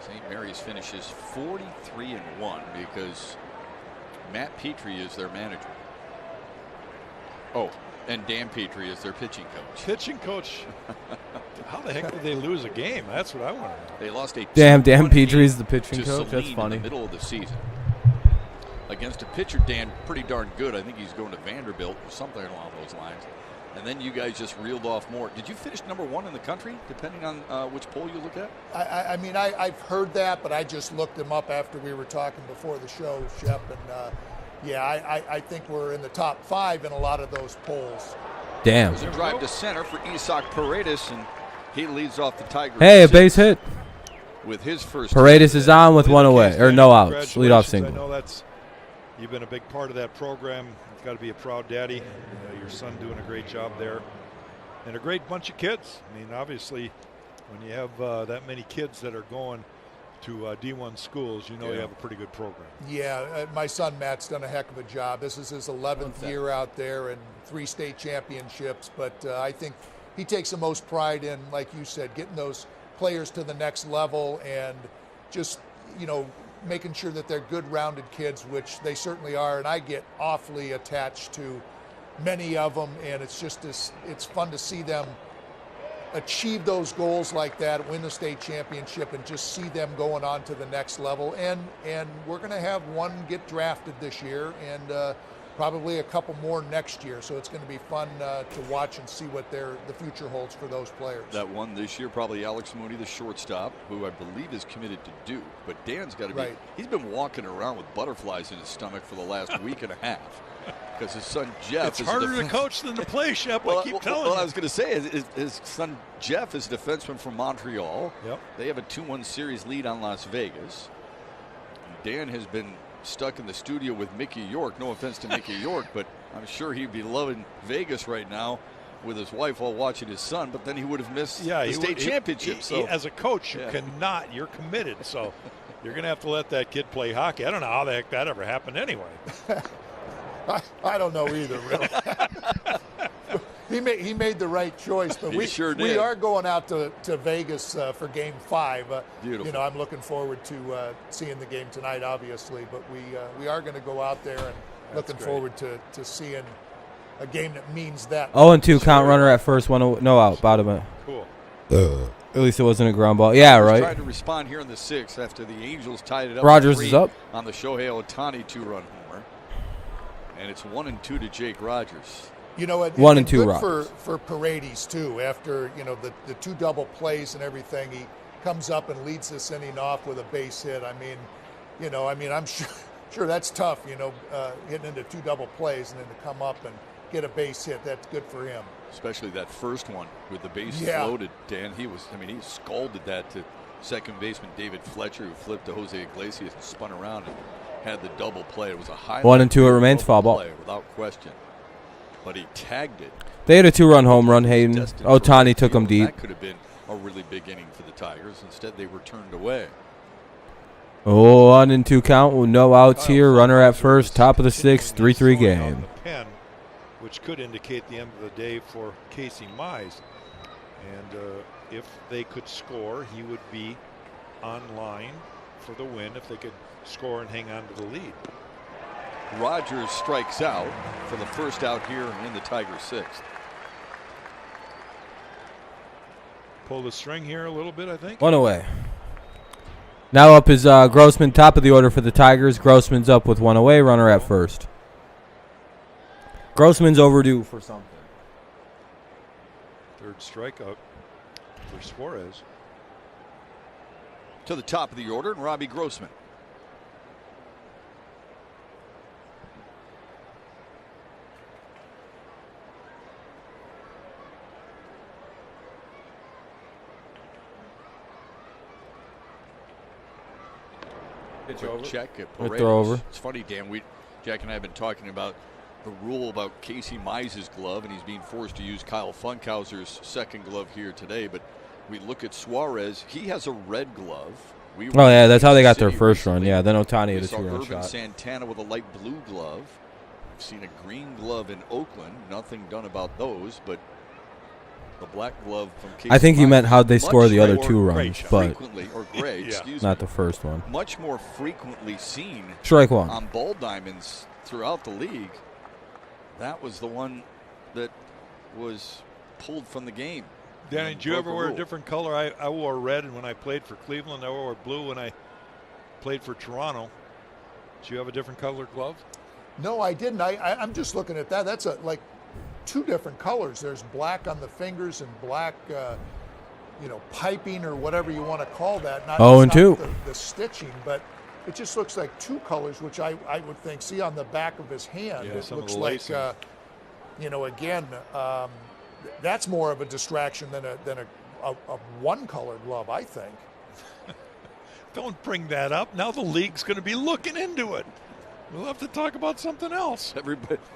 St. Mary's finishes 43-1 because Matt Petrie is their manager. Oh, and Dan Petrie is their pitching coach. Pitching coach. How the heck did they lose a game? That's what I want to know. They lost a Dan Petrie's the pitching coach. That's funny. In the middle of the season. against a pitcher, Dan, pretty darn good. I think he's going to Vanderbilt or something along those lines. And then you guys just reeled off more. Did you finish #1 in the country, depending on which poll you look at? I mean, I've heard that, but I just looked them up after we were talking before the show, Shep. And, I think we're in the top 5 in a lot of those polls. Damn. There's a drive to center for Isak Paredes, and he leads off the Tigers. Hey, a base hit. With his first. Paredes is on with 1 away, or no outs. Leadoff single. I know you've been a big part of that program. You've got to be a proud daddy. Your son doing a great job there. And a great bunch of kids. I mean, obviously, when you have that many kids that are going to D1 schools, you have a pretty good program. Yeah, my son Matt's done a heck of a job. This is his 11th year out there and 3 state championships. But I think he takes the most pride in, like you said, getting those players to the next level and just, making sure that they're good, rounded kids, which they certainly are. And I get awfully attached to many of them, and it's fun to see them achieve those goals like that, win the state championship, and just see them going on to the next level. And we're going to have one get drafted this year, and probably a couple more next year. So it's going to be fun to watch and see what the future holds for those players. That one this year, probably Alex Mooney, the shortstop, who I believe is committed to Duke. But Dan's got to be. Right. He's been walking around with butterflies in his stomach for the last week and a half. Because his son Jeff is harder to coach than to play, Shep. I keep telling you. I was going to say, his son Jeff is a defenseman from Montreal. Yep. They have a 2-1 series lead on Las Vegas. Dan has been stuck in the studio with Mickey York. No offense to Mickey York, but I'm sure he'd be loving Vegas right now with his wife while watching his son. But then he would have missed the state championship. So as a coach, you cannot. You're committed. So you're going to have to let that kid play hockey. I don't know how the heck that ever happened anyway. I don't know either, really. He made the right choice, but we are going out to Vegas for Game 5. Beautiful. I'm looking forward to seeing the game tonight, obviously, but we are going to go out there and looking forward to seeing a game that means that. 0-2 count, runner at first, no out, bottom of. Cool. At least it wasn't a ground ball. Yeah, right. Trying to respond here in the 6th after the Angels tied it up. Rogers is up on the Shohei Ohtani 2-run homer, and it's 1-2 to Jake Rogers. 1 and 2 good for Paredes too. After the 2 double plays and everything, he comes up and leads this inning off with a base hit. I'm sure that's tough. Hitting into 2 double plays and then to come up and get a base hit. That's good for him. Especially that first one with the bases loaded. Dan, he scalded that to second baseman David Fletcher, who flipped to Jose Iglesias and spun around and had the double play. It was a high 1-2. It remains foul ball without question. But he tagged it. They had a 2-run home run. Hayden Ohtani took him deep. That could have been a really big inning for the Tigers. Instead, they were turned away. 1-2 count with no outs here. Runner at first, top of the 6th, 3-3 game. The pen, which could indicate the end of the day for Casey Mize. And if they could score, he would be on line for the win if they could score and hang on to the lead. Rogers strikes out for the first out here in the Tigers' 6th. Pull the string here a little bit, I think. 1 away. Now up is Grossman, top of the order for the Tigers. Grossman's up with 1 away, runner at first. Grossman's overdue for something. 3rd strikeout for Suarez. To the top of the order, and Robbie Grossman. Check at Paredes. Throw over. It's funny, Dan. Jack and I have been talking about the rule about Casey Mize's glove, and he's being forced to use Kyle Funkhauser's second glove here today. But we look at Suarez; he has a red glove. That's how they got their first run. Yeah, then Ohtani had a 2-run Irvin shot. Santana with a light blue glove. We've seen a green glove in Oakland. Nothing done about those, but the black glove from Casey I think you meant how'd they score the other 2 runs, but not the first one. Much more frequently seen Strike 1 on ball diamonds throughout the league. That was the one that was pulled from the game. Danny, did you ever wear a different color? I wore red when I played for Cleveland. I wore blue when I played for Toronto. Did you have a different colored glove? No, I didn't. I'm just looking at that. That's like 2 different colors. There's black on the fingers and black, piping or whatever you want to call that. Not, and 2. The stitching, but it just looks like 2 colors, which I would think. See on the back of his hand, it looks like, that's more of a distraction than a one-color glove, I think. Don't bring that up. Now the league's going to be looking into it. We'll have to talk about something else.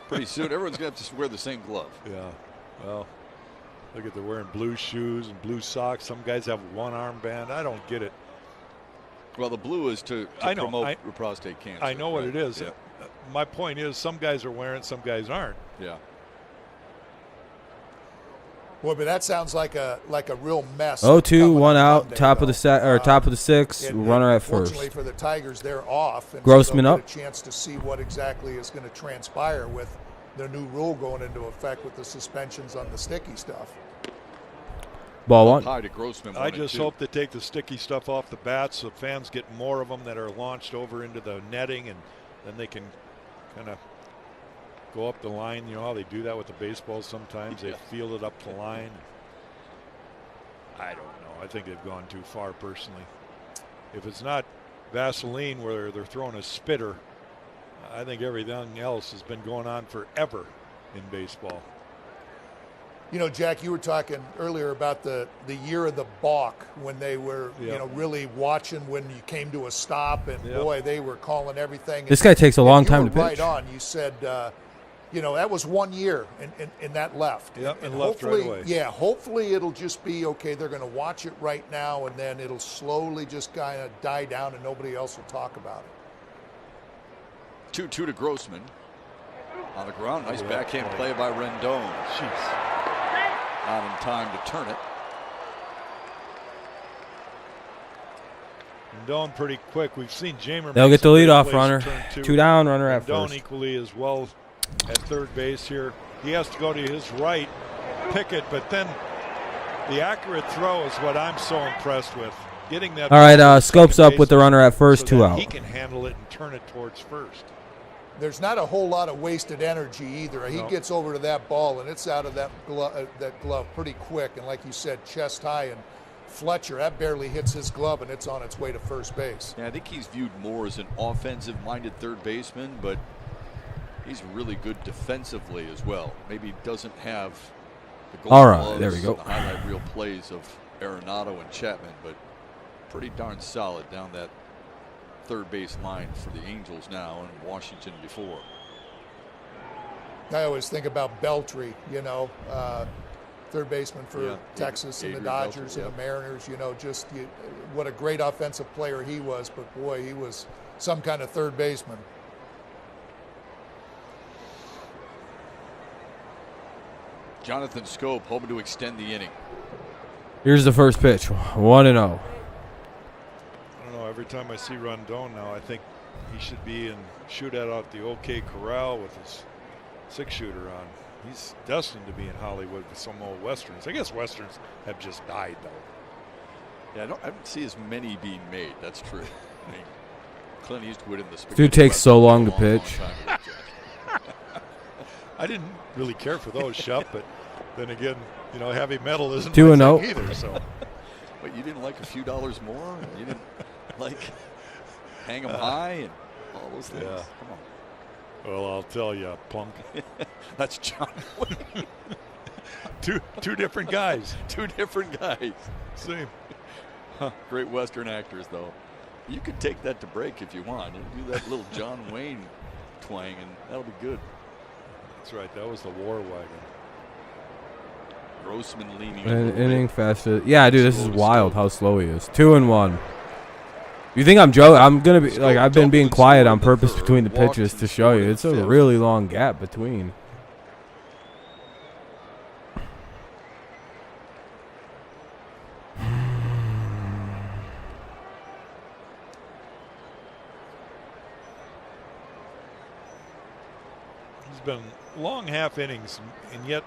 Pretty soon, everyone's going to have to wear the same glove. Yeah. Well, look at they're wearing blue shoes and blue socks. Some guys have one armband. I don't get it. Well, the blue is to promote prostate cancer. I know what it is. Yeah. My point is, some guys are wearing it, some guys aren't. Yeah. Boy, but that sounds like a real mess. 0-2, 1 out, Monday, top of the top of the 6th, runner at first. Fortunately for the Tigers, they're off. And Grossman so up. Get a chance to see what exactly is going to transpire with the new rule going into effect with the suspensions on the sticky stuff. Ball 1. High to Grossman. I just hope they take the sticky stuff off the bats so fans get more of them that are launched over into the netting, and then they can kind of go up the line. You know how they do that with the baseball sometimes? They field it up the line. I don't know. I think they've gone too far personally. If it's not Vaseline where they're throwing a spitter, I think everything else has been going on forever in baseball. You know, Jack, you were talking earlier about the year of the balk when they were, really watching when you came to a stop, and boy, they were calling everything. This guy takes a long time to pitch. Right on. You said, that was 1 year in that left. Yep, and left right away. Yeah, hopefully it'll just be, okay, they're going to watch it right now, and then it'll slowly just kind of die down and nobody else will talk about it. 2-2 to Grossman. On the ground, nice backhand play by Rendon. Jeez. Not in time to turn it. Rendon pretty quick. We've seen Jamer. They'll get the leadoff runner. 2 down, runner at Rendon first. Equally as well at third base here. He has to go to his right, pick it, but then the accurate throw is what I'm so impressed with. Getting that. All right, Scopes up with the runner at first, so 2 out. He can handle it and turn it towards first. There's not a whole lot of wasted energy either. He gets over to that ball, and it's out of that glove pretty quick. And like you said, chest high, and Fletcher, that barely hits his glove, and it's on its way to first base. Yeah, I think he's viewed more as an offensive-minded third baseman, but he's really good defensively as well. Maybe doesn't have the gold gloves, there we go. The highlight reel plays of Arenado and Chapman, but pretty darn solid down that third base line for the Angels now and Washington before. I always think about Beltry, third baseman for Texas and the Dodgers and the Mariners, what a great offensive player he was, but boy, he was some kind of third baseman. Jonathan Scope hoping to extend the inning. Here's the first pitch, 1-0. Every time I see Rendon now, I think he should be in shootout out the OK Corral with his 6-shooter on. He's destined to be in Hollywood with some old Westerns. I guess Westerns have just died, though. Yeah, I don't see as many being made. That's true. I mean, Clint Eastwood in the spaghetti. Dude takes so long to pitch. I didn't really care for those, Shep, but then again, heavy metal isn't 2-0 either. So, but you didn't like a few dollars more? You didn't like hang them high and all those things? Yeah. Come on. Well, I'll tell you, punk. That's John Wayne. two different guys. 2 different guys. Same. Great Western actors, though. You could take that to break if you want and do that little John Wayne twang, and that'll be good. That's right. That was the War Wagon. Grossman leaning. Inning faster. Yeah, dude, this is wild how slow he is. 2-1. You think I'm joking? I'm gonna be like, I've been being quiet on purpose between the pitches to show you. It's a really long gap between. It's been long half innings, and yet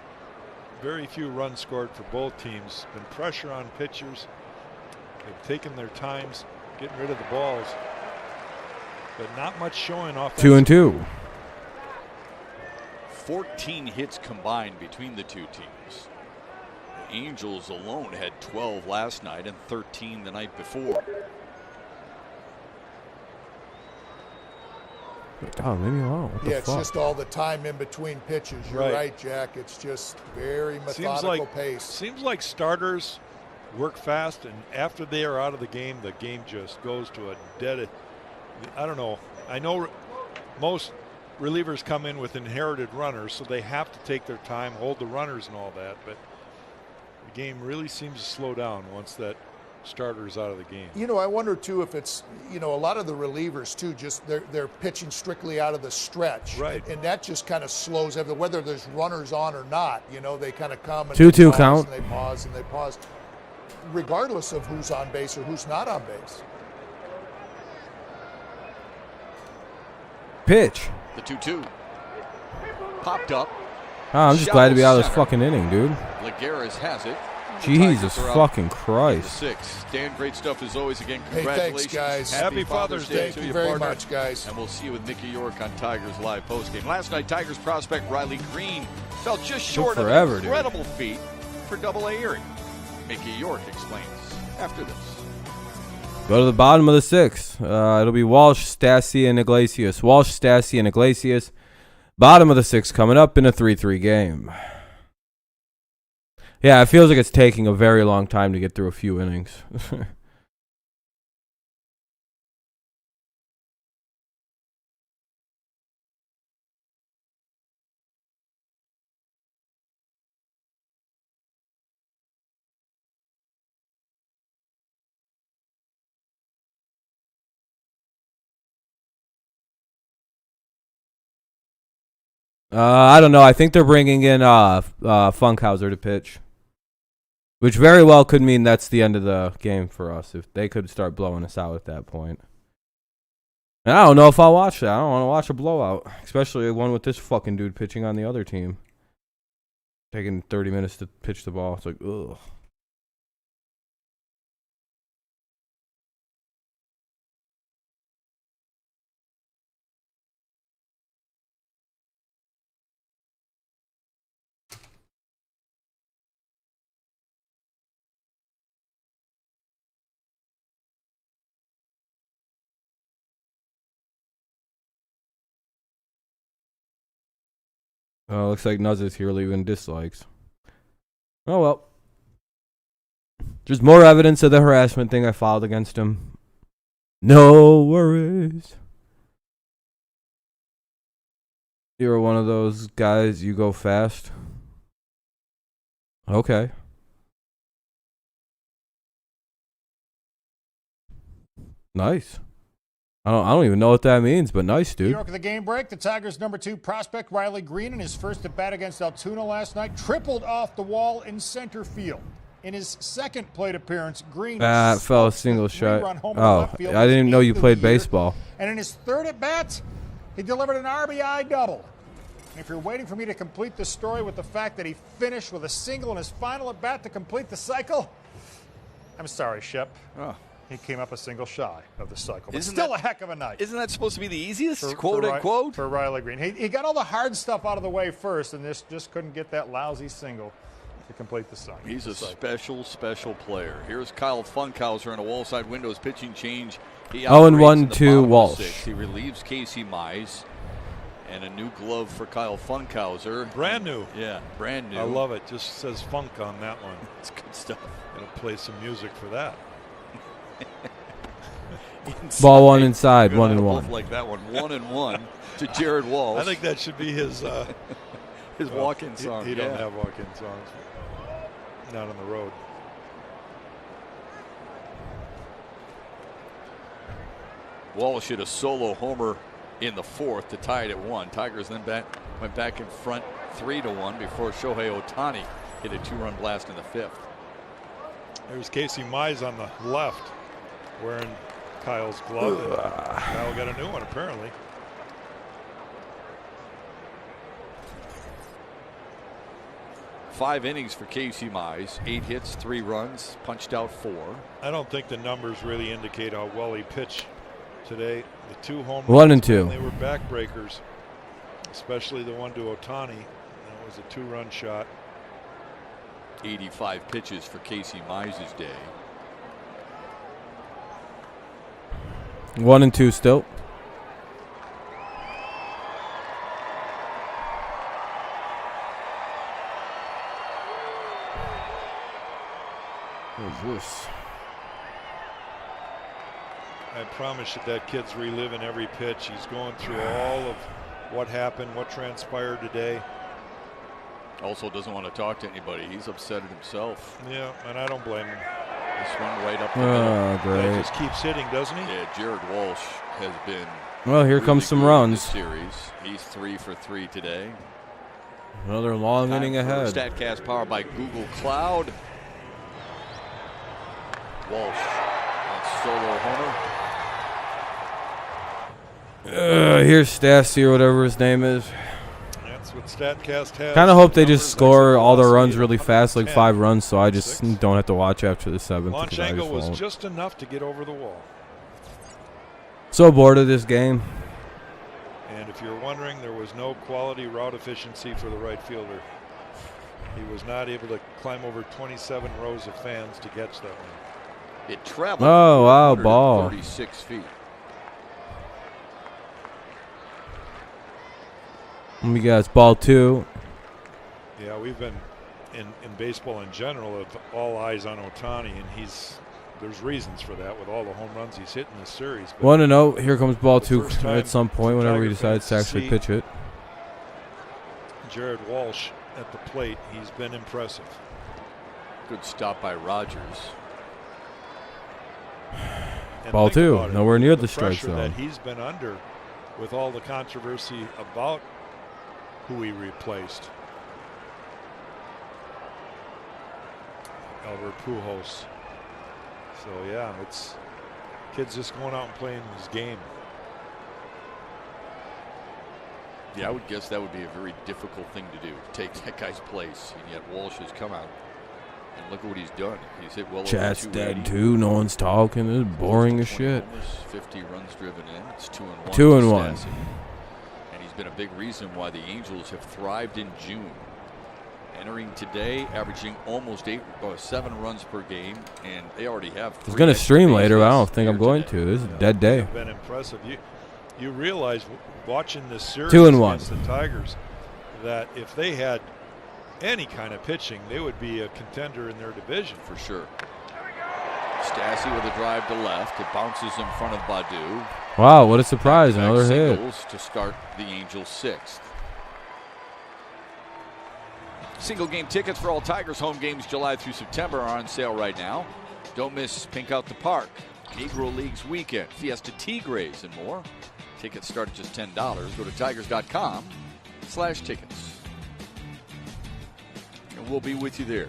very few runs scored for both teams. Been pressure on pitchers. They've taken their times getting rid of the balls. but not much showing off. 2-2. 14 hits combined between the two teams. The Angels alone had 12 last night and 13 the night before. Oh, leave me alone. What the it's fuck? just all the time in between pitches. You're right, Jack. It's just very methodical pace. Seems like starters work fast, and after they are out of the game just goes to a dead. I don't know. I know most relievers come in with inherited runners, so they have to take their time, hold the runners and all that, but the game really seems to slow down once that starter's out of the game. You know, I wonder too if it's, you know, a lot of the relievers too, just they're pitching strictly out of the stretch. Right. And that just kind of slows everything, whether there's runners on or not. You know, they kind of come and 2-2 count. And they pause and they pause, regardless of who's on base or who's not on base. Pitch. The 2-2 popped up. Oh, I'm just glad to be out of this fucking inning, dude. Lagares has it. Jesus fucking Christ. 6. Dan, great stuff as always. Again, Hey, congratulations. thanks, guys. Happy Father's Day. Thank you very much, guys. And we'll see you with Mickey York on Tigers Live postgame. Last night, Tigers prospect Riley Green fell just short of an incredible feat for Double-A Erie. Mickey York explains after this. Go to the bottom of the 6th. It'll be Walsh, Stassi, and Iglesias. Walsh, Stassi, and Iglesias. Bottom of the 6th coming up in a 3-3 game. Yeah, it feels like it's taking a very long time to get through a few innings. I don't know. I think they're bringing in Funkhauser to pitch, which very well could mean that's the end of the game for us. If they could start blowing us out at that point. And I don't know if I'll watch that. I don't want to watch a blowout, especially one with this fucking dude pitching on the other team. Taking 30 minutes to pitch the ball. It's like, ugh. Oh, looks like Nuz is here leaving dislikes. Oh, well. There's more evidence of the harassment thing I filed against him. No worries. You're one of those guys, you go fast. Okay. Nice. I don't even know what that means, but nice, dude. New York at the game break. The Tigers' #2 prospect, Riley Green, in his first at bat against Altoona last night, tripled off the wall in center field. In his second plate appearance, Green fell a single shot. Oh, I didn't even know you played baseball. And in his third at bat, he delivered an RBI double. And if you're waiting for me to complete the story with the fact that he finished with a single in his final at bat to complete the cycle, I'm sorry, Shep. Oh. He came up a single shy of the cycle. But Isn't still that a heck of a night. Isn't that supposed to be the easiest, For unquote? Riley Green. He got all the hard stuff out of the way first, and just couldn't get that lousy single to complete the cycle. He's a special player. Here's Kyle Funkhauser on a wall side windows pitching change. 0-1 to Walsh. He relieves Casey Mize. And a new glove for Kyle Funkhauser. Brand new. Yeah, brand new. I love it. Just says funk on that one. It's good stuff. Gonna play some music for that. Ball one inside, 1-1. Like that one, 1-1 to Jared Walsh. I think that should be his walk-in song. He don't have walk-in songs. Not on the road. Walsh hit a solo homer in the 4th to tie it at 1. Tigers then went back in front 3-1 before Shohei Ohtani hit a 2-run blast in the 5th. There's Casey Mize on the left wearing Kyle's glove. Kyle got a new one apparently. Five innings for Casey Mize, 8 hits, 3 runs, punched out 4. I don't think the numbers really indicate how well he pitched today. The 2 home runs, 1 and 2. They were backbreakers, especially the one to Ohtani. That was a 2-run shot. 85 pitches for Casey Mize's day. 1 and 2 still. What's this? I promise you that kid's reliving every pitch. He's going through all of what happened, what transpired today. Also doesn't want to talk to anybody. He's upset at himself. Yeah, and I don't blame him. This one right up the middle. Great. He just keeps hitting, doesn't he? Yeah, Jared Walsh has been. Well, here really comes some good in runs. this series. He's 3 for 3 today. Another long inning ahead. StatCast powered by Google Cloud. Walsh, that solo homer. Here's Stassi or whatever his name is. That's what StatCast has. Kind of hope they just score all their runs really fast, like 5 runs, so I just don't have to watch after the 7th. Launch angle was just enough to get over the wall. So bored of this game. And if you're wondering, there was no quality route efficiency for the right fielder. He was not able to climb over 27 rows of fans to catch that one. It traveled. Oh, wow, ball. 36 feet. We got ball 2. Yeah, we've been in baseball in general of all eyes on Ohtani, and there's reasons for that with all the home runs he's hit in this series. 1-0. Here comes ball 2 at some point whenever he decides to actually pitch it. Jared Walsh at the plate, he's been impressive. Good stop by Rogers. And ball 2, nowhere near the strike pressure zone. that he's been under with all the controversy about who he replaced. Albert Pujols. So yeah, it's kids just going out and playing his game. Yeah, I would guess that would be a very difficult thing to do, take that guy's place, and yet Walsh has come out and look at what he's done. He's hit well Chat's over 280. dead too. No one's talking. It's boring as shit. Homers, 50 runs driven in. It's 2-1. 2-1. And he's been a big reason why the Angels have thrived in June. Entering today, averaging almost 7 runs per game, and they already have 3. I was going to stream later, but I don't think I'm going to. This is a dead day. Been impressive. You realize watching this series 2-1 against the Tigers that if they had any kind of pitching, they would be a contender in their division for sure. Stassi with a drive to left. It bounces in front of Badu. Wow, what a surprise. Another hit. To start the Angels' 6th. Single game tickets for all Tigers home games July through September are on sale right now. Don't miss Pink Out the Park, Negro Leagues Weekend, Fiesta Tigres, and more. Tickets start at just $10. Go to tigers.com/tickets. And we'll be with you there.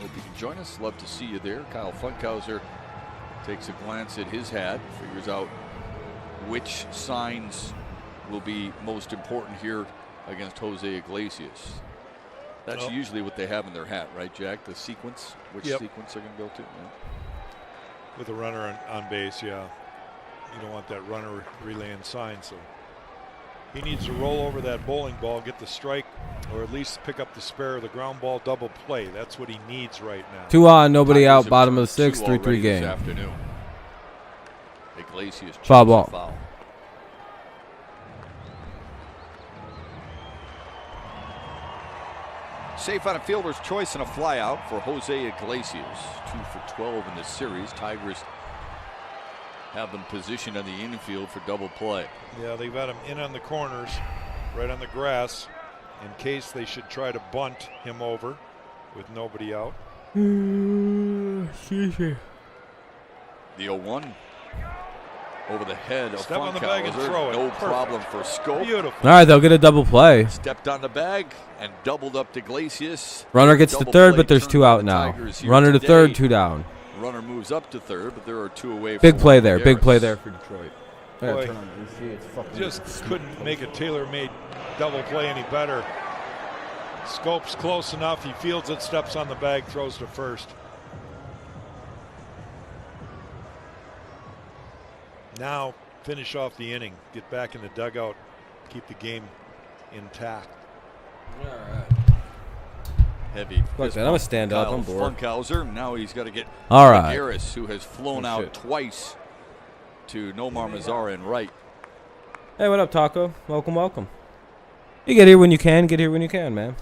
Hope you can join us. Love to see you there. Kyle Funkhauser takes a glance at his hat, figures out which signs will be most important here against Jose Iglesias. That's usually what they have in their hat, right, Jack? The sequence, which sequence they're going to go to. Yeah. with a runner on base. Yeah, you don't want that runner relaying sign, so he needs to roll over that bowling ball, get the strike, or at least pick up the spare of the ground ball double play. That's what he needs right now. 2 on, nobody out, bottom of the 6th, 3-3 game. Afternoon. Iglesias foul ball. Foul. Safe on a fielder's choice and a flyout for Jose Iglesias. 2 for 12 in this series. Tigers have them positioned on the infield for double play. Yeah, they've got him in on the corners, right on the grass, in case they should try to bunt him over with nobody out. The 0-1 over the head of Step on the bag and throw it. No Perfect. problem for Scope. Beautiful. All right, they'll get a double play. Stepped on the bag and doubled up to Iglesias. Runner gets to Double third, play but there's 2 out now. Runner to third, 2 down. Runner moves up to third, but there are 2 away. Big from play there. Harris. Big play there for Detroit. Boy, just couldn't make a tailor-made double play any better. Scope's close enough. He fields it, steps on the bag, throws to first. Now finish off the inning, get back in the dugout, keep the game intact. All right. Heavy. Look, I'm gonna stand up. I'm bored. Funkhauser. Now he's got to get all right. Garris, who has flown out twice to Nomar Mazara and right. Hey, what up, Taco? Welcome, welcome. You get here when you can. Get here when you can, man.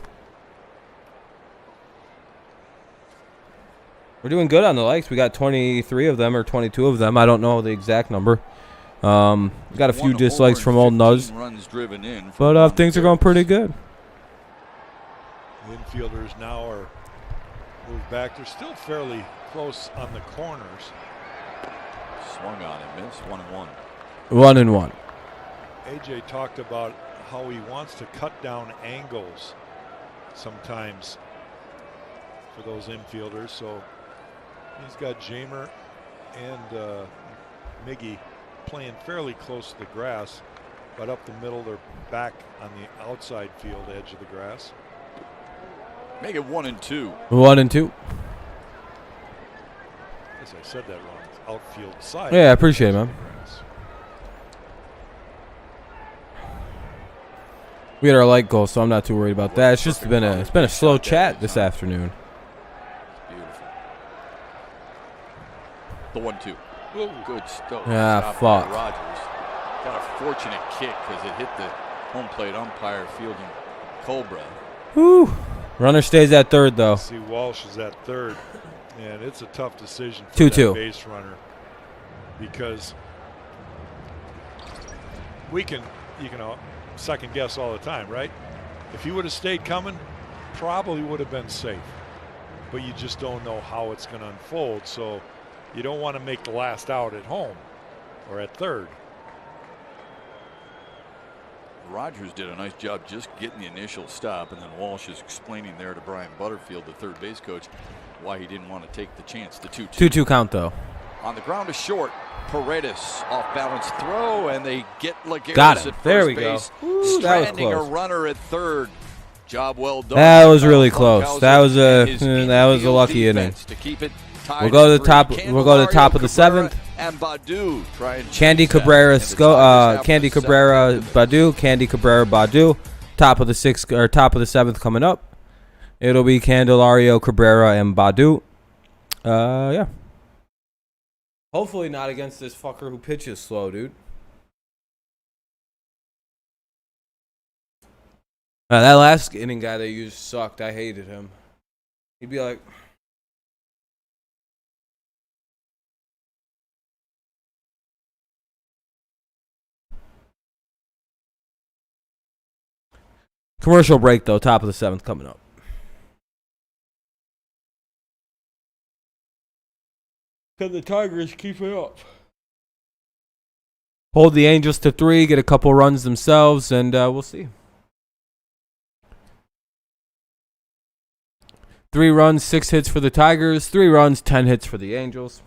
We're doing good on the likes. We got 23 of them or 22 of them. I don't know the exact number. We got a few dislikes from old Nuz. But things are going pretty good. The infielders now are moved back. They're still fairly close on the corners. Swung on and missed. 1-1. 1-1. AJ talked about how he wants to cut down angles sometimes for those infielders. So he's got Jamer and Miggy playing fairly close to the grass, but up the middle they're back on the outside field edge of the grass. Make it 1-2. 1-2. Yes, I said that wrong. It's outfield side. Yeah, I appreciate it, man. We had our like goal, so I'm not too worried about that. It's just been a slow chat this afternoon. Beautiful. The 1-2. Good stuff. Ah, fuck. Rogers got a fortunate kick because it hit the home plate umpire fielding Cobra. Woo. Runner stays at third, though. See, Walsh is at third, and it's a tough decision for that base runner because you can second guess all the time, right? If he would have stayed coming, probably would have been safe, but you just don't know how it's going to unfold. So you don't want to make the last out at home or at third. Rogers did a nice job just getting the initial stop, and then Walsh is explaining there to Brian Butterfield, the third base coach, why he didn't want to take the chance. The 2-2. 2-2 count, though. On the ground to short. Paredes off balance throw, and they get Lagares got him. at There first we base. go. Stranding a runner at third. Job well done. That was really close. That was a lucky inning. To keep it we'll go to the top. We'll go to the top of the seventh. And Badu Candy Cabrera, Candy Cabrera, Badu, Candy Cabrera, Badu. Top of the sixth or top of the seventh coming up. It'll be Candelario, Cabrera, and Badu. Yeah. Hopefully not against this fucker who pitches slow, dude. That last inning guy they used sucked. I hated him. He'd be like. Commercial break, though. Top of the seventh coming up. Can the Tigers keep it up? Hold the Angels to 3, get a couple runs themselves, and we'll see. 3 runs, 6 hits for the Tigers. 3 runs, 10 hits for the Angels.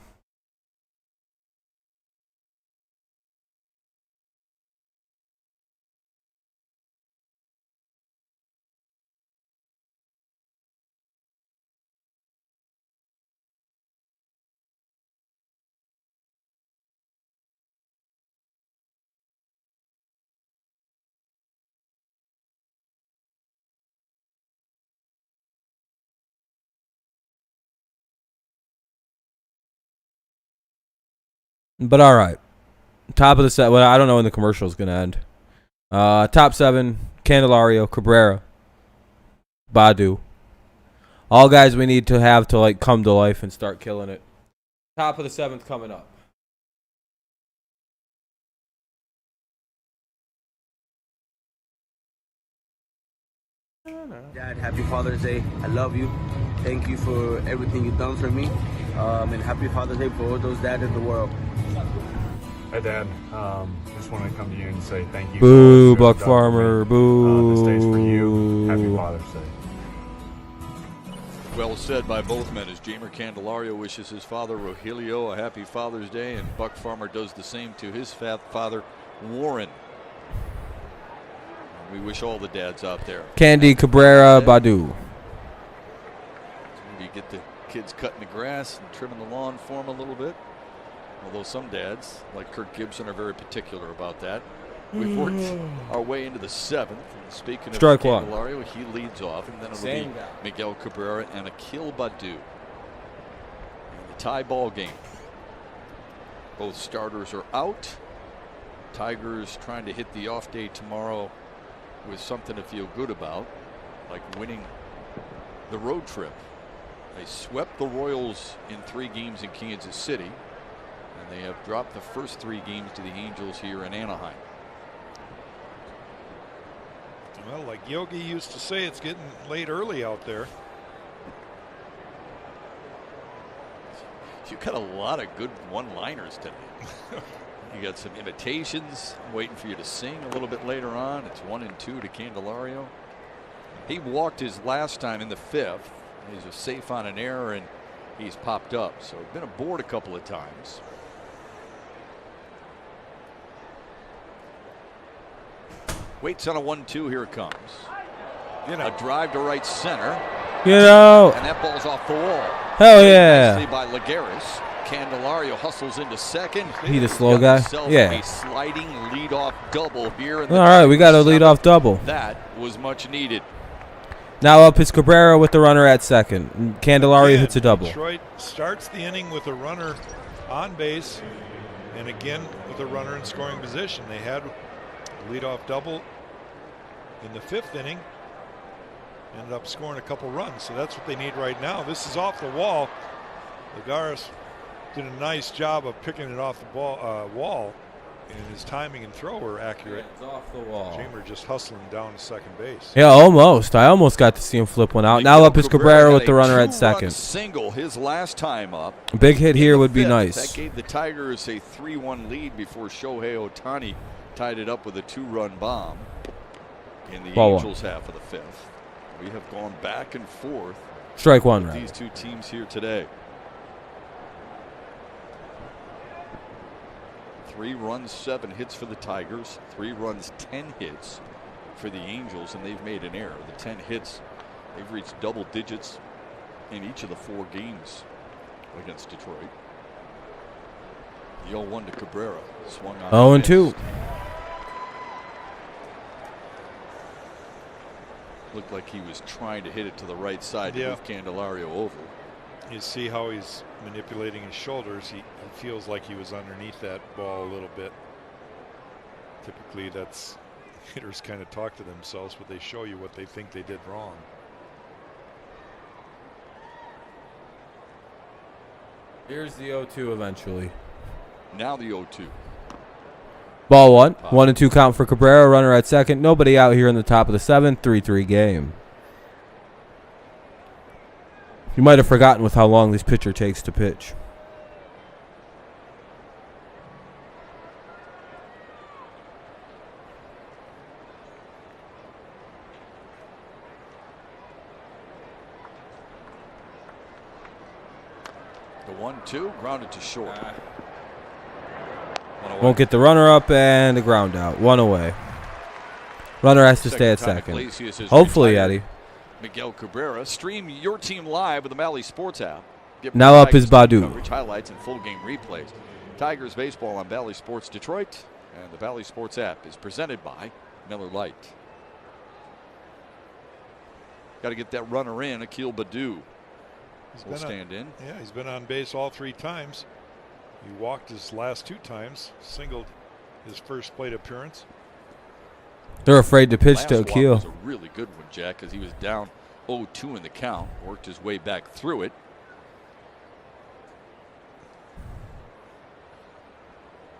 But all right, top of the set. Well, I don't know when the commercial is gonna end. Top 7: Candelario, Cabrera, Badu. All guys we need to have to like come to life and start killing it. Top of the 7th coming up. Dad, happy Father's Day. I love you. Thank you for everything you've done for me. And happy Father's Day for all those dads in the world. Hey, Dad. Just want to come to you and say thank you. Boo, Buck Farmer. Boo. This day's for you. Happy Father's Day. Well said by both men as Jamer Candelario wishes his father Rogelio a happy Father's Day, and Buck Farmer does the same to his father Warren. We wish all the dads out there. Candy Cabrera, Badu. Maybe get the kids cutting the grass and trimming the lawn for them a little bit. although some dads, like Kirk Gibson, are very particular about that. We've worked our way into the 7th. And speaking of Strike one. Candelario, he leads off, and then it'll be Miguel Cabrera and Akil Baddoo. And the tie ball game. Both starters are out. Tigers trying to hit the off day tomorrow with something to feel good about, like winning the road trip. They swept the Royals in 3 games in Kansas City, and they have dropped the first 3 games to the Angels here in Anaheim. Well, like Yogi used to say, it's getting late early out there. You got a lot of good one-liners today. You got some imitations. I'm waiting for you to sing a little bit later on. It's 1-2 to Candelario. He walked his last time in the 5th. He's a safe on an error, and he's popped up. So been aboard a couple of times. Waits on a 1-2. Here it comes. A drive to right center. Get out. And that ball's off the wall. Hell yeah. Nicely by Lagares. Candelario hustles into second. He the slow guy? Yeah. A sliding leadoff double here. All right, we got a leadoff double. That was much needed. Now up is Cabrera with the runner at second. Candelario hits a double. Detroit starts the inning with a runner on base, and again with a runner in scoring position. They had a leadoff double in the 5th inning. Ended up scoring a couple runs, so that's what they need right now. This is off the wall. Lagares did a nice job of picking it off the wall, and his timing and throw were accurate. It's off the wall. Jamer just hustling down to second base. Yeah, almost. I almost got to see him flip one out. Now up is Cabrera with the runner at second. Single his last time up. A big hit here would be nice. That gave the Tigers a 3-1 lead before Shohei Ohtani tied it up with a 2-run bomb in the Angels half of the 5th. We have gone back and forth. Strike one, with these 2 teams here today. 3 runs, 7 hits for the Tigers. 3 runs, 10 hits for the Angels, and they've made an error. The 10 hits, they've reached double digits in each of the 4 games against Detroit. The 0-1 to Cabrera. Swung on. 0-2. Looked like he was trying to hit it to the right side to move Candelario over. You see how he's manipulating his shoulders. He feels like he was underneath that ball a little bit. Typically, that's hitters kind of talk to themselves, but they show you what they think they did wrong. Here's the 0-2 eventually. Now the 0-2. Ball 1. 1-2 count for Cabrera. Runner at second. Nobody out here in the top of the 7th. 3-3 game. You might have forgotten with how long this pitcher takes to pitch. The 1-2 grounded to short. Won't get the runner up and a ground out. 1 away. Runner has to stay at second. Hopefully, Eddie. Miguel Cabrera. Stream your team live with the Bally Sports app. Get now up is Baddoo. Coverage, highlights, and full game replays. Tigers baseball on Bally Sports Detroit, and the Bally Sports app is presented by Miller Lite. Got to get that runner in. Akil Baddoo will stand in. Yeah, he's been on base all 3 times. He walked his last 2 times, singled his first plate appearance. They're afraid to pitch to Akil. Was a really good one, Jack, because he was down 0-2 in the count, worked his way back through it.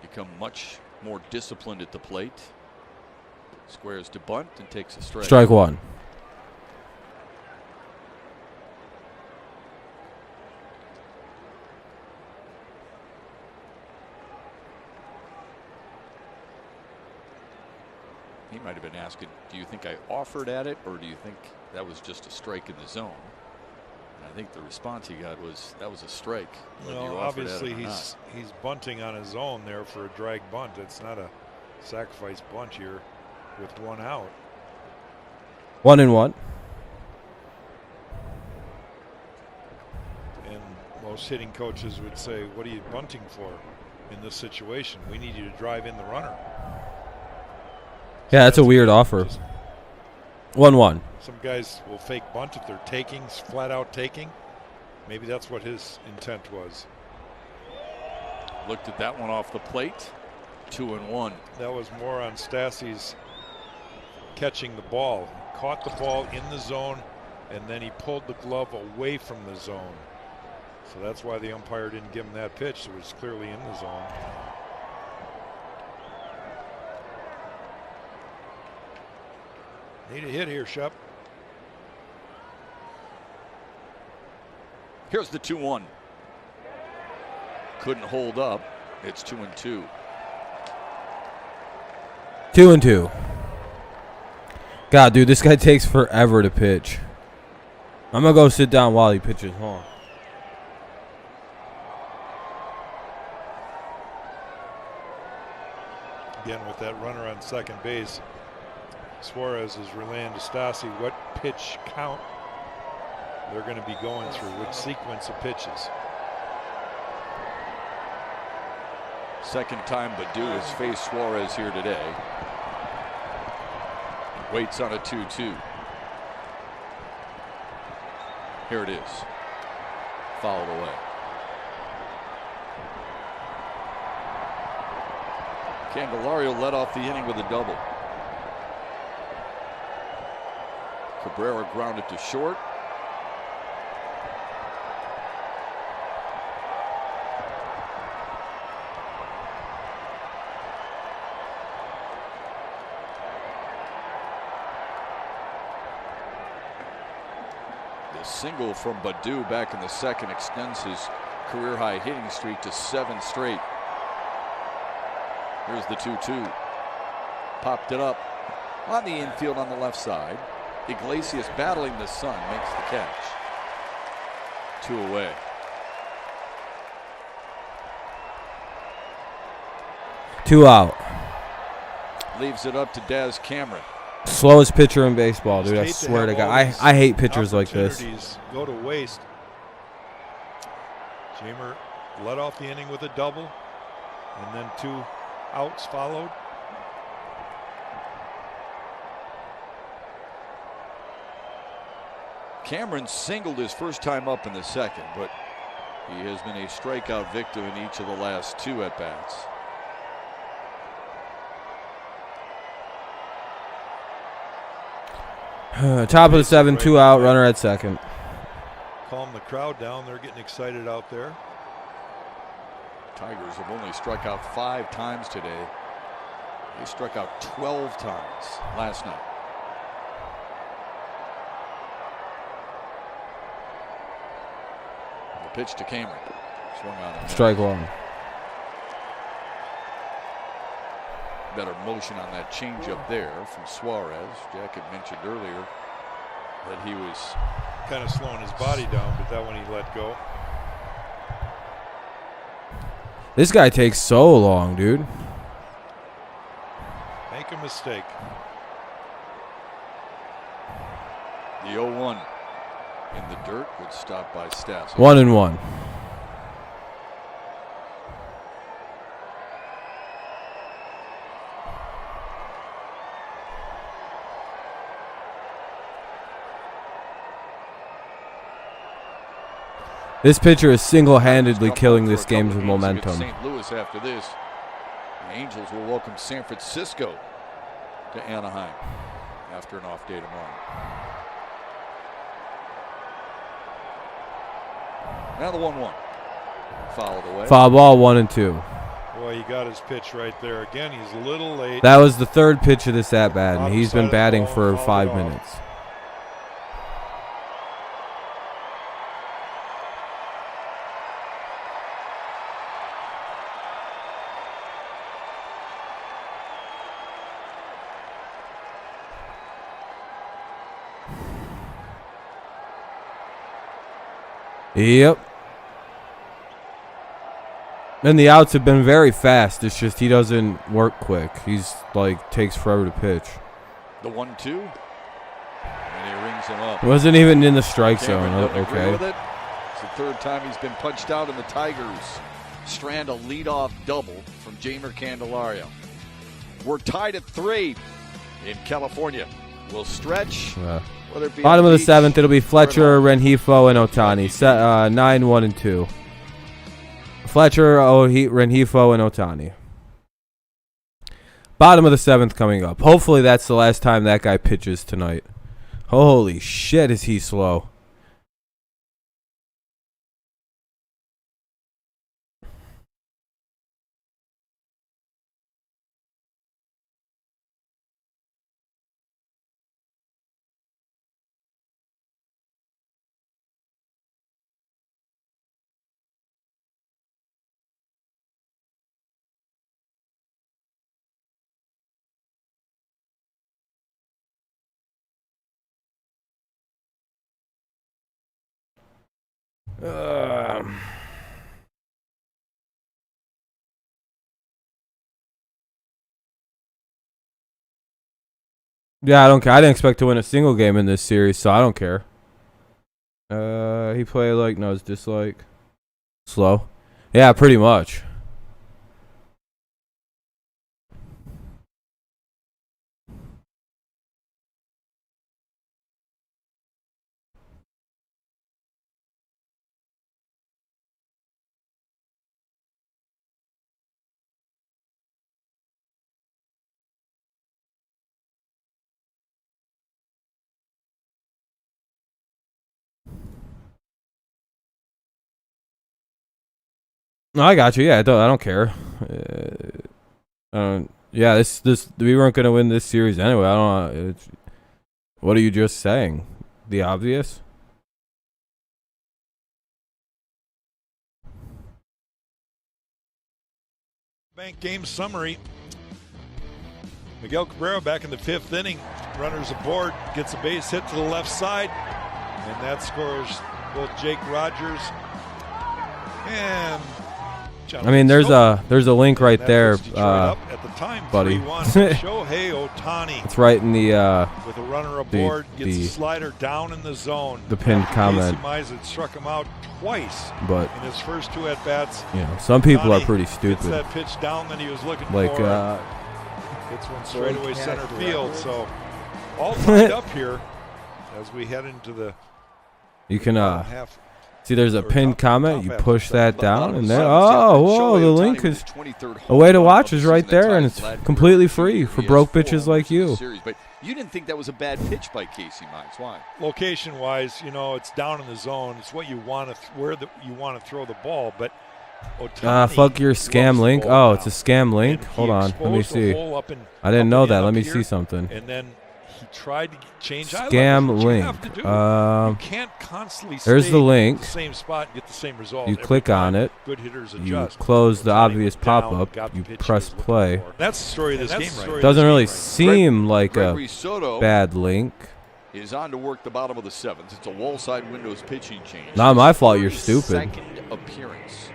Become much more disciplined at the plate. Squares to bunt and takes a strike. Strike 1. He might have been asking, do you think I offered at it, or do you think that was just a strike in the zone? And I think the response he got was that was a strike. Well, obviously he's bunting on his own there for a drag bunt. It's not a sacrifice bunt here with 1 out. 1-1. And most hitting coaches would say, what are you bunting for? in this situation. We need you to drive in the runner. Yeah, that's a weird offer. 1-1. Some guys will fake bunt if they're taking, flat out taking. Maybe that's what his intent was. Looked at that one off the plate. 2-1. That was more on Stassi's catching the ball. He caught the ball in the zone, and then he pulled the glove away from the zone. So that's why the umpire didn't give him that pitch. It was clearly in the zone. Need a hit here, Shep. Here's the 2-1. Couldn't hold up. It's 2-2. 2-2. God, dude, this guy takes forever to pitch. I'm gonna go sit down while he pitches. Hold on. Again, with that runner on second base, Suarez is relaying to Stassi what pitch count they're going to be going through, which sequence of pitches. Second time Badu has faced Suarez here today. Waits on a 2-2. Here it is. Fouled away. Candelario led off the inning with a double. Cabrera grounded to short. The single from Badu back in the second extends his career-high hitting streak to 7 straight. Here's the 2-2. Popped it up on the infield on the left side. Iglesias battling the sun makes the catch. 2 away. Two out. Leaves it up to Daz Cameron. Slowest pitcher in baseball, dude. I swear to God. I hate pitchers like this. Go to waste. Jamer led off the inning with a double, and then 2 outs followed. Cameron singled his first time up in the second, but he has been a strikeout victim in each of the last 2 at-bats. Top of the 7, 2 out, runner at second. Calm the crowd down. They're getting excited out there. Tigers have only struck out 5 times today. They struck out 12 times last night. The pitch to Cameron. Swung on. Strike 1. Better motion on that changeup there from Suarez. Jack had mentioned earlier that he was kind of slowing his body down, but that one he let go. This guy takes so long, dude. Make a mistake. The 0-1 in the dirt would stop by Stats. 1-1. This pitcher is single-handedly killing this game's momentum. St. Louis after this. The Angels will welcome San Francisco to Anaheim after an off day tomorrow. Now the 1-1. Fouled away. Foul ball, 1-2. Boy, he got his pitch right there. Again, he's a little late. That was the 3rd pitch of this at-bat, and he's been batting for 5 minutes. Yep. And the outs have been very fast. It's just he doesn't work quick. He's like takes forever to pitch. The 1-2. And he rings him up. Wasn't even in the strike zone. Agree Okay. with it. It's the 3rd time he's been punched out in the Tigers' strand a leadoff double from Jeimer Candelario. We're tied at 3 in California. We'll stretch. Whether it be Bottom of the 7th, it'll be Fletcher, or Rengifo, and Ohtani. 9, 1, and 2. Fletcher, Rengifo, and Ohtani. Bottom of the 7th coming up. Hopefully that's the last time that guy pitches tonight. Holy shit, is he slow. Yeah, I don't care. I didn't expect to win a single game in this series, so I don't care. He played like, no, it's dislike. Slow. Yeah, pretty much. No, I got you. Yeah, I don't care. Yeah, this we weren't gonna win this series anyway. I don't know. What are you just saying? The obvious? Bank game summary. Miguel Cabrera back in the 5th inning. Runners aboard, gets a base hit to the left side, and that scores both Jake Rogers and I mean, there's a link right there, at the time, buddy. 3-1. Shohei Ohtani. It's right in the with a runner aboard, gets a slider down in the zone. The pinned comment. Mize had struck him out twice, but in his first 2 at bats. You know, some people are pretty stupid. Gets that pitch down that he was looking like, for. Gets one straight away center field. So all tied up here as we head into the. You can half. See, there's a pinned comment. You push that down, and then whoa, the link is a way to watch is right there, and it's completely free for broke bitches like you. But you didn't think that was a bad pitch by Casey Mize. Why? Location-wise, you know, it's down in the zone. It's what you want to you want to throw the ball, but. Fuck your scam link. Oh, it's a scam link. Hold on, let me see. I didn't know that. Let me see something. And then he tried to change scam link. You can't constantly there's the link. The same spot and get the same result. You click on it. Good hitters you adjust. Close the obvious pop-up. You press play. That's the story of this game, right? Doesn't really seem like a bad link. Is on to work the bottom of the 7th. It's a wall side windows pitching change. Not my fault. You're stupid. Second appearance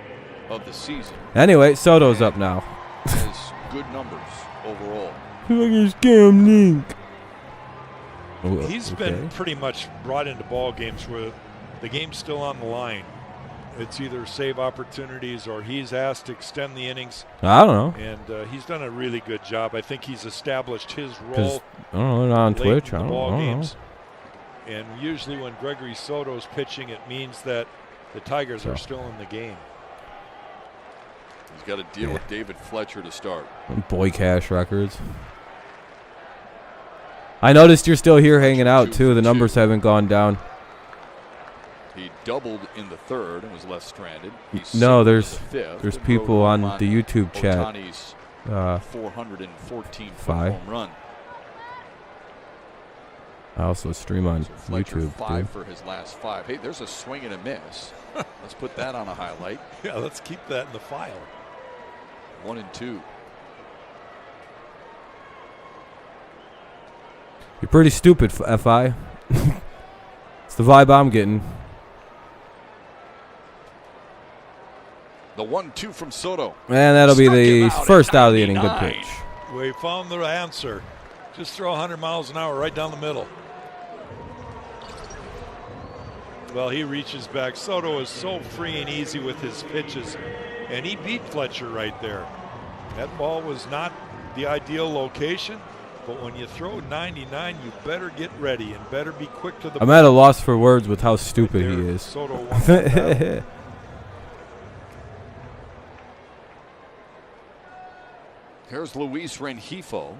of the season. Anyway, Soto's up now. Has good numbers overall. Look at scam link. He's been pretty much brought into ball games where the game's still on the line. It's either save opportunities or he's asked to extend the innings. I don't know. And he's done a really good job. I think he's established his role. I don't know, on Twitch. I don't know. know. And usually when Gregory Soto's pitching, it means that the Tigers are still in the game. He's got to deal with David Fletcher to start. Boy Cash Records. I noticed you're still here hanging out, too. The numbers haven't gone down. He doubled in the 3rd and was left stranded. No, there's people on the YouTube chat. Ohtani's 414-foot home run. I also stream on YouTube, 5 for his last 5. Hey, there's a swing and a miss. Let's put that on a highlight. Yeah, let's keep that in the file. 1 and 2. You're pretty stupid, FI. It's the vibe I'm getting. The 1-2 from Soto. And that'll be the first out of the inning. Good pitch. We found the answer. Just throw 100 miles an hour right down the middle. Well, he reaches back. Soto is so free and easy with his pitches. And he beat Fletcher right there. That ball was not the ideal location, but when you throw 99, you better get ready and better be quick to the I'm at a loss for words with how stupid he is. Soto won that battle. Here's Luis Rengifo.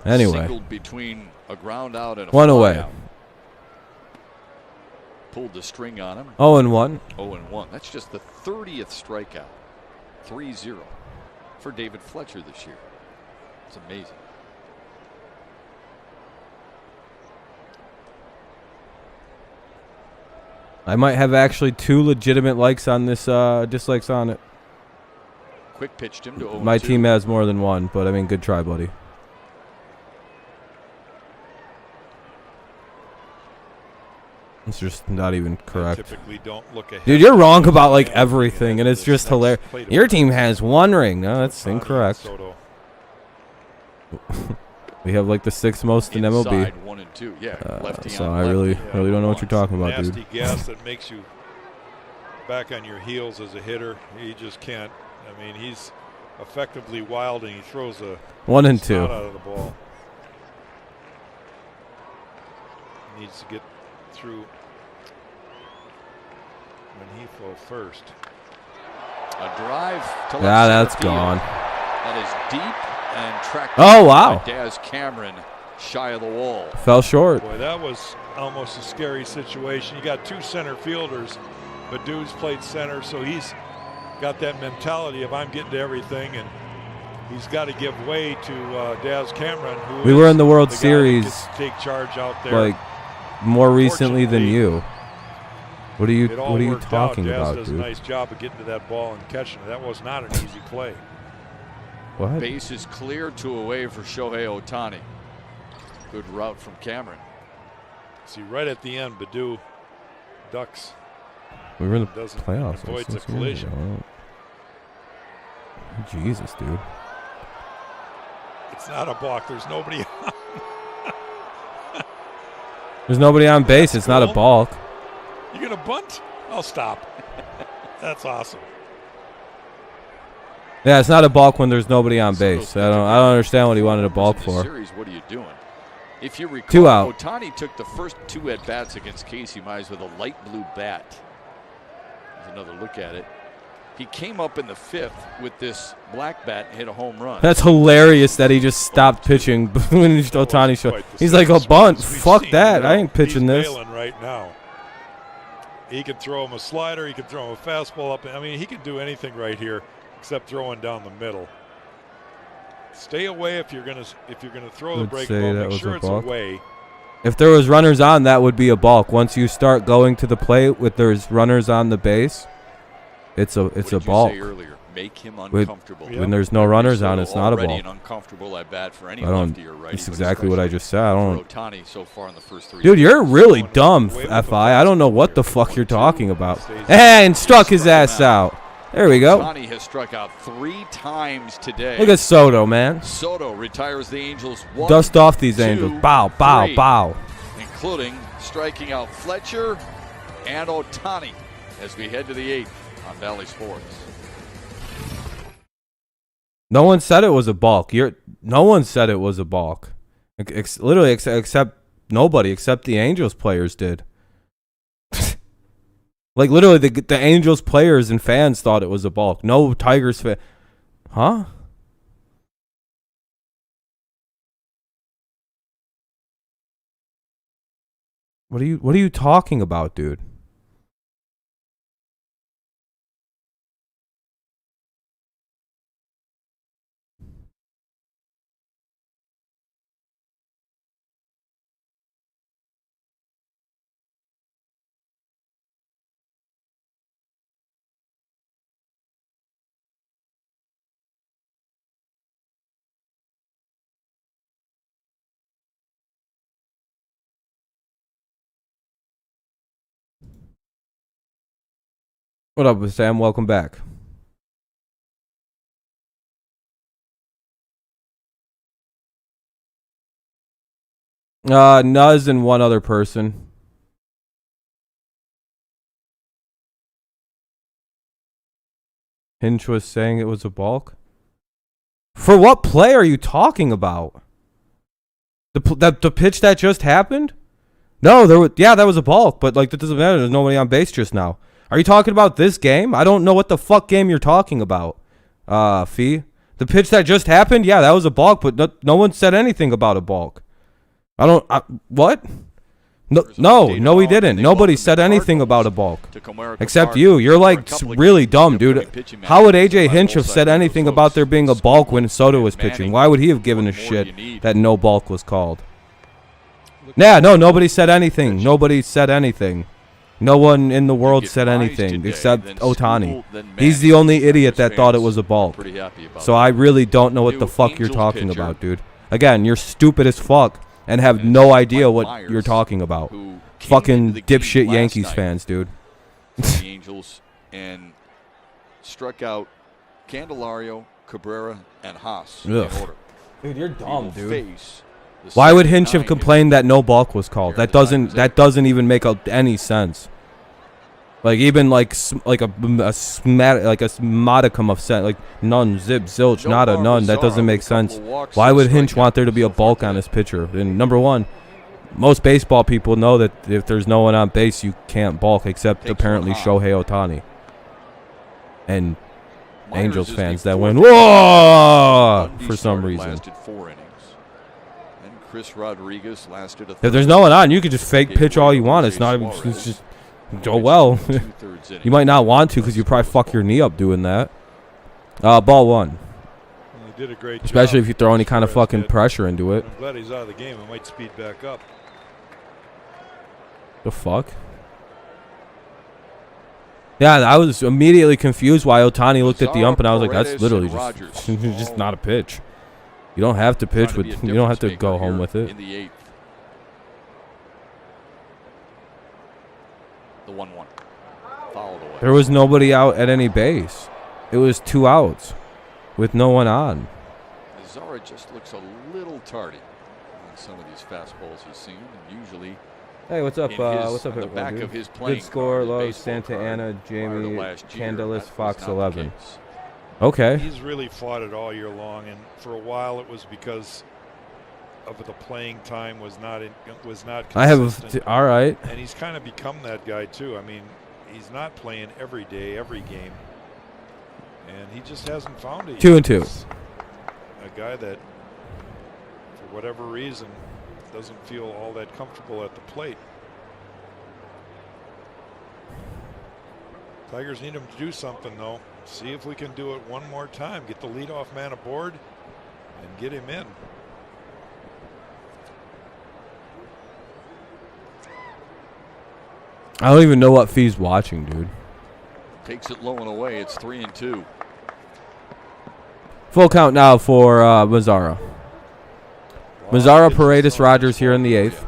Anyway. Singled between a ground out and a one away. Out. Pulled the string on him. 0-1. 0-1. That's just the 30th strikeout. 3-0 for David Fletcher this year. It's amazing. I might have actually 2 legitimate likes on this, dislikes on it. Quick pitched him to 0-2. My team has more than 1, but I mean, good try, buddy. It's just not even correct. I typically don't look ahead. Dude, you're wrong about like everything, and it's just hilarious. Your team has 1 ring. No, that's incorrect. We have like the 6th most in MLB. Inside 1 and 2. Yeah, lefty so on I really lefty. don't know what you're talking about, dude. Nasty gas that makes you back on your heels as a hitter. He just can't. I mean, he's effectively wild, and he throws a 1 and 2 out of the ball. He needs to get through Rengifo first. A drive to left that's center field. gone. That is deep and tracked Oh, wow. by Daz Cameron, shy of the wall. Fell short. Boy, that was almost a scary situation. You got 2 center fielders, but Dude's played center, so he's got that mentality of I'm getting to everything, and he's got to give way to Daz Cameron, who We were in the World guy that Series, gets to take charge out there. like more recently than you. What are you talking Daz about, does dude? a nice job of getting to that ball and catching it. That was not an easy play. What? Base is clear, 2 away for Shohei Ohtani. Good route from Cameron. See, right at the end, Baddoo ducks. We were in the Doesn't playoffs. avoids a 6 years collision. ago. Jesus, dude. It's not a balk. There's nobody on. There's nobody on base. It's not a balk. You gonna bunt? I'll stop. That's awesome. Yeah, it's not a balk when there's nobody on base. I don't understand what he wanted a balk for. Series, what are you doing? If you recall, 2 out. Ohtani took the first 2 at bats against Casey Mize with a light blue bat. There's another look at it. He came up in the 5th with this black bat and hit a home run. That's hilarious that he just stopped pitching when Ohtani showed. He's like, a bunt. Fuck that. I ain't pitching this. He's nailing right now. He can throw him a slider. He can throw him a fastball up. I mean, he can do anything right here except throwing down the middle. Stay away if you're gonna throw the break ball. Make sure it's away. If there was runners on, that would be a balk. Once you start going to the plate with there's runners on the base, it's a balk. Say earlier? Make him uncomfortable. When there's no runners on, it's not a balk. An uncomfortable at bat for any lefty or righty. That's exactly what I just said. I don't. Ohtani so far in the first 3. Dude, you're really dumb, Fi. I don't know what the fuck you're talking about. And struck his ass out. There we go. Ohtani has struck out 3 times today. Look at Soto, man. Soto retires the Angels 1, Dust off these 2, Angels. Bow, bow, 3, bow. including striking out Fletcher and Ohtani as we head to the 8th on Valley Sports. No one said it was a balk. No one said it was a balk. Literally, except nobody, except the Angels players did. Like, literally, the Angels players and fans thought it was a balk. No Tigers fan. Huh? What are you talking about, dude? What up, Sam? Welcome back. Nuz and one other person. Hinch was saying it was a balk. For what play are you talking about? The pitch that just happened? No, that was a balk, but like that doesn't matter. There's nobody on base just now. Are you talking about this game? I don't know what the fuck game you're talking about. Fee. The pitch that just happened? Yeah, that was a balk, but no one said anything about a balk. What? No, we didn't. Nobody said anything about a balk. Except you. You're like really dumb, dude. How would AJ Hinch have said anything about there being a balk when Soto was pitching? Why would he have given a shit that no balk was called? Yeah, no, nobody said anything. Nobody said anything. No one in the world said anything except Ohtani. He's the only idiot that thought it was a balk. So I really don't know what the fuck you're talking about, dude. Again, you're stupid as fuck and have no idea what you're talking about. Fucking dipshit Yankees fans, dude. The Angels and struck out Candelario, Cabrera, and Haas in order. Dude, you're dumb, dude. Why would Hinch have complained that no balk was called? That doesn't even make any sense. Like even like a modicum of sense, like none, zip, zilch, nada, none. That doesn't make sense. Why would Hinch want there to be a balk on his pitcher? And number one, most baseball people know that if there's no one on base, you can't balk, except apparently Shohei Ohtani and Angels fans that went whoa for some reason. Chris Rodriguez lasted a if there's no one on, you could just fake pitch all you want. It's not even. It's just go well. You might not want to because you probably fuck your knee up doing that. Ball one. Well, he did a great especially job. If you throw any kind of fucking pressure into it. I'm glad he's out of the game. It might speed back up. The fuck? Yeah, I was immediately confused why Ohtani looked at the ump and I was like, that's literally just not a pitch. You don't have to pitch with. You don't have to go home with it. In the 8th. The 1-1. Fouled away. There was nobody out at any base. It was 2 outs with no one on. Zara just looks a little tardy on some of these fastballs he's seen, and usually. Hey, what's up? What's up, on the back of his playing good score, Love, Santa Ana, Jamie, Candelas, Fox 11. Okay. He's really fought it all year long, and for a while it was because of the playing time was not consistent. I have all right. And he's kind of become that guy too. I mean, he's not playing every day, every game, and he just hasn't found it. 2-2. A guy that, for whatever reason, doesn't feel all that comfortable at the plate. Tigers need him to do something, though. See if we can do it one more time. Get the leadoff man aboard and get him in. I don't even know what Fee's watching, dude. Takes it low and away. It's 3-2. Full count now for Mazzara. Mazzara, Paredes, Rogers here in the 8th.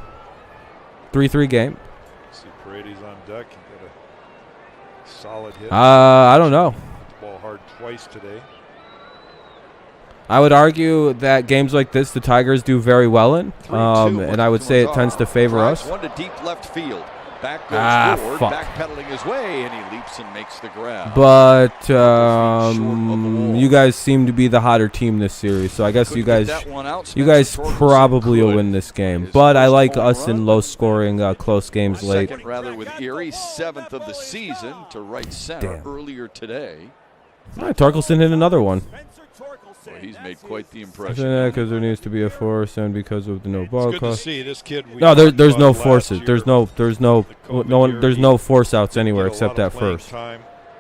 3-3 game. See Paredes on deck. He got a solid hit. I don't know. Ball hard twice today. I would argue that games like this, the Tigers do very well in, and I would say it tends to favor us. One to deep left field. Back goes Ford, fuck. backpedaling his way, and he leaps and makes the grab. But you guys seem to be the hotter team this series, so I guess you guys probably will win this game. But I like us in low-scoring, close games late. Second, rather, with Erie, 7th of the season to right center earlier today. All right, Torkelson hit another one. Well, he's made quite the impression. Because there needs to be a force, and because of the no ball it's good to see this kid. No, there's no forces. There's no force outs anywhere except at first.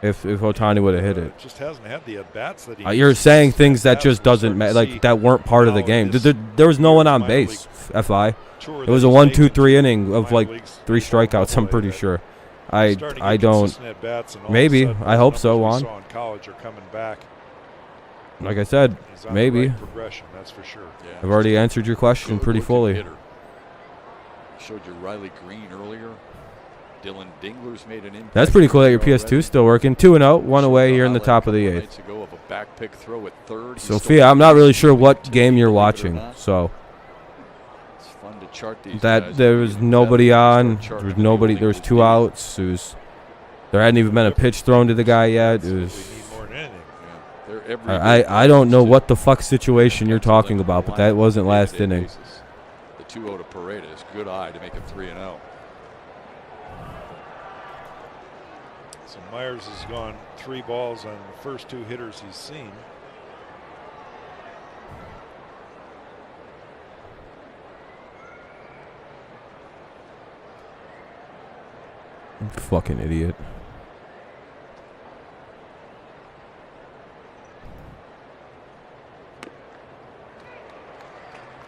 If Ohtani would have hit it. Just hasn't had the at bats that you're saying things that just doesn't matter, like that weren't part of the game. There was no one on base. FI. It was a 1-2-3 inning of like 3 strikeouts. I'm pretty sure. I don't. Maybe. I hope so, Juan. Like I said, maybe. That's for sure. Yeah. I've already answered your question pretty fully. Showed you Riley Green earlier. Dylan Dingler's made an impact. That's pretty cool that your PS2 is still working. 2-0, 1 away here in the top of the 8th. Sophia, I'm not really sure what game you're watching, so. It's fun to chart these that there was nobody on. There was nobody. There was 2 outs. There hadn't even been a pitch thrown to the guy yet. It was. every I don't know what the fuck situation you're talking about, but that wasn't last inning. Basis. The 2-0 to Paredes. Good eye to make it 3-0. So Myers has gone 3 balls on the first 2 hitters he's seen. Fucking idiot.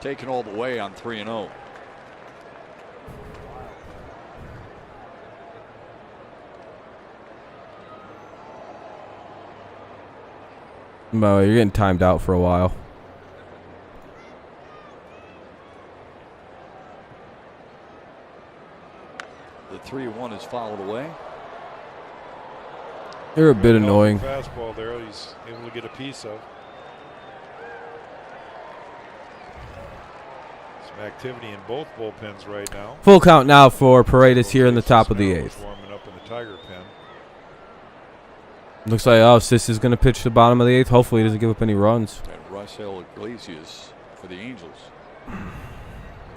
Taken all the way on 3-0. Mo, you're getting timed out for a while. The 3-1 is fouled away. You're a bit annoying. Fastball there, he's able to get a piece of. Some activity in both bullpens right now. Full count now for Paredes here in the top of the 8th. Warming up in the Tiger pen. Looks like Sis is going to pitch the bottom of the 8th. Hopefully he doesn't give up any runs. And Raisel Iglesias for the Angels.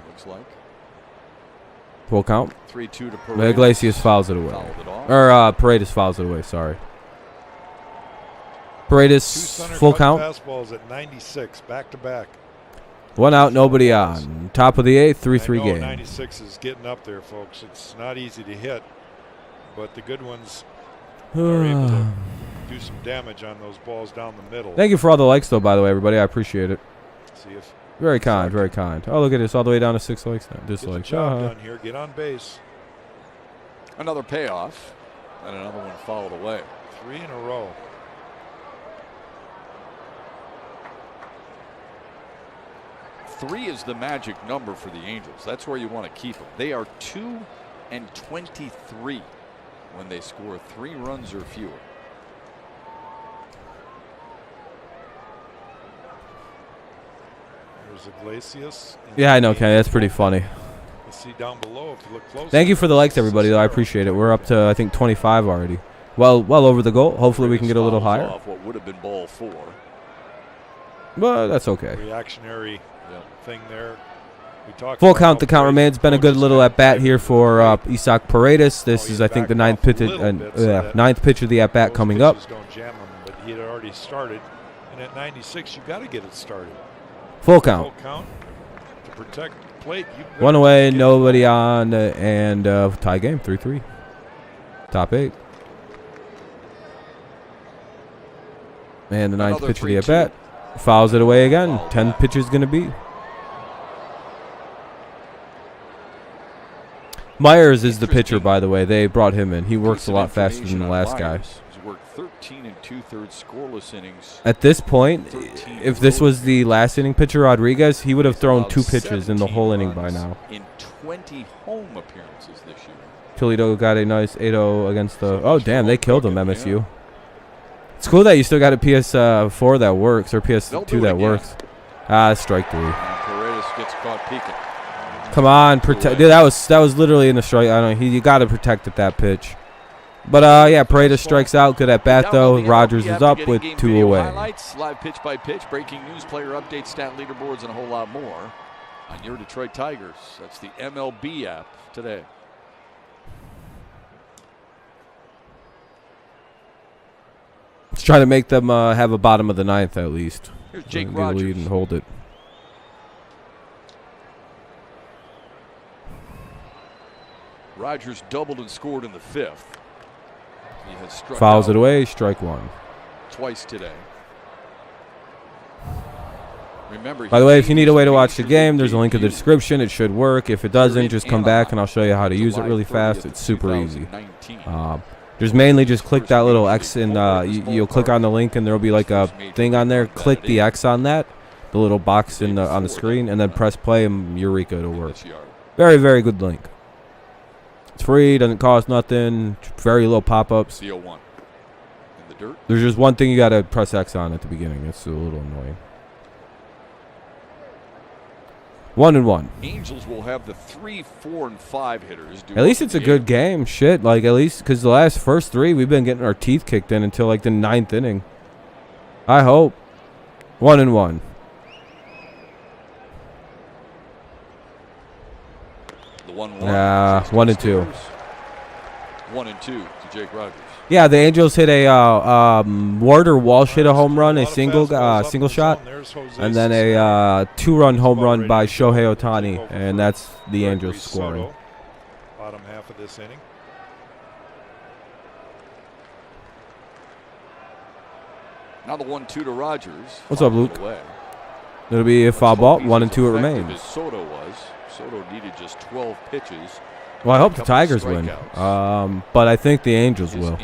Looks like. Full count. 3-2 to Paredes. Iglesias fouls it away. Or Paredes fouls it away, sorry. Paredes, full count. Fastballs at 96, back to back. 1 out, nobody on. Top of the 8th, 3-3 game. 96 is getting up there, folks. It's not easy to hit, but the good ones are able to do some damage on those balls down the middle. Thank you for all the likes, though, by the way, everybody. I appreciate it. See if very kind, very kind. Oh, look at this, all the way down to 6 likes now. Dislikes. Job done here. Get on base. Another payoff, and another one fouled away. 3 in a row. Three is the magic number for the Angels. That's where you want to keep them. They are 2-23 when they score 3 runs or fewer. There's Iglesias. Yeah, I know, Kenny. That's pretty funny. You see down below if you look close. Thank you for the likes, everybody. Though. I appreciate it. We're up to, I think, 25 already. Well over the goal. Hopefully we can get a little higher. Off what would have been ball 4. But that's okay. Reactionary thing there. Full count. The count remains. Been a good little at bat here for Isaac Paredes. This is, I think, the 9th pitch. 9th pitch of the at bat coming up. Don't jam him, but he had already started, and at 96, you got to get it started. Full count. Full count to protect the plate. 1 away, nobody on, and tie game. 3-3. Top 8. And the 9th pitch of the at bat. Fouls it away again. 10 pitches going to be. Myers is the pitcher, by the way. They brought him in. He works a lot faster than the last guy. He's worked 13 2/3 scoreless innings. At this point, if this was the last inning pitcher, Rodriguez, he would have thrown 2 pitches in the whole inning by now. In 20 home appearances this year. Toledo got a nice 8-0 against the. Oh damn, they killed him, MSU. It's cool that you still got a PS4 that works or PS2 that works. Strike 3. And Paredes gets caught peeking. Come on, protect. Dude, that was literally in the strike. I don't know. You got to protect at that pitch. But yeah, Paredes strikes out. Good at bat though. Rogers is up with 2 away. Highlights, live pitch by pitch, breaking news, player updates, stat leaderboards, and a whole lot more on your Detroit Tigers. That's the MLB app today. Let's try to make them have a bottom of the 9th at least. Here's Jake Get Rogers. a lead and hold it. Rogers doubled and scored in the 5th. He has struck Fouls out it away. Strike 1. twice today. Remember, by the way, if you need a way to watch the game, there's a link in the description. It should work. If it doesn't, just come back and I'll show you how to use it really fast. It's super easy. There's mainly just click that little X and you'll click on the link and there'll be like a thing on there. Click the X on that, the little box on the screen, and then press play and Eureka, it'll work. Very, very good link. It's free, doesn't cost nothing, very low pop-ups. The 0-1 in the dirt. There's just one thing you got to press X on at the beginning. It's a little annoying. 1-1. Angels will have the 3, 4, and 5 hitters. At least it's a good game. Shit, like at least because the first 3 we've been getting our teeth kicked in until like the 9th inning. I hope. 1-1. The 1-1. 1-2. 1-2 to Jake Rogers. Yeah, the Angels hit a Ward or Walsh hit a home run, a single shot, and then a 2-run home run by Shohei Ohtani, and that's the Angels scoring. Bottom half of this inning. Now the 1-2 to Rogers. What's up, Luke? It'll be a foul ball. 1-2 it remains. As Soto was. Soto needed just 12 pitches. Well, I hope the Tigers win, but I think the Angels will.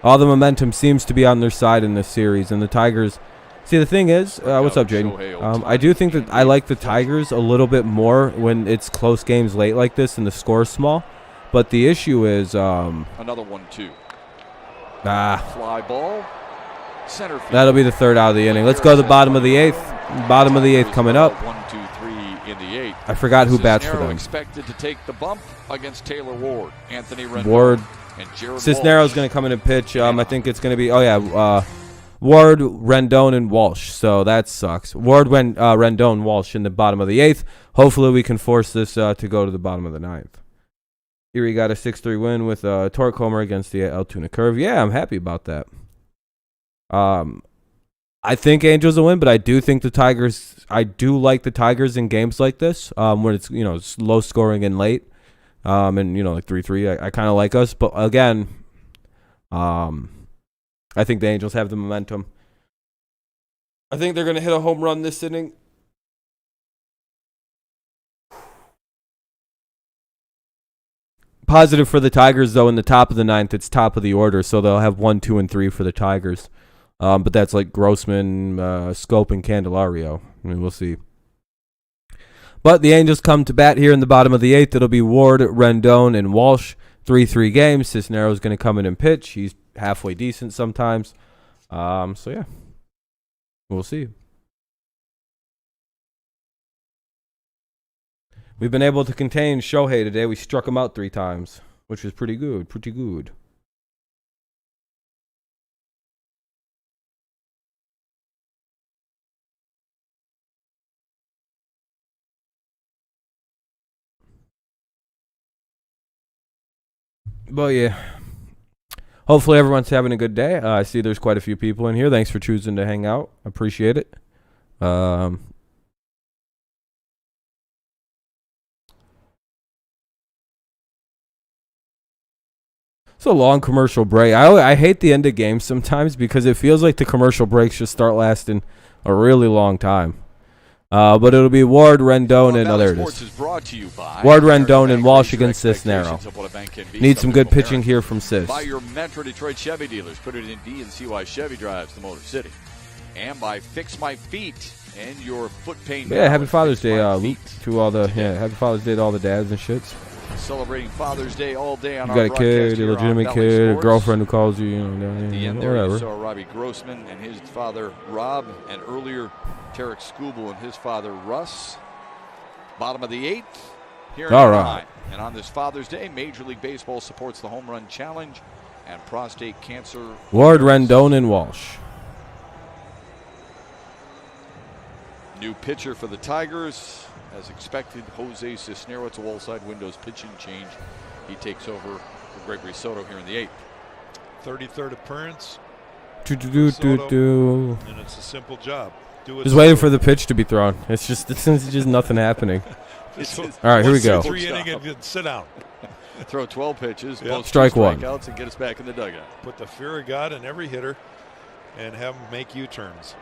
All the momentum seems to be on their side in this series, and the Tigers. See, the thing is, what's up, Jaden? I do think that I like the Tigers a little bit more when it's close games late like this and the score's small. But the issue is another 1-2. Fly ball. Center field. That'll be the third out of the inning. Let's go to the bottom of the eighth. Bottom of the eighth coming up. 1-2-3 in the eighth. I forgot who bats for them. Expected to take the bump against Taylor Ward. Anthony Rendon. Ward. And Jared Cisnero's going to come in and pitch. I think it's going to be. Ward, Rendon, and Walsh. So that sucks. Ward, Rendon, Walsh in the bottom of the eighth. Hopefully we can force this to go to the bottom of the ninth. Erie got a 6-3 win with Torque Homer against the Altoona Curve. Yeah, I'm happy about that. I think Angels will win, but I do think the Tigers. I do like the Tigers in games like this, when it's it's low scoring and late, and like 3-3. I kind of like us, but again, I think the Angels have the momentum. I think they're gonna hit a home run this inning. Positive for the Tigers though. In the top of the ninth, it's top of the order, so they'll have 1, 2, and 3 for the Tigers. But that's like Grossman, Scope, and Candelario. I mean, we'll see. But the Angels come to bat here in the bottom of the eighth. It'll be Ward, Rendon, and Walsh. 3-3 games. Cisnero's going to come in and pitch. He's halfway decent sometimes. So, yeah. We'll see. We've been able to contain Shohei today. We struck him out 3 times, which was pretty good. Pretty good. But yeah, hopefully everyone's having a good day. I see there's quite a few people in here. Thanks for choosing to hang out. Appreciate it. It's a long commercial break. I hate the end of games sometimes because it feels like the commercial breaks just start lasting a really long time. But it'll be Ward, Rendon, and there it is. Ward, Rendon, and Walsh against Cisnero. Need some good pitching here from Cis. By your Metro Detroit Chevy dealers, put it in D and see why Chevy drives the Motor City. And by Fix My Feet and your foot pain. Yeah, happy Father's Day, Luke, to all the happy Father's Day to all the dads and shits. Celebrating Father's Day all day on you got a kid, a legitimate kid, a girlfriend who calls you, At the end there whatever. you saw Robbie Grossman and his father Rob, and earlier Tarek Skubal and his father Russ. Bottom of the eighth here in Anaheim. And on this Father's Day, Major League Baseball supports the Home Run Challenge and prostate cancer. Ward, Rendon, and Walsh. New pitcher for the Tigers. As expected, Jose Cisneros. It's a wall-side windows pitching change. He takes over for Gregory Soto here in the eighth. 33rd appearance. Do. And it's a simple job. Just waiting for the pitch to be thrown. It's just nothing happening. All right, here we go. 3 inning and sit down. Throw 12 pitches, post strike 1, strikeouts, and get us back in the dugout. Put the fear of God in every hitter and have them make U-turns.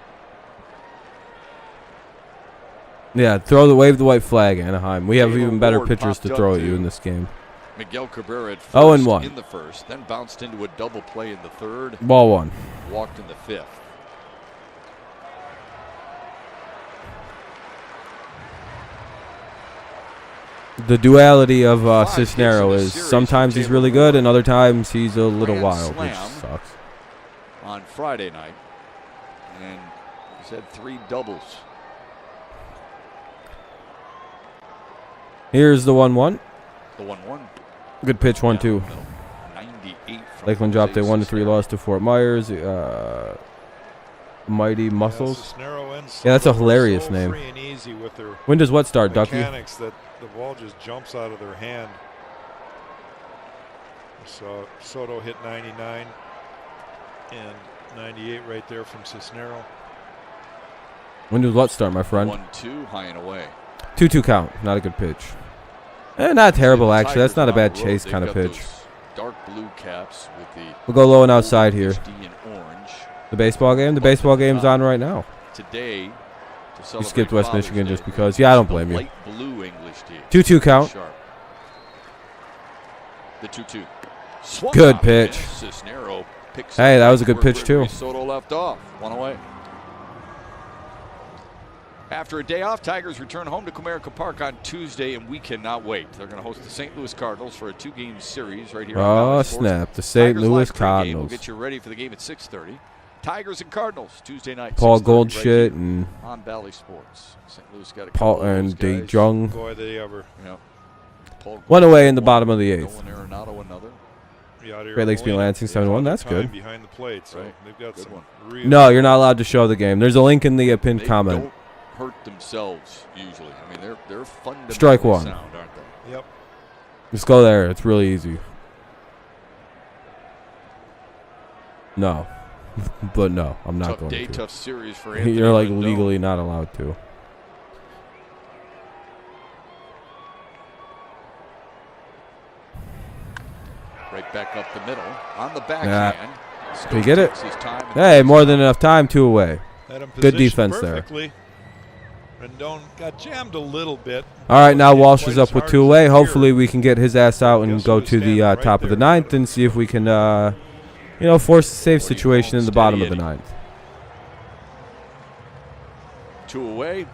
Yeah, wave the white flag, Anaheim. We have even better pitchers to throw at you in this game. Miguel Cabrera at first 0-1 in the first, then bounced into a double play in the third. Ball 1. Walked in the fifth. The duality of Cisnero is sometimes he's really good and other times he's a little wild, which sucks. On Friday night, and he's had 3 doubles. Here's the 1-1. The 1-1. Good pitch, 1-2. 98. Lakeland dropped a 1-3 loss to Fort Myers. Mighty Muscles. Yeah, that's a hilarious name. Free and easy with their when does what start, Ducky? Mechanics that the ball just jumps out of their hand. So Soto hit 99 and 98 right there from Cisnero. When does what start, my friend? 1-2, high and away. 2-2 count. Not a good pitch. Not terrible, actually. That's not a bad chase kind of pitch. Dark blue caps with the we'll go low and outside here. orange. The baseball game? The baseball game's on right now. Today, you skipped West Michigan just because. Yeah, I don't blame you. Light blue English tee. 2-2 count. Sharp. The 2-2. Good pitch. Hey, that was a good pitch too. Soto left off. 1 away. After a day off, Tigers return home to Comerica Park on Tuesday, and we cannot wait. They're going to host the St. Louis Cardinals for a 2-game series right here. Oh, snap. The St. Louis Cardinals. We'll get you ready for the game at 6:30. Tigers and Cardinals, Tuesday night. Paul Goldshit and on Valley Sports. St. Louis got a Paul and De Jong. Boy, they ever. Yep. One away in the bottom of the 8th. Another. Great Lakes beat Lansing 7-1. That's good. Behind the plate, so they've got good some one. No, you're not allowed to show the game. There's a link in the pinned comment. Don't hurt themselves usually. I mean, they're fundamentally Strike one. sound, aren't they? Yep. Just go there. It's really easy. No. But no, I'm not tough going day, to. Tough series for Anthony You're like Rendon. legally not allowed to. Right back up the middle on the backhand. Can you get it? Hey, more than enough time. 2 away. Good defense perfectly. There. Rendon got jammed a little bit. All right, now Walsh is up with 2 away. Hopefully we can get his ass out and go to the top of the 9th and see if we can, force a safe situation in the bottom of the 9th. 2 away.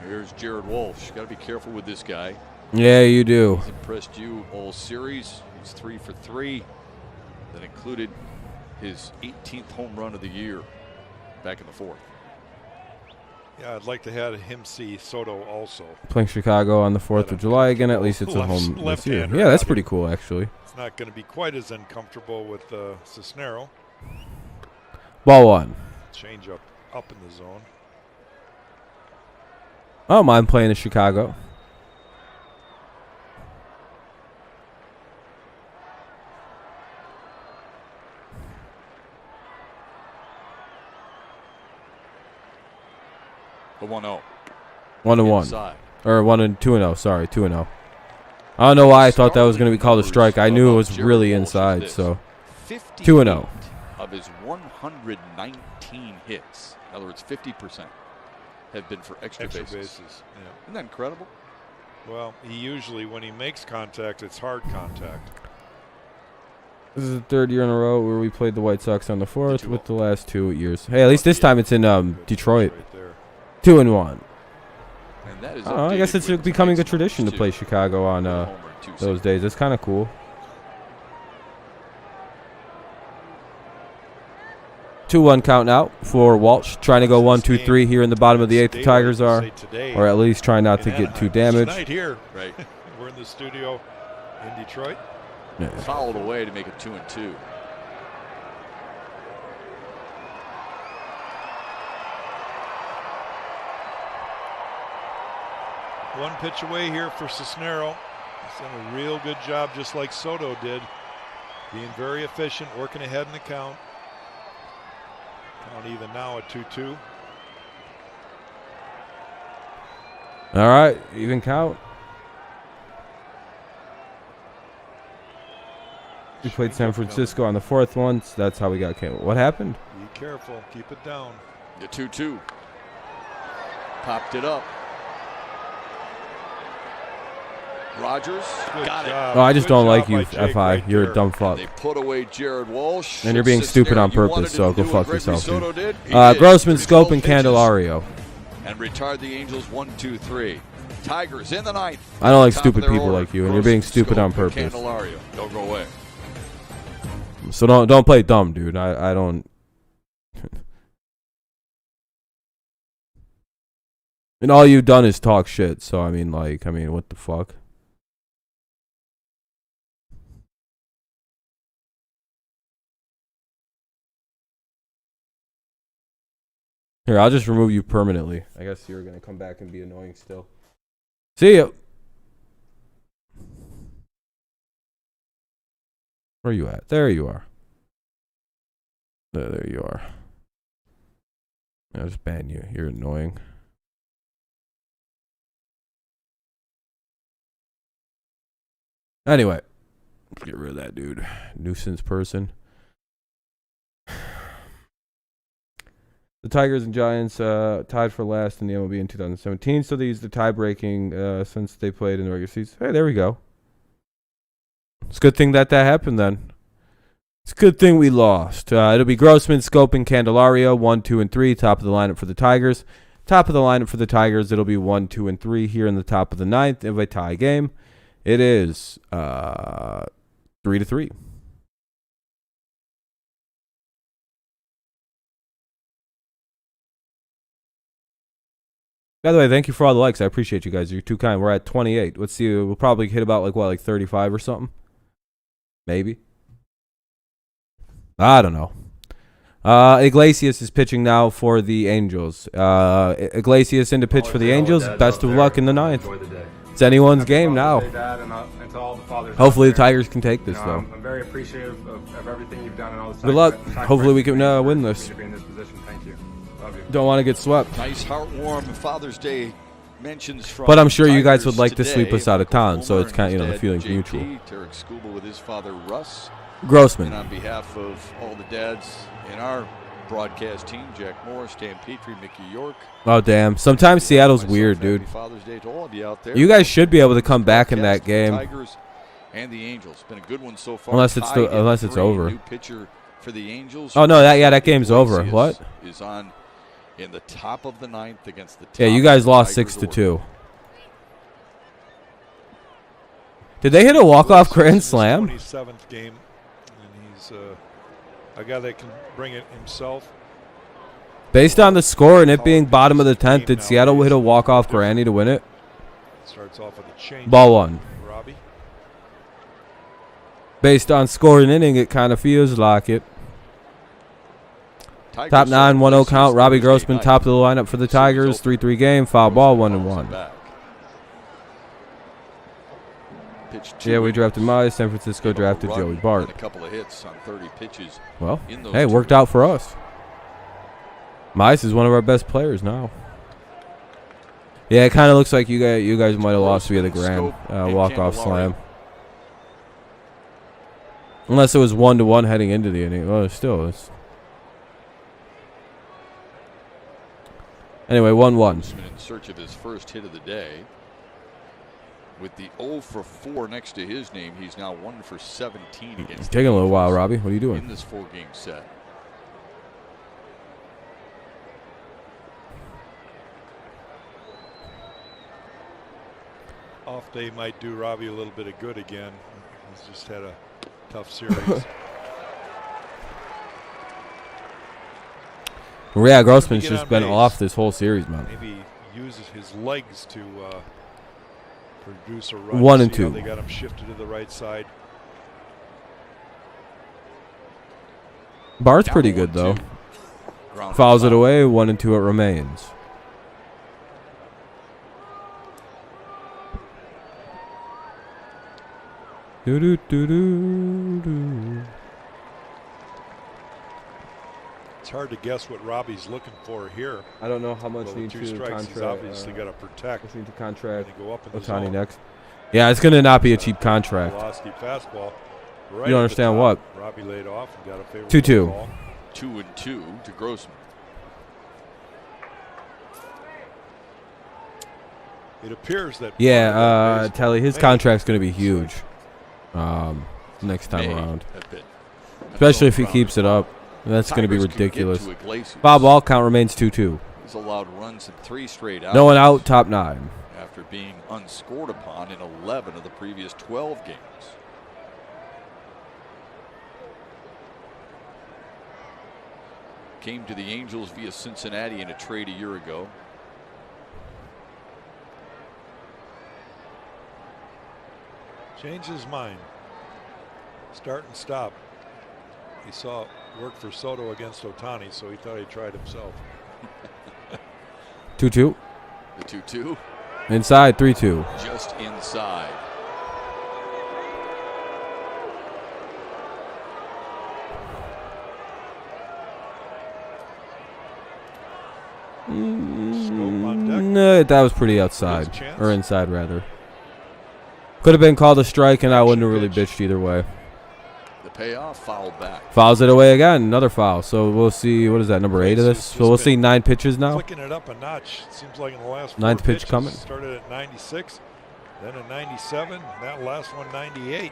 Here's Jared Walsh. Got to be careful with this guy. Yeah, you do. He's impressed you all series. He's 3 for 3. That included his 18th home run of the year back in the 4th. Yeah, I'd like to have him see Soto also. Playing Chicago on the 4th of July again. At least it's a home this year. Yeah, that's pretty cool, actually. It's not going to be quite as uncomfortable with Cisnero. Ball 1. Change up in the zone. I don't mind playing in Chicago. The 1-0. 1-1. Or 2-0. Sorry, 2-0. I don't know why I thought that was going to be called a strike. I knew it was really inside, so 2-0. Of his 119 hits, in other words, 50%, have been for extra bases. Yeah. Isn't that incredible? Well, he usually, when he makes contact, it's hard contact. This is the 3rd year in a row where we played the White Sox on the 4th with the last 2 years. Hey, at least this time it's in Detroit. 2-1. And that is I guess it's becoming a tradition to play Chicago on those days. It's kind of cool. 2-1 count out for Walsh. Trying to go 1-2-3 here in the bottom of the 8th. The Tigers are, or at least trying not to get too damaged. Tonight here, right? We're in the studio in Detroit. Yeah. Fouled away to make it 2-2. One pitch away here for Cisnero. He's done a real good job, just like Soto did. Being very efficient, working ahead in the count. Count even now at 2-2. All right, even count. We played San Francisco on the 4th once. That's how we got came. What happened? Be careful. Keep it down. The 2-2. Popped it up. Rogers got it. Oh, I just don't like you, FI. You're a dumb fuck. They put away Jared Walsh. And you're being stupid on purpose, so go fuck yourself, dude. Grossman, Scope, and Candelario. And retired the Angels 1-2-3. Tigers in the 9th. I don't like stupid people like you, and you're being stupid on purpose. Candelario, don't go away. So don't play dumb, dude. I don't. And all you've done is talk shit. So I mean, what the fuck? Here, I'll just remove you permanently. I guess you're going to come back and be annoying still. See ya. Where are you at? There you are. There you are. I'll just ban you. You're annoying. Anyway, get rid of that dude. Nuisance person. The Tigers and Giants tied for last in the MLB in 2017, so they used the tie-breaking since they played in the regular season. Hey, there we go. It's a good thing that happened then. It's a good thing we lost. It'll be Grossman, Scope, and Candelario, 1, 2, and 3, top of the lineup for the Tigers. Top of the lineup for the Tigers, it'll be 1, 2, and 3 here in the top of the ninth of a tie game. It is 3-3. By the way, thank you for all the likes. I appreciate you guys. You're too kind. We're at 28. Let's see. We'll probably hit about like 35 or something. Maybe. I don't know. Iglesias is pitching now for the Angels. Iglesias in to pitch for the Angels. Best of luck in the ninth. It's anyone's game now. Hopefully the Tigers can take this, though. I'm very appreciative of everything you've done and all the good luck. Hopefully we can win this. Thank you. Love you. Don't want to get swept. Nice, heartwarming Father's Day mentions from. But I'm sure you guys would like today. to sweep us out of town, so it's kind of, the feeling's JP, mutual. Tarek Scuba with his father Russ. Grossman. And on behalf of all the dads in our broadcast team, Jack Morris, Dan Petrie, Mickey York. Oh, damn. Sometimes Seattle's weird, dude. Father's Day to all of you out there. You guys should be able to come back in that game. Tigers and the Angels. Been a good one so far. Unless it's over. New pitcher for the Angels. Oh, no, that game's over. What? Is on in the top of the ninth against the top. Yeah, you guys lost 6-2. Did they hit a walk-off grand slam? 27th game, and he's a guy that can bring it himself. Based on the score and it being bottom of the 10th, did Seattle hit a walk-off granny to win it? Starts off with a change. Ball one. Robbie. Based on score and inning, it kind of feels like it. Top 9, 1-0 count. Robbie Grossman, top of the lineup for the Tigers. 3-3 game. Foul ball, 1-1. Yeah, we drafted Mize. San Francisco drafted Joey Bart. A couple of hits on 30 pitches. Well, hey, it worked out for us. Mize is one of our best players now. Yeah, it kind of looks like you guys might have lost via the grand walk-off slam. Unless it was 1-1 heading into the inning. Well, still is. Anyway, 1-1. In search of his first hit of the day. With the 0 for 4 next to his name, he's now 1 for 17 against. It's taking a little while, Robbie. What are you doing? In this 4-game set. Off day might do Robbie a little bit of good again. He's just had a tough series. Yeah, Grossman's just been off this whole series, man. Maybe uses his legs to produce a run. 1 and 2. They got him shifted to the right side. Bart's pretty good, though. Fouls it away. 1 and 2 it remains. Do-do-do-do-do. It's hard to guess what Robbie's looking for here. I don't know how much well, need 2 to strikes, contract. He's obviously got to protect. Need to contract go up in Ohtani next. Yeah, it's going to not be a cheap contract. Velocity fastball. Right, you don't understand what? Robbie laid off and got a favorable 2-2. ball. 2-2 to Grossman. It appears that. Yeah, Telly, his contract's going to be huge next time around. Especially if he keeps it up. That's going to be ridiculous. Foul ball, count remains 2-2. He's allowed runs in 3 straight outs. No one out, top 9. After being unscored upon in 11 of the previous 12 games. Came to the Angels via Cincinnati in a trade a year ago. Changed his mind. Start and stop. He saw it work for Soto against Ohtani, so he thought he'd try it himself. 2-2. The 2-2. Inside, 3-2. Just inside. No, that was pretty outside. Or inside, rather. Could have been called a strike, and I wouldn't have really bitched either way. The payoff, fouled back. Fouls it away again. Another foul. So we'll see. What is that, number 8 of this? So we'll see 9 pitches now. Flicking it up a notch. It seems like in the last 4 9th pitch pitches, coming. Started at 96, then at 97. That last one, 98.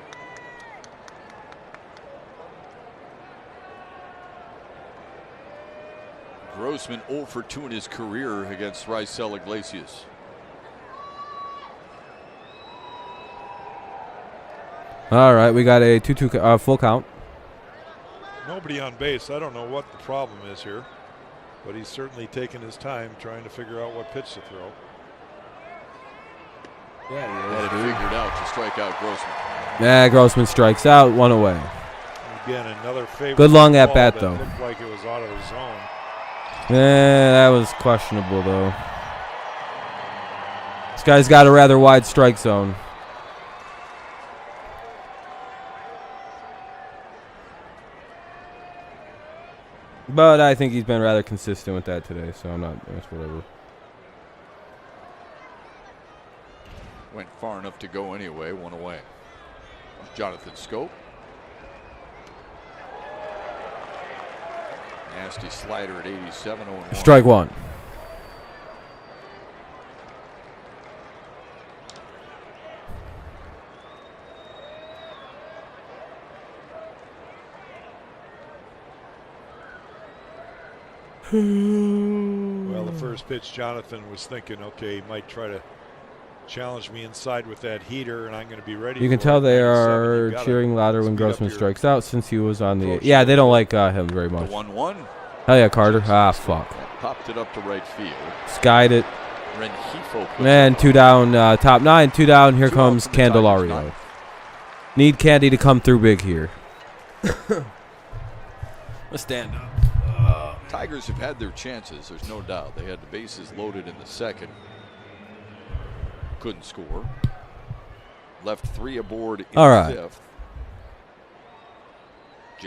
Grossman 0 for 2 in his career against Raisel Iglesias. All right, we got a 2-2 full count. Nobody on base. I don't know what the problem is here, but he's certainly taken his time trying to figure out what pitch to throw. Yeah, had it figured out to strike out Grossman. Yeah, Grossman strikes out, 1 away. Again, another favorite. Good long at bat though. Looked like it was out of the zone. Yeah, that was questionable though. This guy's got a rather wide strike zone. But I think he's been rather consistent with that today, so I'm not, that's whatever. Went far enough to go anyway, 1 away. Jonathan Scope. Nasty slider at 87, 0-1. Strike 1. Well, the first pitch, Jonathan was thinking, okay, he might try to challenge me inside with that heater, and I'm going to be ready. You can tell they are cheering louder when Grossman strikes out since he was on the. Yeah, they don't like him very much. 1-1. Hell yeah, Carter. Ah, fuck. Popped it up to right field. Skied it. Rengifo. Man, 2 down, top 9, 2 down. Here comes Candelario. Need Candy to come through big here. Let's stand up. Tigers have had their chances, there's no doubt. They had the bases loaded in the second. Couldn't score. Left 3 aboard in the fifth.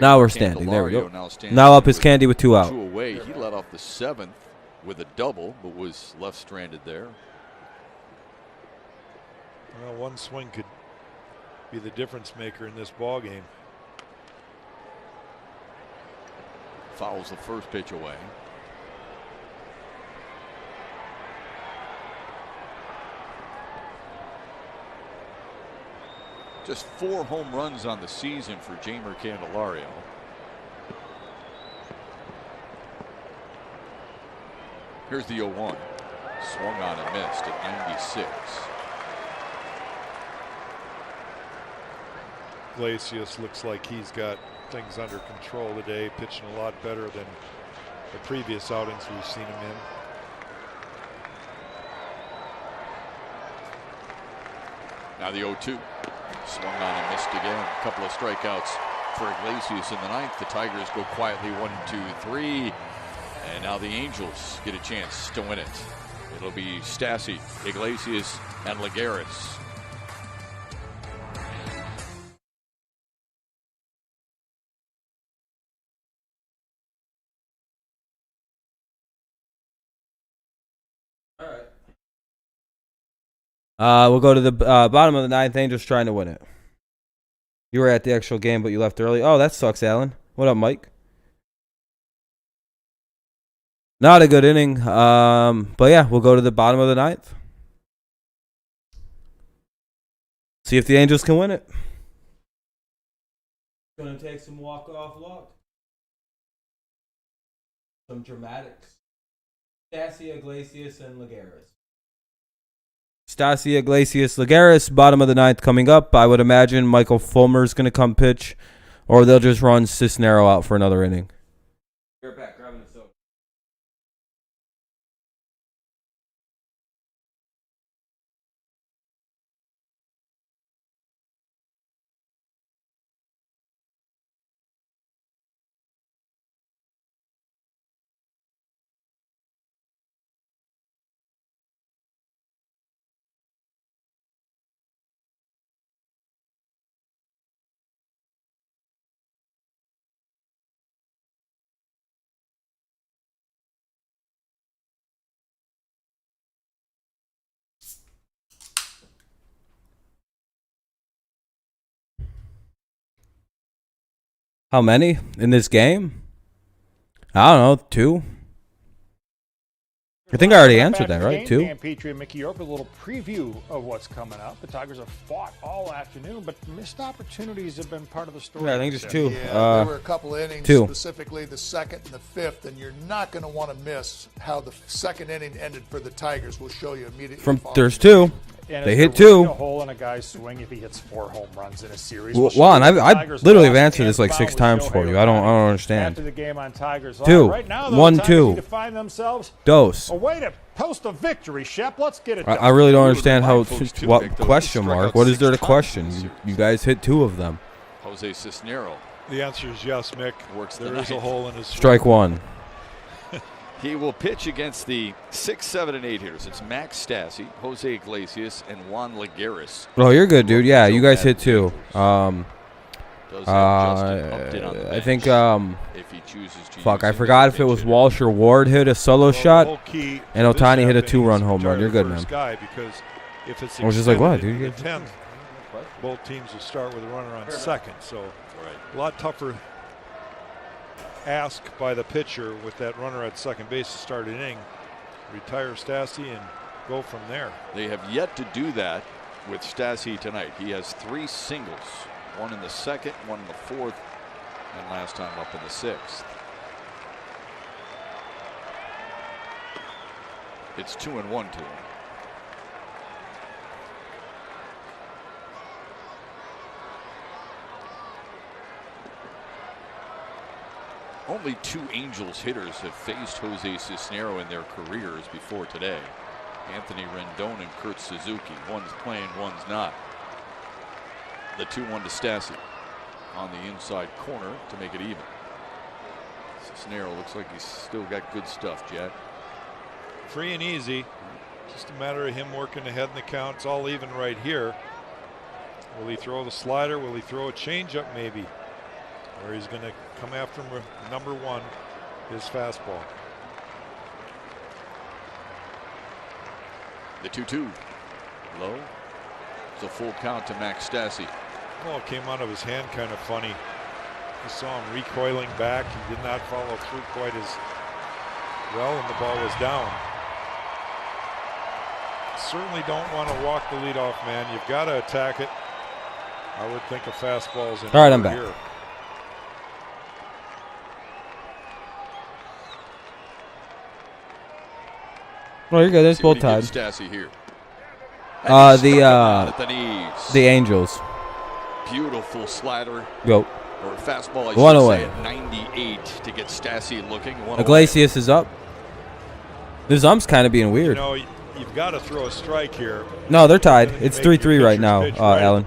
Now we're standing. There we go. Now up is Candy with 2 out. 2 away. He led off the 7th with a double, but was left stranded there. Well, one swing could be the difference maker in this ball game. Fouls the first pitch away. Just 4 home runs on the season for Jeimer Candelario. Here's the 0-1. Swung on and missed at 96. Iglesias looks like he's got things under control today, pitching a lot better than the previous outings we've seen him in. Now the 0-2. Swung on and missed again. A couple of strikeouts for Iglesias in the 9th. The Tigers go quietly 1-2-3. And now the Angels get a chance to win it. It'll be Stassi, Iglesias, and Lagares. We'll go to the bottom of the 9th. Angels trying to win it. You were at the actual game, but you left early. Oh, that sucks, Alan. What up, Mike? Not a good inning. But yeah, we'll go to the bottom of the 9th. See if the Angels can win it. It's going to take some walk-off luck. Some dramatics. Stassi, Iglesias, and Lagares. Stassi, Iglesias, Lagares, bottom of the 9th coming up. I would imagine Michael Fulmer's going to come pitch, or they'll just run Cisnero out for another inning. You're back. How many in this game? I don't know, 2. I think I already answered that, right? 2. Dan Petrie and Mickey York with a little preview of what's coming up. The Tigers have fought all afternoon, but missed opportunities have been part of the story. Yeah, I think there's 2. Yeah, there were a couple innings, 2. specifically the second and the fifth, and you're not going to want to miss how the second inning ended for the Tigers. We'll show you immediately. There's 2. And they hit really 2. A hole in a guy's swing if he hits 4 home runs in a series. Well, Juan, I literally have answered this like 6 times for you. I don't understand. After the game on Tigers 2. Right now, though, 1, the Tigers 2. need to find themselves Dose. a way to post a victory, Shep. Let's get it done. I really don't understand how. What question mark? What is there to question? You guys hit 2 of them. Jose Cisnero. The answer is yes, Mick. There is a hole in his swing. Strike 1. He will pitch against the 6, 7, and 8 hitters. It's Max Stassi, Jose Iglesias, and Juan Lagares. Oh, you're good, dude. Yeah, you guys hit 2. I think. If he chooses to Fuck, I forgot if it was Walsh or Ward hit a solo shot, and Ohtani hit a 2-run home run. You're good, man. Because if it's I was just like, what, dude? In the 10th, both teams will start with a runner on second. So a lot tougher ask by the pitcher with that runner at second base to start an inning. Retire Stassi and go from there. They have yet to do that with Stassi tonight. He has 3 singles. 1 in the second, 1 in the fourth, and last time up in the 6th. It's 2-1 to him. Only 2 Angels hitters have faced Jose Cisnero in their careers before today. Anthony Rendon and Kurt Suzuki. One's playing, one's not. The 2-1 to Stassi on the inside corner to make it even. Cisnero looks like he's still got good stuff, Jack. Free and easy. Just a matter of him working ahead in the count. It's all even right here. Will he throw the slider? Will he throw a changeup maybe? Or he's going to come after him with number 1, his fastball. The 2-2. Low. It's a full count to Max Stassi. Oh, it came out of his hand kind of funny. You saw him recoiling back. He did not follow through quite as well, and the ball was down. Certainly don't want to walk the leadoff man. You've got to attack it. I would think a fastball is in. All right, I'm back. Here. Well, you're good. It's both tied. Stassi here. The Angels. Beautiful slider. Go. Or fastball, I One should away. say, at 98 to get Stassi looking. Iglesias is up. This ump's kind of being weird. You know, you've got to throw a strike here. No, they're tied. It's 3-3 right now, Alan.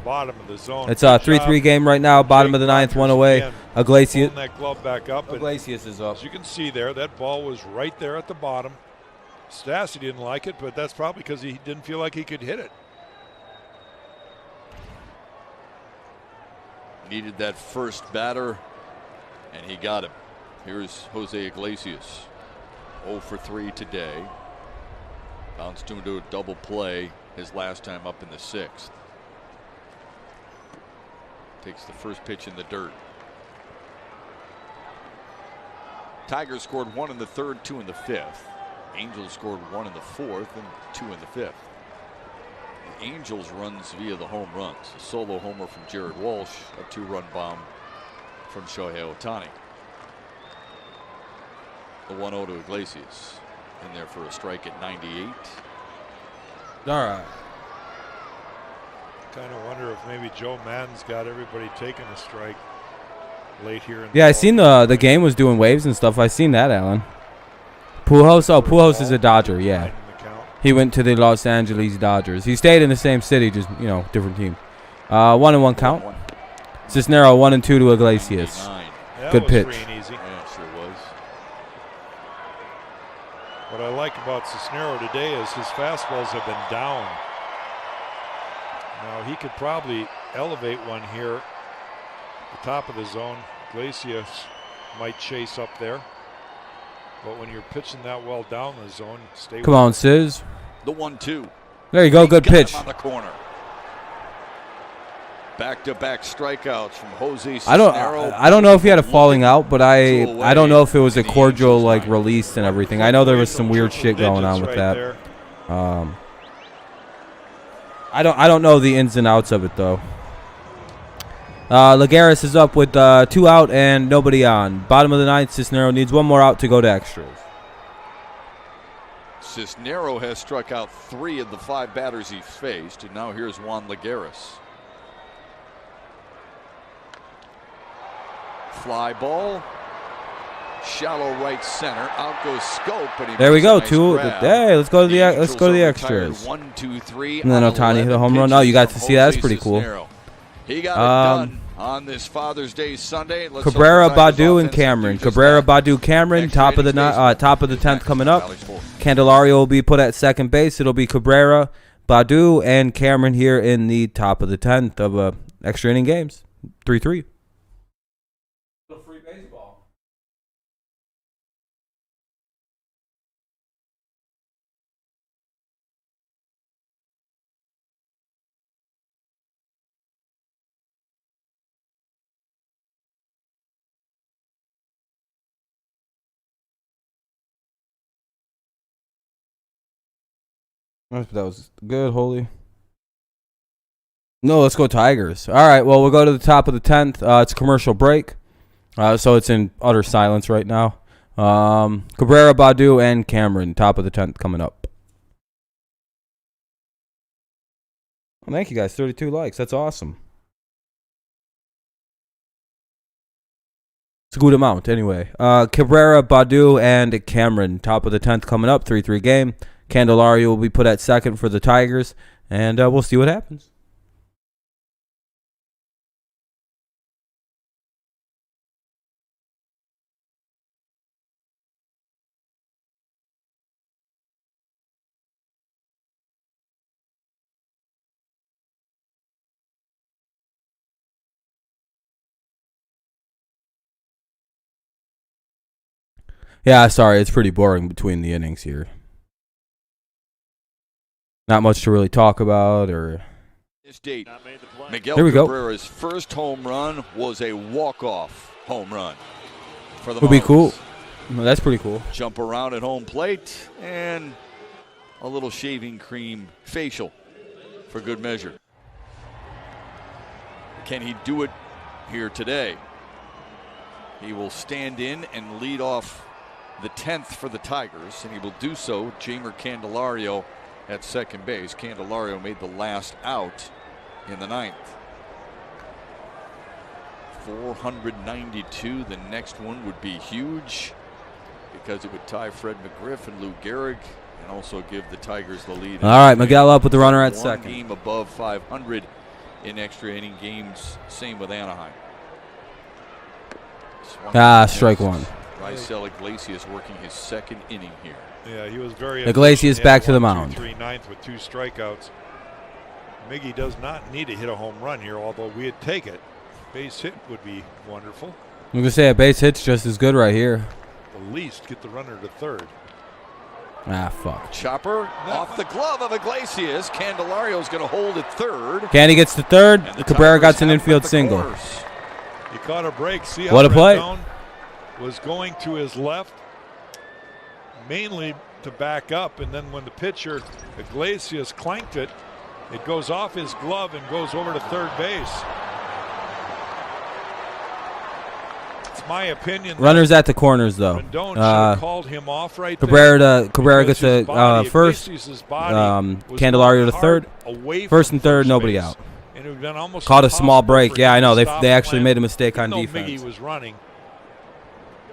It's a 3-3 game right now. Bottom of the 9th, 1 away. Iglesias. That glove back up. Iglesias is up. As you can see there, that ball was right there at the bottom. Stassi didn't like it, but that's probably because he didn't feel like he could hit it. Needed that first batter, and he got him. Here's Jose Iglesias. 0 for 3 today. Bounced into a double play his last time up in the 6th. Takes the first pitch in the dirt. Tigers scored 1 in the 3rd, 2 in the 5th. Angels scored 1 in the 4th and 2 in the 5th. The Angels runs via the home runs. A solo homer from Jared Walsh, a 2-run bomb from Shohei Ohtani. The 1-0 to Iglesias. In there for a strike at 98. All right. Kind of wonder if maybe Joe Madden's got everybody taking a strike late here. Yeah, I seen the game was doing waves and stuff. I seen that, Alan. Pujols. Oh, Pujols is a Dodger. Yeah. He went to the Los Angeles Dodgers. He stayed in the same city, just, different team. 1-1 count. Cisnero 1-2 to Iglesias. Good pitch. Free and easy. Yeah, sure was. What I like about Cisnero today is his fastballs have been down. Now he could probably elevate one here at the top of the zone. Iglesias might chase up there. But when you're pitching that well down the zone, stay. Come on, Sis. The 1-2. There you go. Good pitch. On the corner. Back-to-back strikeouts from Jose I don't know if he had a falling out, but I don't know if it was a cordial like release and everything. I know there was some weird shit going on with that. I don't know the ins and outs of it though. Lagares is up with 2 out and nobody on. Bottom of the 9th, Cisnero needs 1 more out to go to extras. Cisnero has struck out 3 of the 5 batters he faced, and now here's Juan Lagares. Fly ball, shallow right center. Out goes Scope, and there we go. Nice 2. grab. Hey, let's go to the extras. 1, 2, 3. And then Ohtani hit a home run. Oh, you got to see that. That's pretty cool. He got it done on this Father's Day Sunday. Cabrera, Badu, and Cameron. Cabrera, Badu, Cameron. Top of the 10th coming up. Candelario will be put at second base. It'll be Cabrera, Badu, and Cameron here in the top of the 10th of extra inning games. 3-3. Free baseball. That was good, Holy. No, let's go Tigers. All right, well, we'll go to the top of the 10th. It's a commercial break, so it's in utter silence right now. Cabrera, Badu, and Cameron, top of the 10th coming up. Well, thank you, guys. 32 likes. That's awesome. It's a good amount, anyway. Cabrera, Badu, and Cameron, top of the 10th coming up. 3-3 game. Candelario will be put at second for the Tigers, and we'll see what happens. Yeah, sorry, it's pretty boring between the innings here. Not much to really talk about, or. This date, Miguel Here we go. Cabrera's first home run was a walk-off home run for the Would be Marlins. cool. Well, that's pretty cool. Jump around at home plate and a little shaving cream facial for good measure. Can he do it here today? He will stand in and lead off the 10th for the Tigers, and he will do so with Jeimer Candelario at second base. Candelario made the last out in the 9th. 492. The next one would be huge because it would tie Fred McGriff and Lou Gehrig and also give the Tigers the lead. All right, Miguel up with the runner at second. One game above 500 in extra inning games. Same with Anaheim. Strike one. Raisel Iglesias working his second inning here. Yeah, he was very. Iglesias back to the mound. 3-9 with 2 strikeouts. Miggy does not need to hit a home run here, although we'd take it. Base hit would be wonderful. I'm gonna say a base hit's just as good right here. At least get the runner to third. Fuck. Chopper off the glove of Iglesias. Candelario's going to hold at third. Candy gets to third. Cabrera got an infield single. He caught a break. See how what a play. Rendon was going to his left, mainly to back up, and then when the pitcher Iglesias clanked it, it goes off his glove and goes over to third base. It's my opinion. Runners at the corners though. Rendon should have called him off right Cabrera there. Gets a first. Candelario to third. First and third, nobody out. And it would have been almost caught a small break. Yeah, I know. They actually made a mistake Even on though defense. Miggy was running.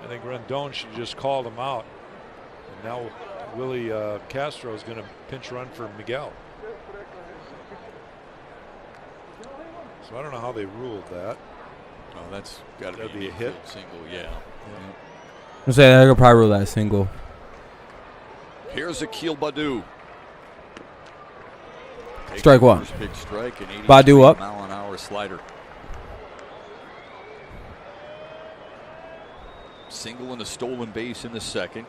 I think Rendon should have just called him out. And now Willie Castro is going to pinch run for Miguel. So I don't know how they ruled that. Oh, that's got to be a hit single, yeah. I'm saying they're gonna probably rule that single. Here's Akil Badu. Strike one. First big strike, an 83 Badu up. mile-an-hour slider. Single and a stolen base in the second.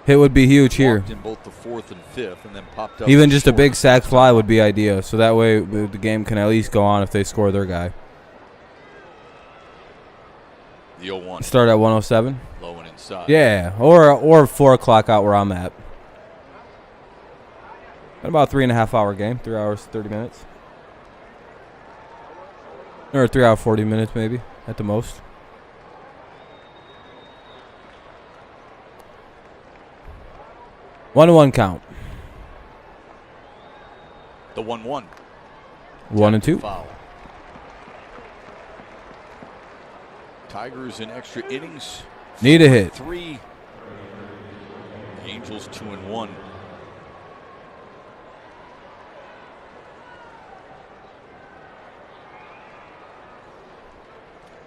Hit would be huge here. In both the 4th and 5th, and then popped up. Even just a big sack fly would be ideal. So that way the game can at least go on if they score their guy. The 0-1. Start at 107. Low and inside. Yeah, or 4 o'clock out where I'm at. About 3.5 hour game, 3 hours 30 minutes, or 3 hour 40 minutes maybe at the most. One count. The 1-1. 1 and 2. Foul. Tigers in extra innings. Need a hit. 3. Angels 2 and 1.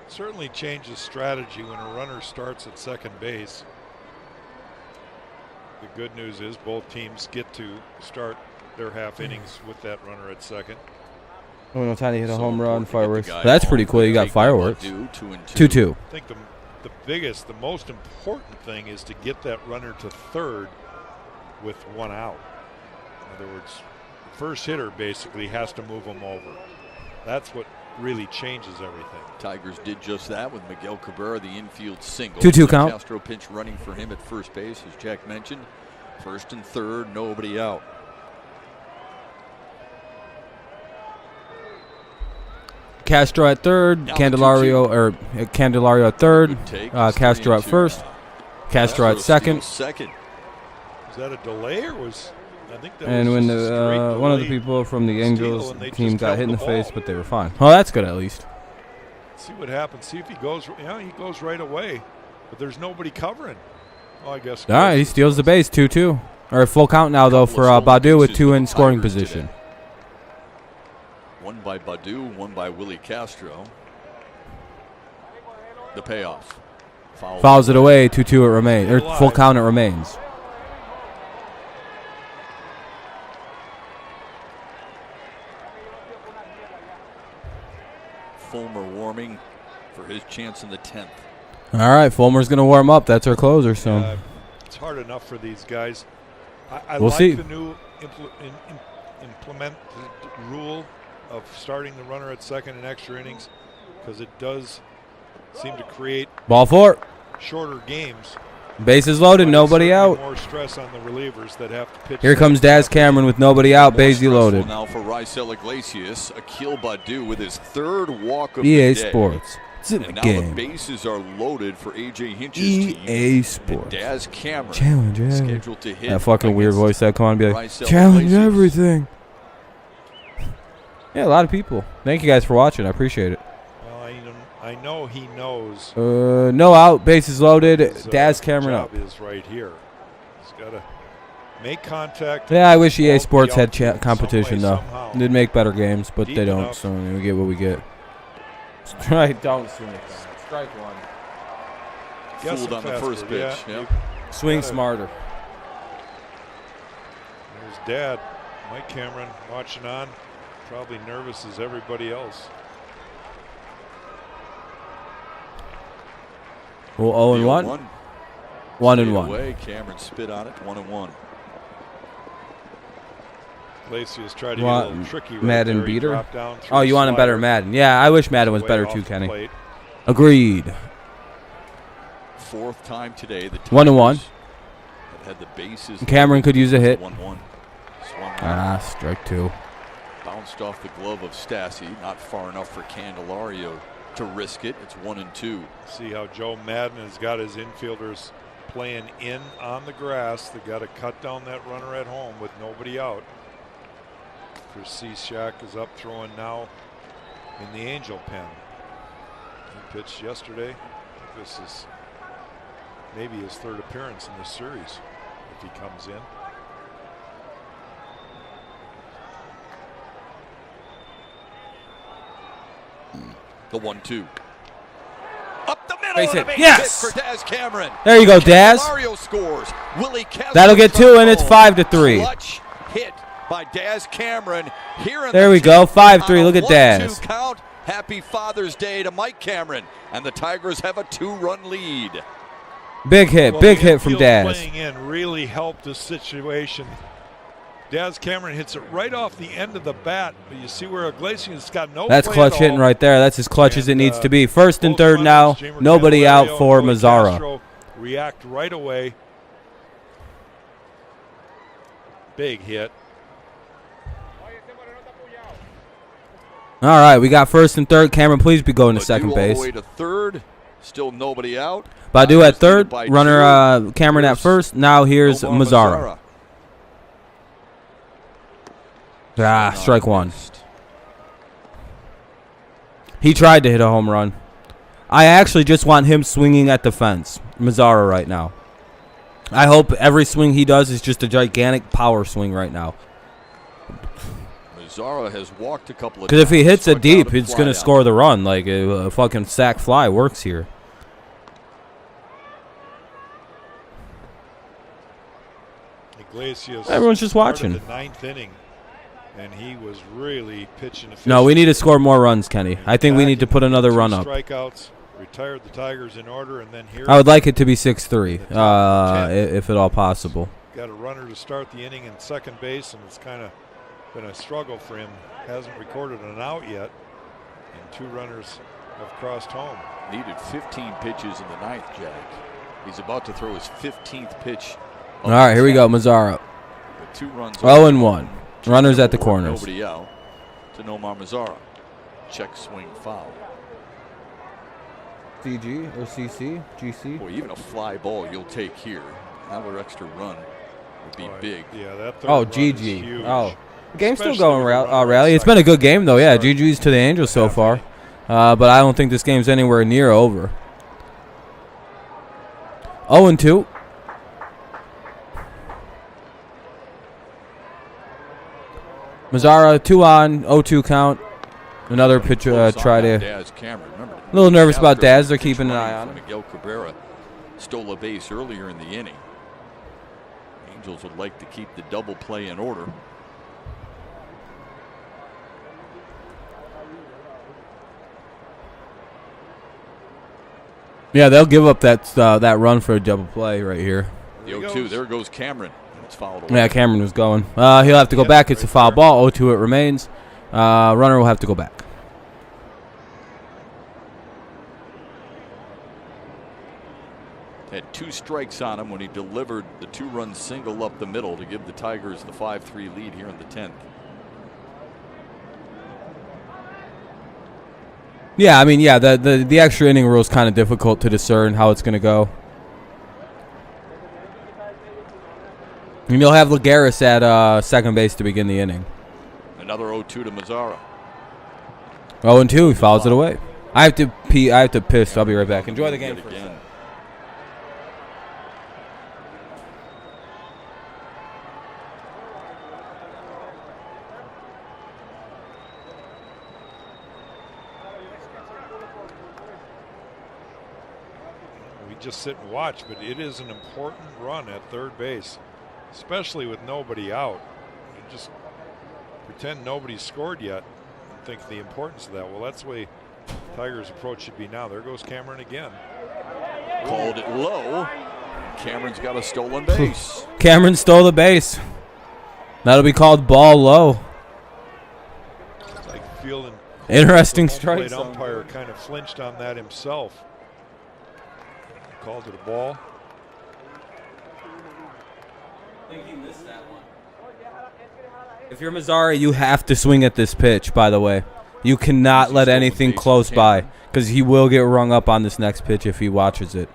Certainly changes strategy when a runner starts at second base. The good news is both teams get to start their half innings with that runner at second. Oh, no time to hit a home run, fireworks. That's pretty cool. You got fireworks. 2-2. I think the most important thing is to get that runner to third with 1 out. In other words, the first hitter basically has to move them over. That's what really changes everything. Tigers did just that with Miguel Cabrera, the infield single. 2-2 count. Castro pinch running for him at first base, as Jack mentioned. 1st and 3rd, nobody out. Castro at third, Candelario at third, Castro at first, Castro at second. Was that a delay or was? I think that and was when one of the people from the Angels team got hit in the face, but they were fine. Oh, that's good at least. See what happens. See if he goes. Yeah, he goes right away, but there's nobody covering. Oh, I guess. All right, he steals the base. 2-2, or full count now though for Badu with 2 in scoring position. Today. 1 by Badu, 1 by Willie Castro. The payoff. Fouls it away. 2-2 it remains, or full count it remains. Fulmer warming for his chance in the 10th. All right, Fulmer's going to warm up. That's our closer. So it's hard enough for these guys. I we'll like see. The new implemented rule of starting the runner at second in extra innings because it does seem to create ball 4. Shorter games. Bases loaded, nobody out. More stress on the relievers that have to pitch. Here comes Daz Cameron with nobody out, bases loaded. Now for Raisel Iglesias, Akil Badu with his 3rd walk of EA the day. Sports. It's in and the now game. The bases are loaded for AJ Hinch's EA team. EA Sports. Daz Cameron challenge scheduled to hit. That fucking weird voice that come on and be like, Raisel challenge Iglesias. everything. Yeah, a lot of people. Thank you guys for watching. I appreciate it. Well, I know he knows. No out, bases loaded. Daz Cameron job up. Is right here. He's got to make contact. Yeah, I wish EA Sports had competition though. Somehow. They'd make better games, but Deep they don't. enough. So we get what we get. Strike, don't swing it. Strike 1. Guess Fooled on the first pitch. Yeah. Yep. Swing smarter. There's Dad, Mike Cameron, watching on. Probably nervous as everybody else. Well, 0-1. 1-1. Away. Cameron spit on it. 1-1. Iglesias tried to get a little tricky right Madden there. He beater? dropped down, threw Oh, you want a better slider. Madden? Yeah, I wish Madden was Way better off too, the Kenny. plate. Agreed. 4th time today. The 1-1. Tigers have had the bases. Cameron could use a hit. 1-1. Swung Strike 2. bounced off the glove of Stassi. Not far enough for Candelario to risk it. It's 1-2. See how Joe Madden has got his infielders playing in on the grass. They got to cut down that runner at home with nobody out. Chris Cishak is up throwing now in the Angel pen. He pitched yesterday. This is maybe his 3rd appearance in this series if he comes in. The 1-2. Up the middle. Base And a hit. base Yes! hit for Daz Cameron. There you go, Daz. Candelario scores. Willie Castro That'll get 2, and it's 5-3. Clutch hit by Daz Cameron here in There the we go, 10th 5-3. on a Look at 1-2 Daz. count. Happy Father's Day to Mike Cameron, and the Tigers have a 2-run lead. Big hit from Daz. Playing in really helped the situation. Daz Cameron hits it right off the end of the bat, but you see where Iglesias got no. That's play clutch at hitting all. right there. That's as clutch as it needs to be. First and Both third runners, now. Jamer Nobody Candelario out for and Joey Mazzara. Castro react right away. Big hit. All right, we got first and third. Cameron, please be going to second base. All the way to third. Still nobody out. Badu at third. Runner Cameron at first. Now here's Mazzara. Strike one. He tried to hit a home run. I actually just want him swinging at the fence. Mazzara right now. I hope every swing he does is just a gigantic power swing right now. Mazzara has walked a couple of times. Because if he hits it deep, it's going to score the run. Like a fucking sack fly works here. Iglesias. Everyone's just watching. The ninth inning, and he was really pitching. No, we need to score more runs, Kenny. I think we need to put another run up. Strikeouts, retired the Tigers in order, and then here. I would like it to be 6-3, if at all possible. Got a runner to start the inning in second base, and it's kind of been a struggle for him. Hasn't recorded an out yet, and two runners have crossed home. Needed 15 pitches in the ninth, Jack. He's about to throw his 15th pitch. All right, here we go, Mazzara. 2 runs. 0-1. Runners at the corners. Nobody out to Nomar Mazzara. Check swing foul. CG or CC? GC? Boy, even a fly ball you'll take here. Another extra run would be big. Yeah, that third run is GG. huge. Oh, the game's still going, Rally. It's been a good game, though. Yeah, GG's to the Angels so far. But I don't think this game's anywhere near over. 0-2. Mazzara, 2 on, 0-2 count. Another pitch, try to. Daz Cameron. Remember, a little nervous about Daz. They're keeping an eye on him. Miguel Cabrera stole a base earlier in the inning. Angels would like to keep the double play in order. Yeah, they'll give up that run for a double play right here. The 0-2. There goes Cameron. It's fouled away. Yeah, Cameron was going. He'll have to go back. It's a foul ball. 0-2 it remains. Runner will have to go back. Had 2 strikes on him when he delivered the 2-run single up the middle to give the Tigers the 5-3 lead here in the 10th. Yeah, I mean, yeah, the extra inning rule is kind of difficult to discern how it's going to go. And you'll have Lagares at second base to begin the inning. Another 0-2 to Mazzara. 0-2, he fouls it away. I have to pee. I have to piss. I'll be right back. Enjoy the game for a second. Just sit and watch, but it is an important run at third base, especially with nobody out. You just pretend nobody's scored yet and think the importance of that. Well, that's the way Tigers' approach should be now. There goes Cameron again. Called it low. Cameron's got a stolen base. Cameron stole the base. That'll be called ball low. It's like feeling interesting strike. The umpire kind of flinched on that himself. Called it a ball. I think he missed that one. If you're Mazzara, you have to swing at this pitch, by the way. You cannot let anything close by because he will get rung up on this next pitch if he watches it.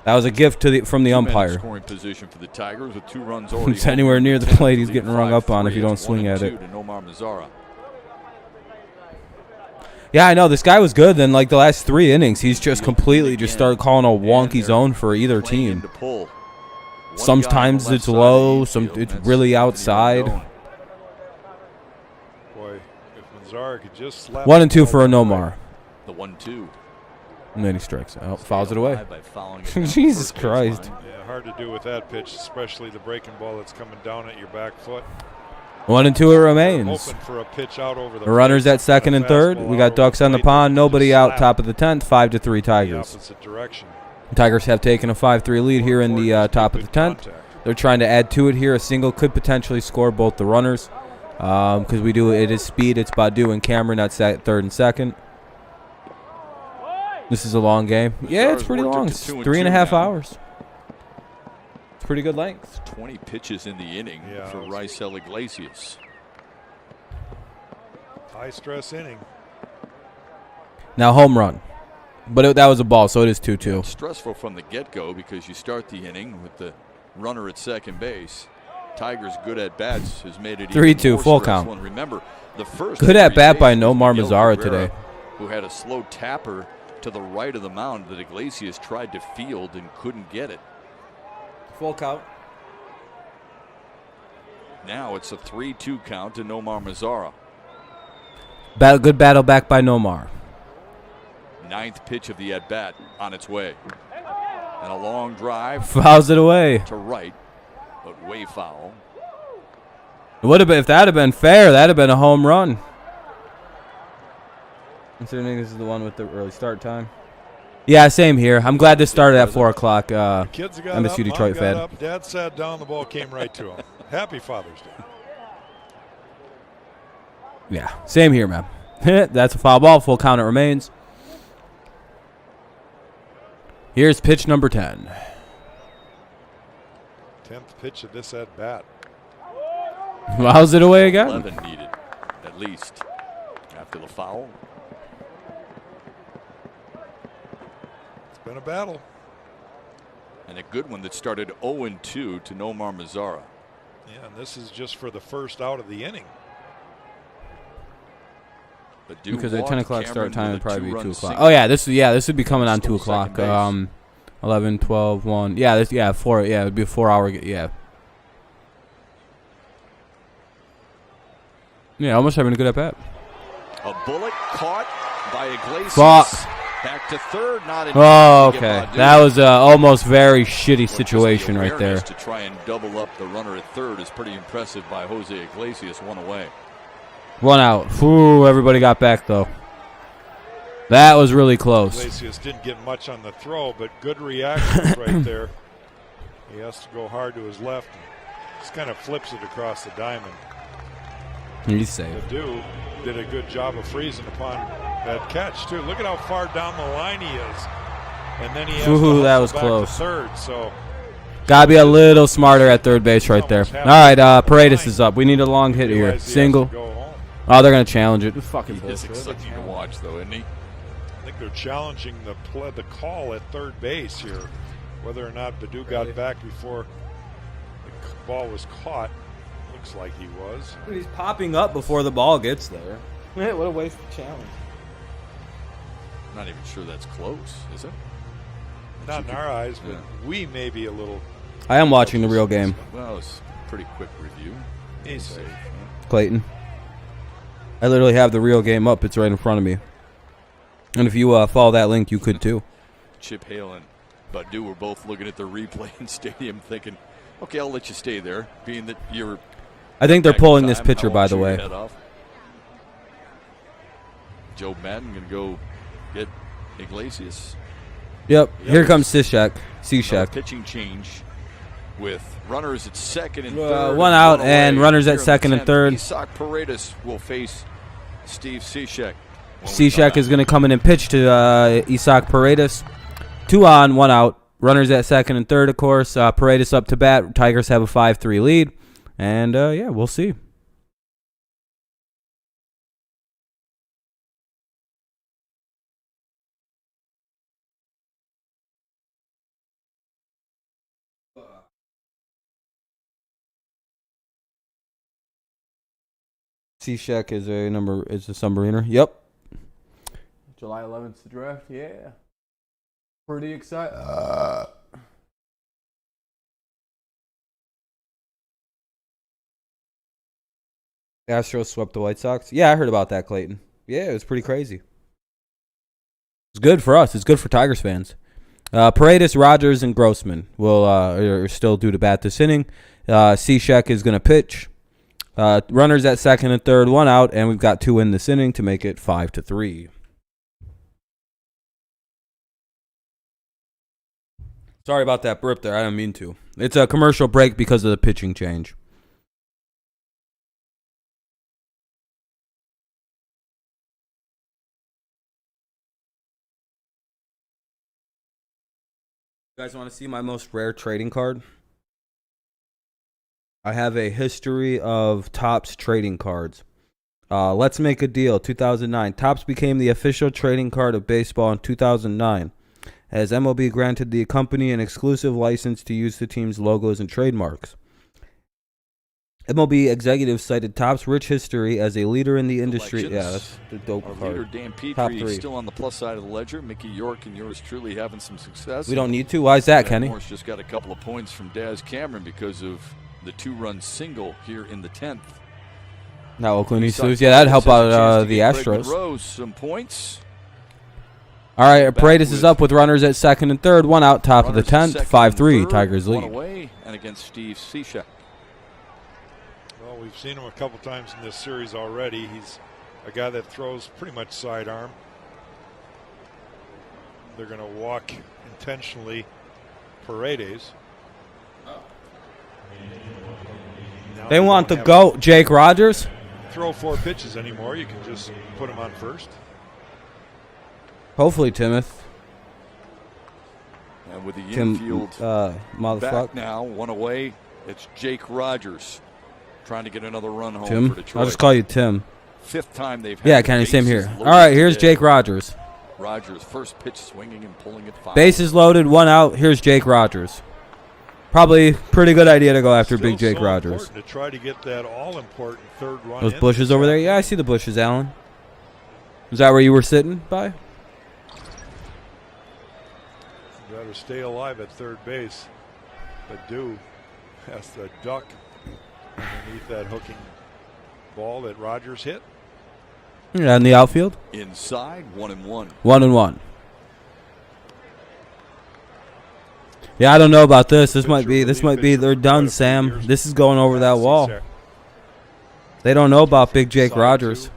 That was a gift from the umpire. Scoring position for the Tigers with 2 runs already. It's anywhere near the plate, he's getting rung up on if you don't swing at it. To Nomar Mazzara. Yeah, I know. This guy was good. Then, like the last 3 innings, he's just completely just started calling a wonky zone for either team. Sometimes it's low, it's really outside. Boy, if Mazzara could just slap 1-2 for a Nomar. The 1-2. And then he strikes out, fouls it away. Jesus Christ. Yeah, hard to do with that pitch, especially the breaking ball that's coming down at your back foot. 1-2 it remains. Hoping for a pitch out over the runners at second and third. We got ducks on the pond. Nobody out. Top of the 10th. 5-3 Tigers. The opposite direction. Tigers have taken a 5-3 lead here in the top of the 10th. They're trying to add to it here. A single could potentially score both the runners because it is speed. It's Badu and Cameron at third and second. This is a long game. Yeah, it's pretty long. It's 3.5 hours. It's pretty good length. 20 pitches in the inning for Raisel Iglesias. High-stress inning. Now home run. But that was a ball, so it is 2-2. Stressful from the get-go because you start the inning with the runner at second base. Tigers good at bats has made it 3-2 full count. And remember, the first good at bat by Nomar Mazara today, who had a slow tapper to the right of the mound that Iglesias tried to field and couldn't get it. Full count. Now it's a 3-2 count to Nomar Mazara. Good battle back by Nomar. Ninth pitch of the at-bat on its way. And a long drive. Fouls it away. To right, but way foul. It would have been, if that had been fair, that would have been a home run. Considering this is the one with the early start time. Yeah, same here. I'm glad this started at 4 o'clock. Kids got MSU up, Detroit Mom got fan. Up, Dad sat down, the ball came right to him. Happy Father's Day. Yeah, same here, man. That's a foul ball. Full count it remains. Here's pitch number 10. 10th pitch of this at bat. Fouls it away again. 11 needed, at least, after the foul. It's been a battle. And a good one that started 0-2 to Nomar Mazara. Yeah, and this is just for the first out of the inning. Because at 10 o'clock start time, it'd probably be 2 o'clock. Oh, yeah, this would be coming on 2 o'clock. 11, 12, 1. Yeah, 4. Yeah, it would be a 4-hour. Yeah. Yeah, almost having a good at bat. A bullet caught by Iglesias. Fuck. Back to third, not in okay. That was a almost very shitty situation right there. To try and double up the runner at third is pretty impressive by Jose Iglesias. 1 away. 1 out. Whew, everybody got back, though. That was really close. Iglesias didn't get much on the throw, but good reactions right there. He has to go hard to his left. Just kind of flips it across the diamond. He's safe. Badu did a good job of freezing upon that catch, too. Look at how far down the line he is. And then he has to that was back close. to third, so... Gotta be a little smarter at third base right there. All right, Paredes is up. We need a long hit here. Single. Oh, they're going to challenge it. It's fucking bullshit. It's exciting to watch, though, isn't he? I think they're challenging the call at third base here. Whether or not Badu got back before the ball was caught. Looks like he was. He's popping up before the ball gets there. What a waste of challenge. I'm not even sure that's close, is it? Not in our eyes, but we may be a little... I am watching the real game. Well, it's a pretty quick review. He's safe. Clayton. I literally have the real game up. It's right in front of me. And if you follow that link, you could too. Chip Hale and Badu were both looking at the replay in stadium thinking, okay, I'll let you stay there, being that you're... I think they're pulling this pitcher, by the way. Joe Madden going to go get Iglesias. Yep. Here comes Cishek. Pitching change with runners at second and third. 1 out and runners at second and third. Isaac Paredes will face Steve Cishek. Cishek is going to come in and pitch to Isaac Paredes. 2 on, 1 out. Runners at second and third, of course. Paredes up to bat. Tigers have a 5-3 lead. And, yeah, we'll see. Cishek is a submariner. Yep. July 11th the draft. Yeah. Pretty excited. Astros swept the White Sox. Yeah, I heard about that, Clayton. Yeah, it was pretty crazy. It's good for us. It's good for Tigers fans. Paredes, Rogers, and Grossman are still due to bat this inning. Cishek is going to pitch. Runners at second and third, 1 out, and we've got 2 in this inning to make it 5-3. Sorry about that burp there. I didn't mean to. It's a commercial break because of the pitching change. You guys want to see my most rare trading card? I have a history of Topps trading cards. Let's Make a Deal, 2009. Topps became the official trading card of baseball in 2009, as MLB granted the company an exclusive license to use the team's logos and trademarks. MLB executives cited Topps' rich history as a leader in the industry. Yeah, that's the dope Our card. leader, Dan Top Petrie, three. still on the plus side of the ledger. Mickey York and yours truly having some success. We don't need to. Why is that, Dan Kenny? Morris just got a couple of points from Daz Cameron because of the 2-run single here in the 10th. Now Oakland needs to lose. Yeah, that'd help out the Astros. Rose some points. All right, Paredes is up with runners at second and third. One out, top of the 10th. 5-3, Tigers One lead. away, and against Steve Cishek. Well, we've seen him a couple times in this series already. He's a guy that throws pretty much sidearm. They're going to walk intentionally Paredes. Now They want the GOAT, Jake Rogers. Throw 4 pitches anymore. You can just put him on first. Hopefully, Timoth. And with the Tim, infield motherfucker. back now, one away, it's Jake Rogers trying to get another run home Tim? for Detroit. I'll just call you Tim. 5th time they've had Yeah, the Kenny, same bases here. All loaded right, here's today. Jake Rogers. Rogers, first pitch swinging and pulling it foul. Bases loaded, one out. Here's Jake Rogers. Probably pretty good idea to go after Still Big Jake so Rogers. important to try to get that all-important third run. Those in bushes this over there? half. Yeah, I see the bushes, Alan. Is that where you were sitting by? Better stay alive at third base. Badu has to duck underneath that hooking ball that Rogers hit. Yeah, in the outfield. Inside, 1-1. 1-1. Yeah, I don't know about this. This might be they're done, Sam. This is going over that wall. They don't know about Big Jake Rogers.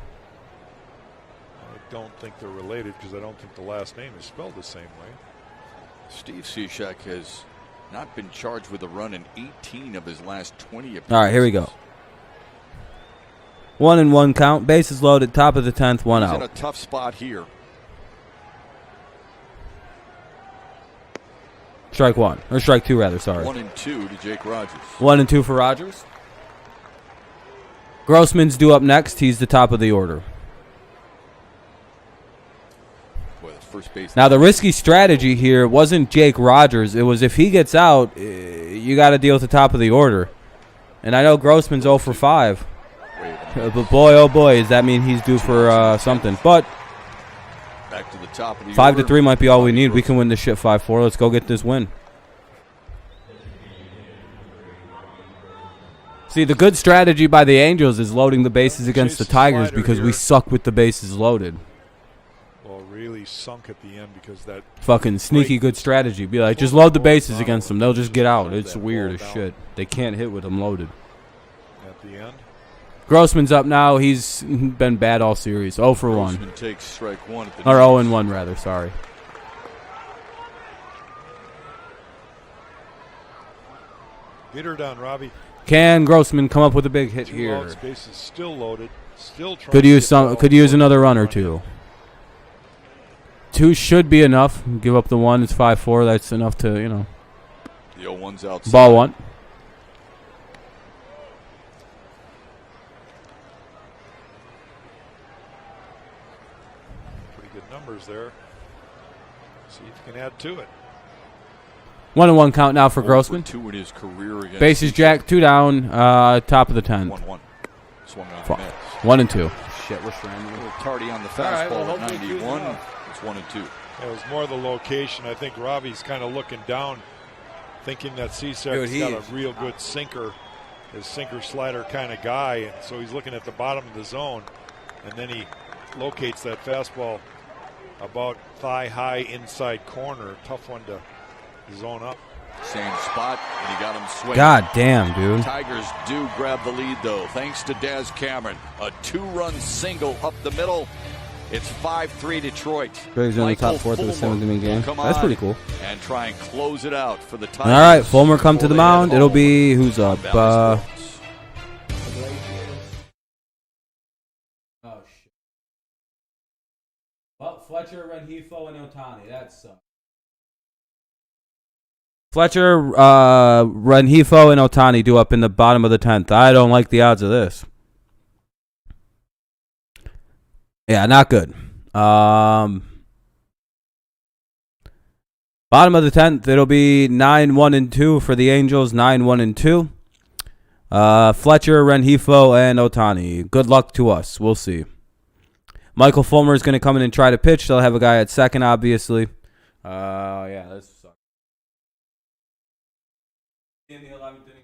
I don't think they're related because I don't think the last name is spelled the same way. Steve Cishek has not been charged with a run in 18 of his last 20 appearances. All right, here we go. 1-1 count. Bases loaded. Top of the 10th. One He's in a out. tough spot here. Strike one or strike two rather. Sorry. 1-2 to Jake Rogers. 1-2 for Rogers. Grossman's due up next. He's the top of the order. Boy, the first base. Now, the risky strategy here wasn't Jake Rogers. It was if he gets out, you got to deal with the top of the order. And I know Grossman's 0 for 5. But boy, oh boy, does that mean he's due for something. But Back to the top of the 5-3 might be all we need. We can win this shit 5-4. Let's go get this win. See, the good strategy by the Angels is loading the bases against the Tigers because we suck with the bases loaded. Well, really sunk at the end because that Fucking sneaky good strategy. Be like, just load the bases against them. They'll just get out. It's weird as shit. They can't hit with them loaded. at the end. Grossman's up now. He's been bad all series. 0 for 1. Grossman takes strike one at the Or knees. 0-1 rather, sorry. Get her done, Robbie. Can Grossman come up with a big hit 2 here? outs, bases still loaded. Still trying Could to use get some. that Could all use sorted another run or in. two. 2 should be enough. Give up the 1. It's 5-4. That's enough to The 0-1's outside. ball 1. Pretty good numbers there. See if you can add to it. 1-1 count now for 0 Grossman. 2 in his career against Bases jacked. 2 down. Top of the 10th. 1-1. Swung on Fuck. the miss. 1 and 2. Shit, we're A scrambling. little tardy on the All right, well, fastball at hopefully 91. two's It's 1-2. It was more the location. I think Robbie's kind of looking down, thinking that Cishek's got a real good sinker, his sinker slider kind of guy, and so he's looking at the bottom of the zone, and then he locates that fastball about thigh high inside corner. Tough one to zone up. Same spot, and he got him swinging. God damn, dude. Tigers do grab the lead, though, thanks to Daz Cameron. A 2-run single up the middle. It's 5-3 Detroit. Braves in the top fourth of the 7th game. That's pretty cool. And try and close it out for the Tigers. All right, Fulmer come to the mound. It'll be who's up? Oh shit. Well, Fletcher, Rengifo, and Ohtani. That sucks. Fletcher, Rengifo, and Ohtani due up in the bottom of the 10th. I don't like the odds of this. Yeah, not good. Bottom of the 10th, it'll be 9-1-2 for the Angels. 9-1-2. Fletcher, Rengifo, and Ohtani. Good luck to us. We'll see. Michael Fulmer is going to come in and try to pitch. They'll have a guy at second, obviously. Yeah, this sucks. In the 11th inning.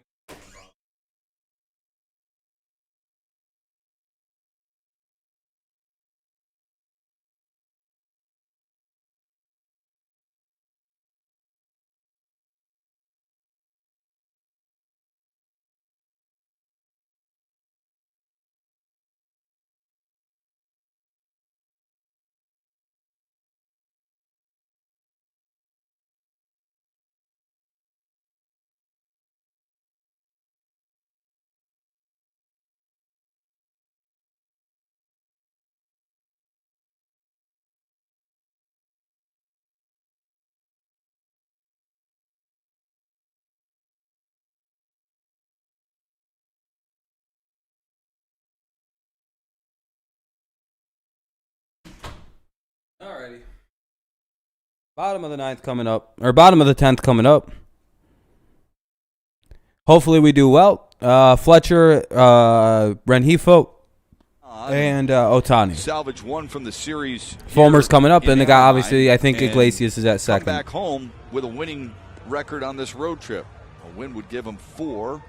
Alrighty. Bottom of the 9th coming up, or bottom of the 10th coming up. Hopefully we do well. Fletcher, Rengifo, and Ohtani. Salvage one from the series. Fulmer's coming up, and the guy obviously, I think Iglesias is at second. Back home with a winning record on this road trip. A win would give him 4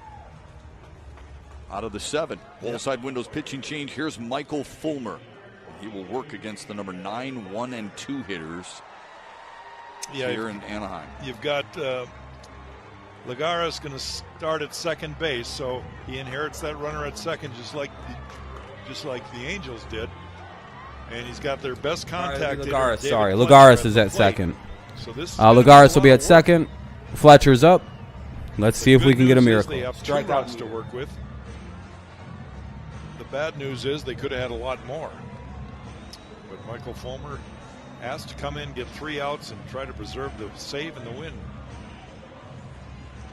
out of the 7. Both side windows pitching change. Here's Michael Fulmer. He will work against the number 9, 1, and 2 hitters here in Anaheim. You've got Lagares going to start at second base, so he inherits that runner at second, just like the Angels did. And he's got their best contact. Lagares is at second. So this Lagares will be at second. Fletcher's up. Let's see if we can get a miracle. They have 2 runs to work with. The bad news is they could have had a lot more. But Michael Fulmer asked to come in, get 3 outs, and try to preserve the save and the win.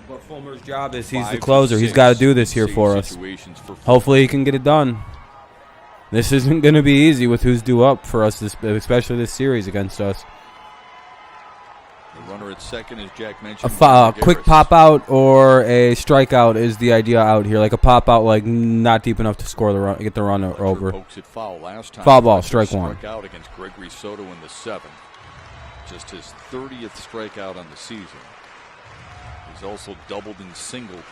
But Fulmer's job is he's the closer. He's got to do this here for us. Hopefully he can get it done. This isn't going to be easy with who's due up for us, especially this series against us. The runner at second, as Jack mentioned. A quick pop out or a strikeout is the idea out here. Like a pop out, like not deep enough to score the run, get the run over. Foul ball, strike one. Strikeout against Gregory Soto in the 7th. Just his 30th strikeout on the season. He's also doubled and singled.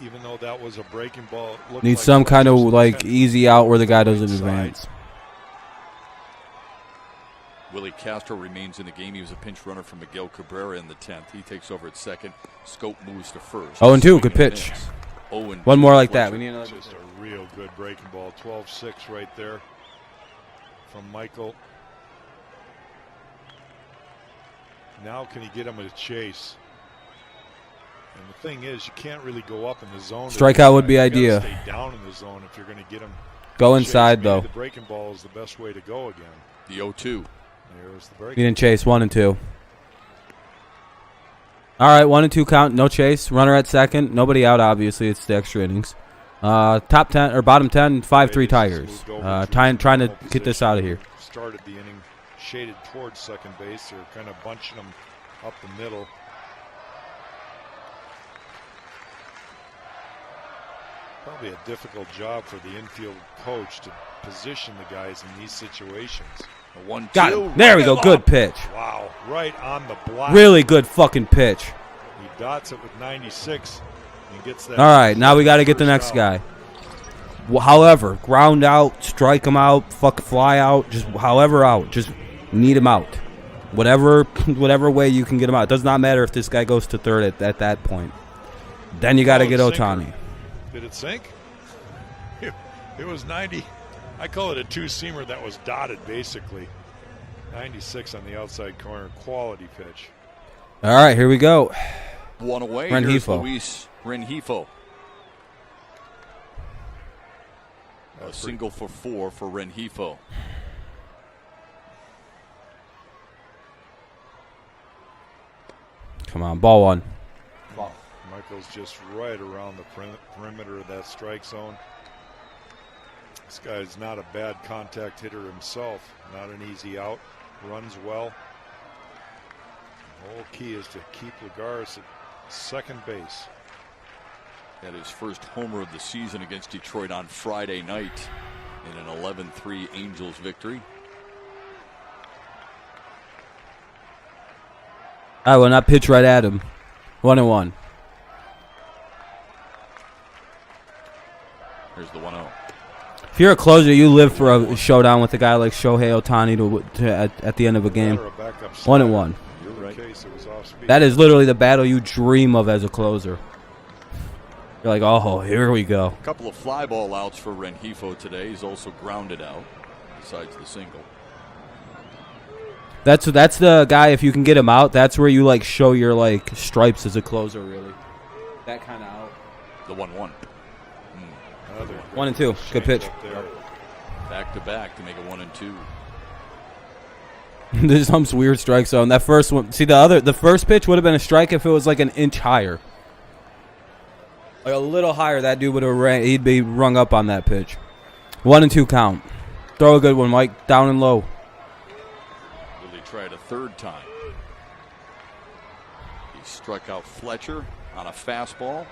Even though that was a breaking ball. Needs some kind of like easy out where the guy doesn't advance. Willie Castro remains in the game. He was a pinch runner for Miguel Cabrera in the 10th. He takes over at second. Scope moves to first. 0-2, good pitch. One more like that. We need another. Just a real good breaking ball. 12-6 right there from Michael. Now can he get him a chase? And the thing is, you can't really go up in the zone. Strikeout would be idea. Stay down in the zone if you're going to get him. Go inside though. The breaking ball is the best way to go again. The 0-2. There's the break. He didn't chase. 1-2. All right, 1-2 count. No chase. Runner at second. Nobody out. Obviously, it's the extra innings. Top 10 or bottom 10. 5-3 Tigers. Trying to get this out of here. Started the inning shaded towards second base. They're kind of bunching them up the middle. Probably a difficult job for the infield coach to position the guys in these situations. Got him. There we go. Good pitch. Wow. Right on the block. Really good fucking pitch. He dots it with 96 and gets that. All right. Now we got to get the next guy. Well, however, ground out, strike him out, fly out, just however out. Just need him out. Whatever way you can get him out. It does not matter if this guy goes to third at that point. Then you got to get Ohtani. Did it sink? It was 90. I call it a two-seamer that was dotted, basically. 96 on the outside corner. Quality pitch. All right, here we go. One away. Rengifo. Here's Luis Rengifo. A single for 4 for Rengifo. Come on, ball 1. Michael's just right around the perimeter of that strike zone. This guy's not a bad contact hitter himself. Not an easy out. Runs well. The whole key is to keep Lagares at second base. Had his first homer of the season against Detroit on Friday night in an 11-3 Angels victory. I will not pitch right at him. 1-1. Here's the 1-0. If you're a closer, you live for a showdown with a guy like Shohei Ohtani at the end of a game. 1-1. You're right. That is literally the battle you dream of as a closer. You're like, oh, here we go. A couple of fly ball outs for Rengifo today. He's also grounded out, besides the single. That's the guy, if you can get him out, that's where you like show your like stripes as a closer, really. That kind of out. The 1-1. 1-2. Good pitch. Back to back to make it 1-2. There's some weird strike zone. That first one, see the first pitch would have been a strike if it was like an inch higher. Like a little higher, that dude would have he'd be rung up on that pitch. 1-2 count. Throw a good one, Mike. Down and low. Will he try it a third time? He struck out Fletcher on a fastball.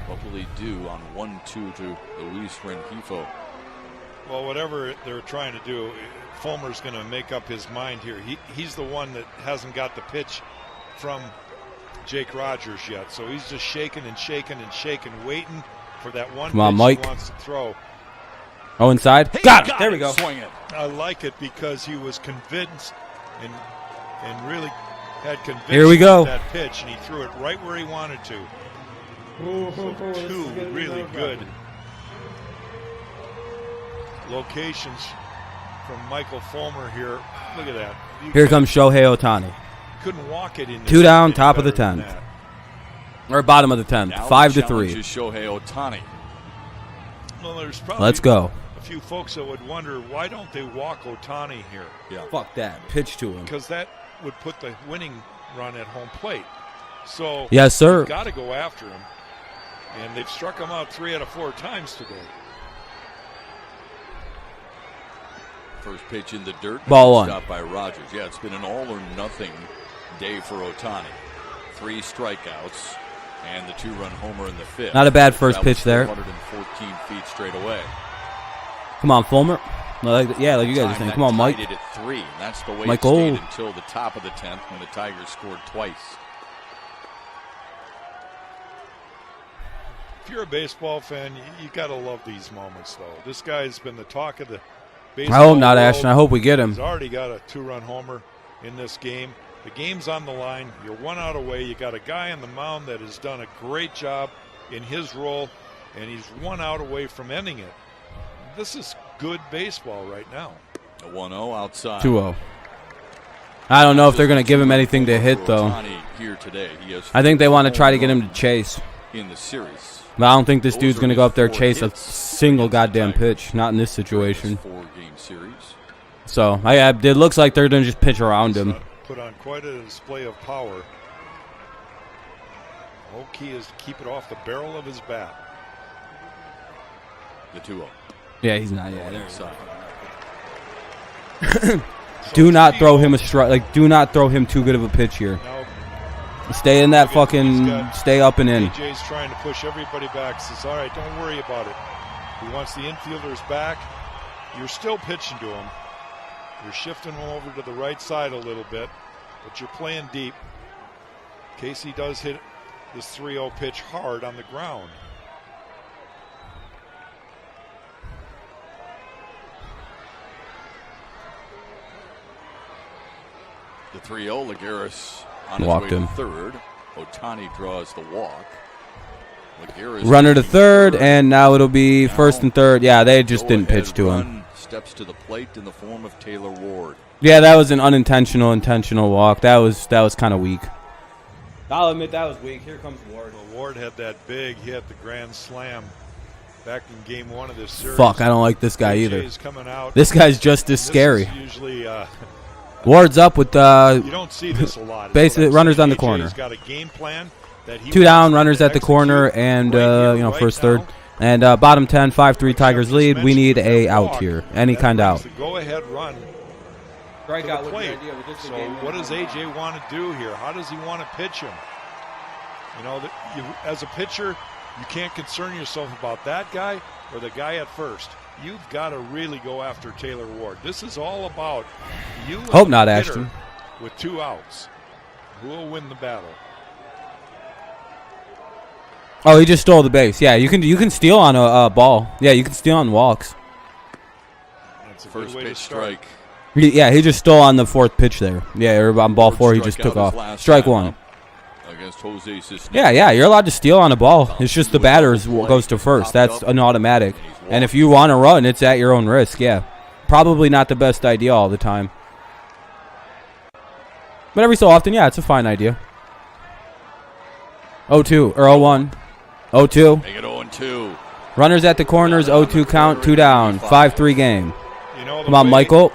What will he do on 1-2 to Luis Rengifo? Well, whatever they're trying to do, Fulmer's going to make up his mind here. He's the one that hasn't got the pitch from Jake Rogers yet. So he's just shaking and shaking and shaking, waiting for that one pitch Mike. he wants to throw. Oh, inside. Got it. There we go. Swing it. I like it because he was convinced and really had conviction Here we go. with that pitch, and he threw it right where he wanted to. So two really good locations from Michael Fulmer here. Look at that. Here comes Shohei Ohtani. Couldn't walk it in. 2 down, top of the 10th. Or bottom of the 10th. 5-3. Shohei Ohtani. Well, there's probably Let's go. a few folks that would wonder, why don't they walk Ohtani here? Yeah. Fuck that. Pitch to him. Because that would put the winning run at home plate. So yes, sir. you've got to go after him. And they've struck him out 3 out of 4 times today. First pitch in the dirt. Ball 1. Stopped by Rogers. Yeah, it's been an all or nothing day for Ohtani. 3 strikeouts and the 2-run homer in the 5th. Not a bad first pitch there. 114 feet straight away. Come on, Fulmer. Like you guys are saying. Come on, Mike. Tied it at 3. That's the way Michael. it stayed until the top of the 10th when the Tigers scored twice. If you're a baseball fan, you got to love these moments, though. This guy's been the talk of the baseball I hope not, world. Ashton. I hope we get him. He's already got a 2-run homer in this game. The game's on the line. You're 1 out away. You got a guy on the mound that has done a great job in his role, and he's 1 out away from ending it. This is good baseball right now. A 1-0 outside. 2-0. I don't know if they're going to give him anything to hit, though. Here today. He has I think they want to try to get him to chase. in the series. But I don't think this dude's going to go up there chase a single goddamn pitch. Not in this situation. 4-game series. So it looks like they're going to just pitch around him. Put on quite a display of power. The whole key is to keep it off the barrel of his bat. The 2-0. Yeah, he's not. Yeah, Inside. Do not throw him a strike. Like, do not throw him too good of a pitch here. Stay in that fucking. Stay up and in. AJ's trying to push everybody back. Says, all right, don't worry about it. He wants the infielders back. You're still pitching to him. You're shifting him over to the right side a little bit, but you're playing deep. Casey does hit this 3-0 pitch hard on the ground. The 3-0, Lagares on his Walked way him. to third. Ohtani draws the walk. Runner to third, and now it'll be first and third. Yeah, they just didn't pitch to him. Steps to the plate in the form of Taylor Ward. Yeah, that was an intentional walk. That was kind of weak. I'll admit that was weak. Here comes Ward. Well, Ward had that big hit, the grand slam, back in game 1 of this series. Fuck, I don't like this guy either. Coming out. This guy's just as scary. Usually, Ward's up with you don't see this a lot. Basically, runners on the corner. Got a game plan that he 2 down, runners at the corner, and first, third. And bottom 10, 5-3 Tigers lead. We need a out here, any kind of out. Go ahead, run. Strike out. So what does AJ want to do here? How does he want to pitch him? As a pitcher, you can't concern yourself about that guy or the guy at first. You've got to really go after Taylor Ward. This is all about you. Hope not, Ashton. With 2 outs, who will win the battle? Oh, he just stole the base. Yeah, you can steal on a ball. Yeah, you can steal on walks. That's a First pitch strike. Yeah, he just stole on the 4th pitch there. Yeah, or on ball 4, he just took off. Strike 1. Against Jose Cisneros. Yeah, you're allowed to steal on a ball. It's just the batter goes to first. That's an automatic. And if you want to run, it's at your own risk. Yeah, probably not the best idea all the time, but every so often, yeah, it's a fine idea. 0-2 or 0-1. 0-2. Make it 0-2. Runners at the corners. 0-2 count. 2 down. 5-3 game. Come on, Michael.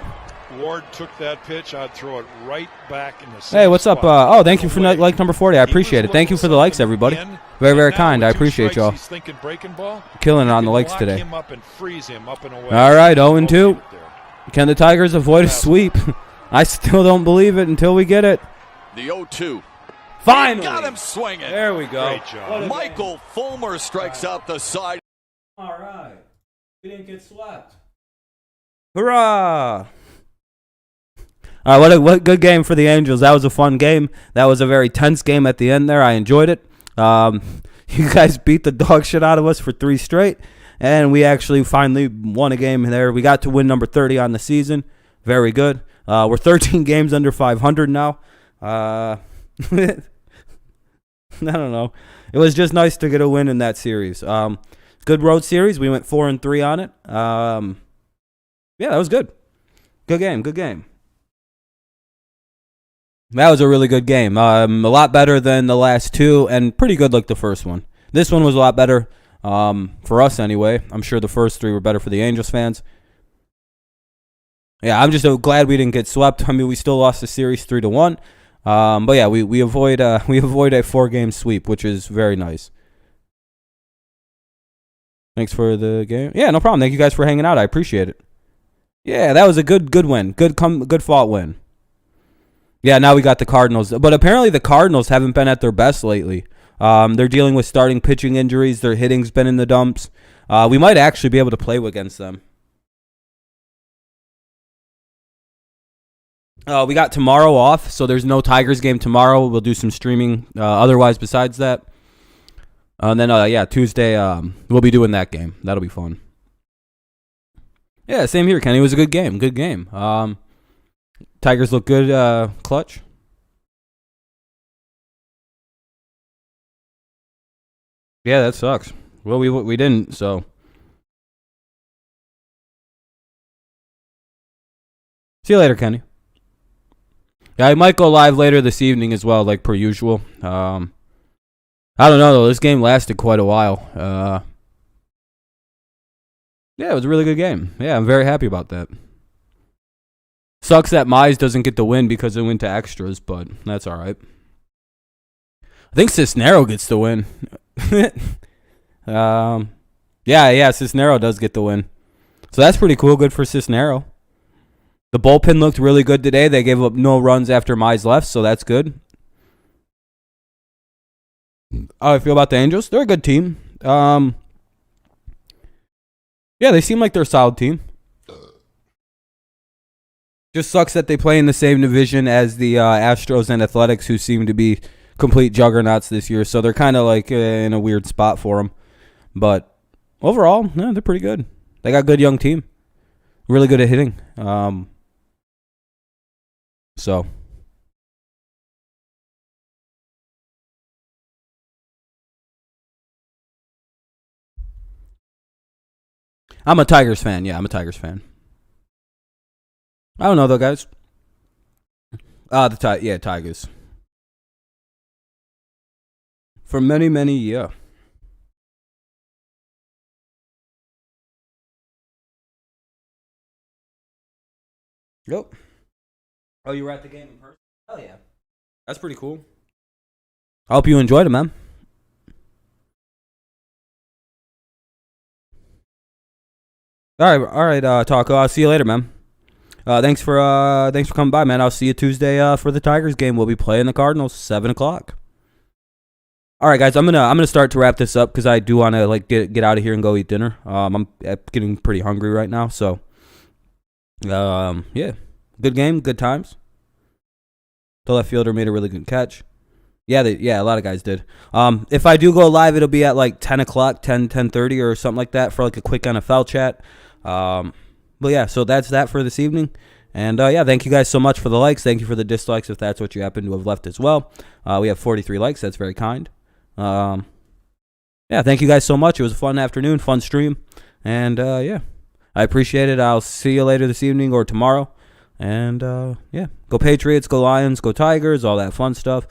Ward took that pitch, I'd throw it right back in the Hey, what's up? Thank you for like number 40. I appreciate it. Thank you for the likes, everybody. Very, very kind. I appreciate y'all. Killing it on the likes today. All right, 0-2. Can the Tigers avoid a sweep? I still don't believe it until we get it. The 0-2. Finally. Got him swinging. There we go. Great job. Michael Fulmer strikes out the side. All right. We didn't get swept. Hurrah! All right, what a good game for the Angels. That was a fun game. That was a very tense game at the end there. I enjoyed it. You guys beat the dog shit out of us for 3 straight, and we actually finally won a game there. We got to win number 30 on the season. Very good. We're 13 games under 500 now. I don't know. It was just nice to get a win in that series. Good road series. We went 4-3 on it. Yeah, that was good. Good game. That was a really good game. A lot better than the last 2, and pretty good like the first one. This one was a lot better for us anyway. I'm sure the first 3 were better for the Angels fans. Yeah, I'm just so glad we didn't get swept. I mean, we still lost the series 3-1. But yeah, we avoid a 4-game sweep, which is very nice. Thanks for the game. Yeah, no problem. Thank you guys for hanging out. I appreciate it. Yeah, that was a good win. Good fought win. Yeah, now we got the Cardinals. But apparently the Cardinals haven't been at their best lately. They're dealing with starting pitching injuries. Their hitting's been in the dumps. We might actually be able to play against them. We got tomorrow off, so there's no Tigers game tomorrow. We'll do some streaming otherwise besides that. And then, Tuesday, we'll be doing that game. That'll be fun. Yeah, same here, Kenny. It was a good game. Tigers look good, clutch. Yeah, that sucks. Well, we didn't, so. See you later, Kenny. Yeah, I might go live later this evening as well, like per usual. I don't know, though. This game lasted quite a while. Yeah, it was a really good game. Yeah, I'm very happy about that. Sucks that Mize doesn't get the win because it went to extras, but that's all right. I think Cisneros gets the win. Cisneros does get the win. So that's pretty cool. Good for Cisneros. The bullpen looked really good today. They gave up no runs after Mize left, so that's good. How I feel about the Angels? They're a good team. Yeah, they seem like they're a solid team. Just sucks that they play in the same division as the Astros and Athletics, who seem to be complete juggernauts this year. So they're kind of like in a weird spot for them. But overall, they're pretty good. They got a good young team. Really good at hitting. So I'm a Tigers fan. Yeah, I'm a Tigers fan. I don't know though, guys. Tigers. For many, many years. Yep. Oh, you were at the game in person? Oh yeah. That's pretty cool. I hope you enjoyed it, man. All right, Taco. I'll see you later, man. Thanks for coming by, man. I'll see you Tuesday for the Tigers game. We'll be playing the Cardinals 7:00. All right, guys. I'm gonna start to wrap this up because I do want to like get out of here and go eat dinner. I'm getting pretty hungry right now, so yeah. Good game, good times. The left fielder made a really good catch. Yeah, a lot of guys did. If I do go live, it'll be at like 10:00, 10:30 or something like that for like a quick NFL chat. But yeah, so that's that for this evening. And yeah, thank you guys so much for the likes. Thank you for the dislikes if that's what you happen to have left as well. We have 43 likes. That's very kind. Yeah, thank you guys so much. It was a fun afternoon, fun stream. And yeah, I appreciate it. I'll see you later this evening or tomorrow. And yeah, go Patriots, go Lions, go Tigers, all that fun stuff.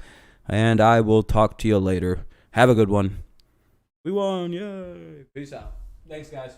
And I will talk to you later. Have a good one. We won. Yay. Peace out. Thanks, guys.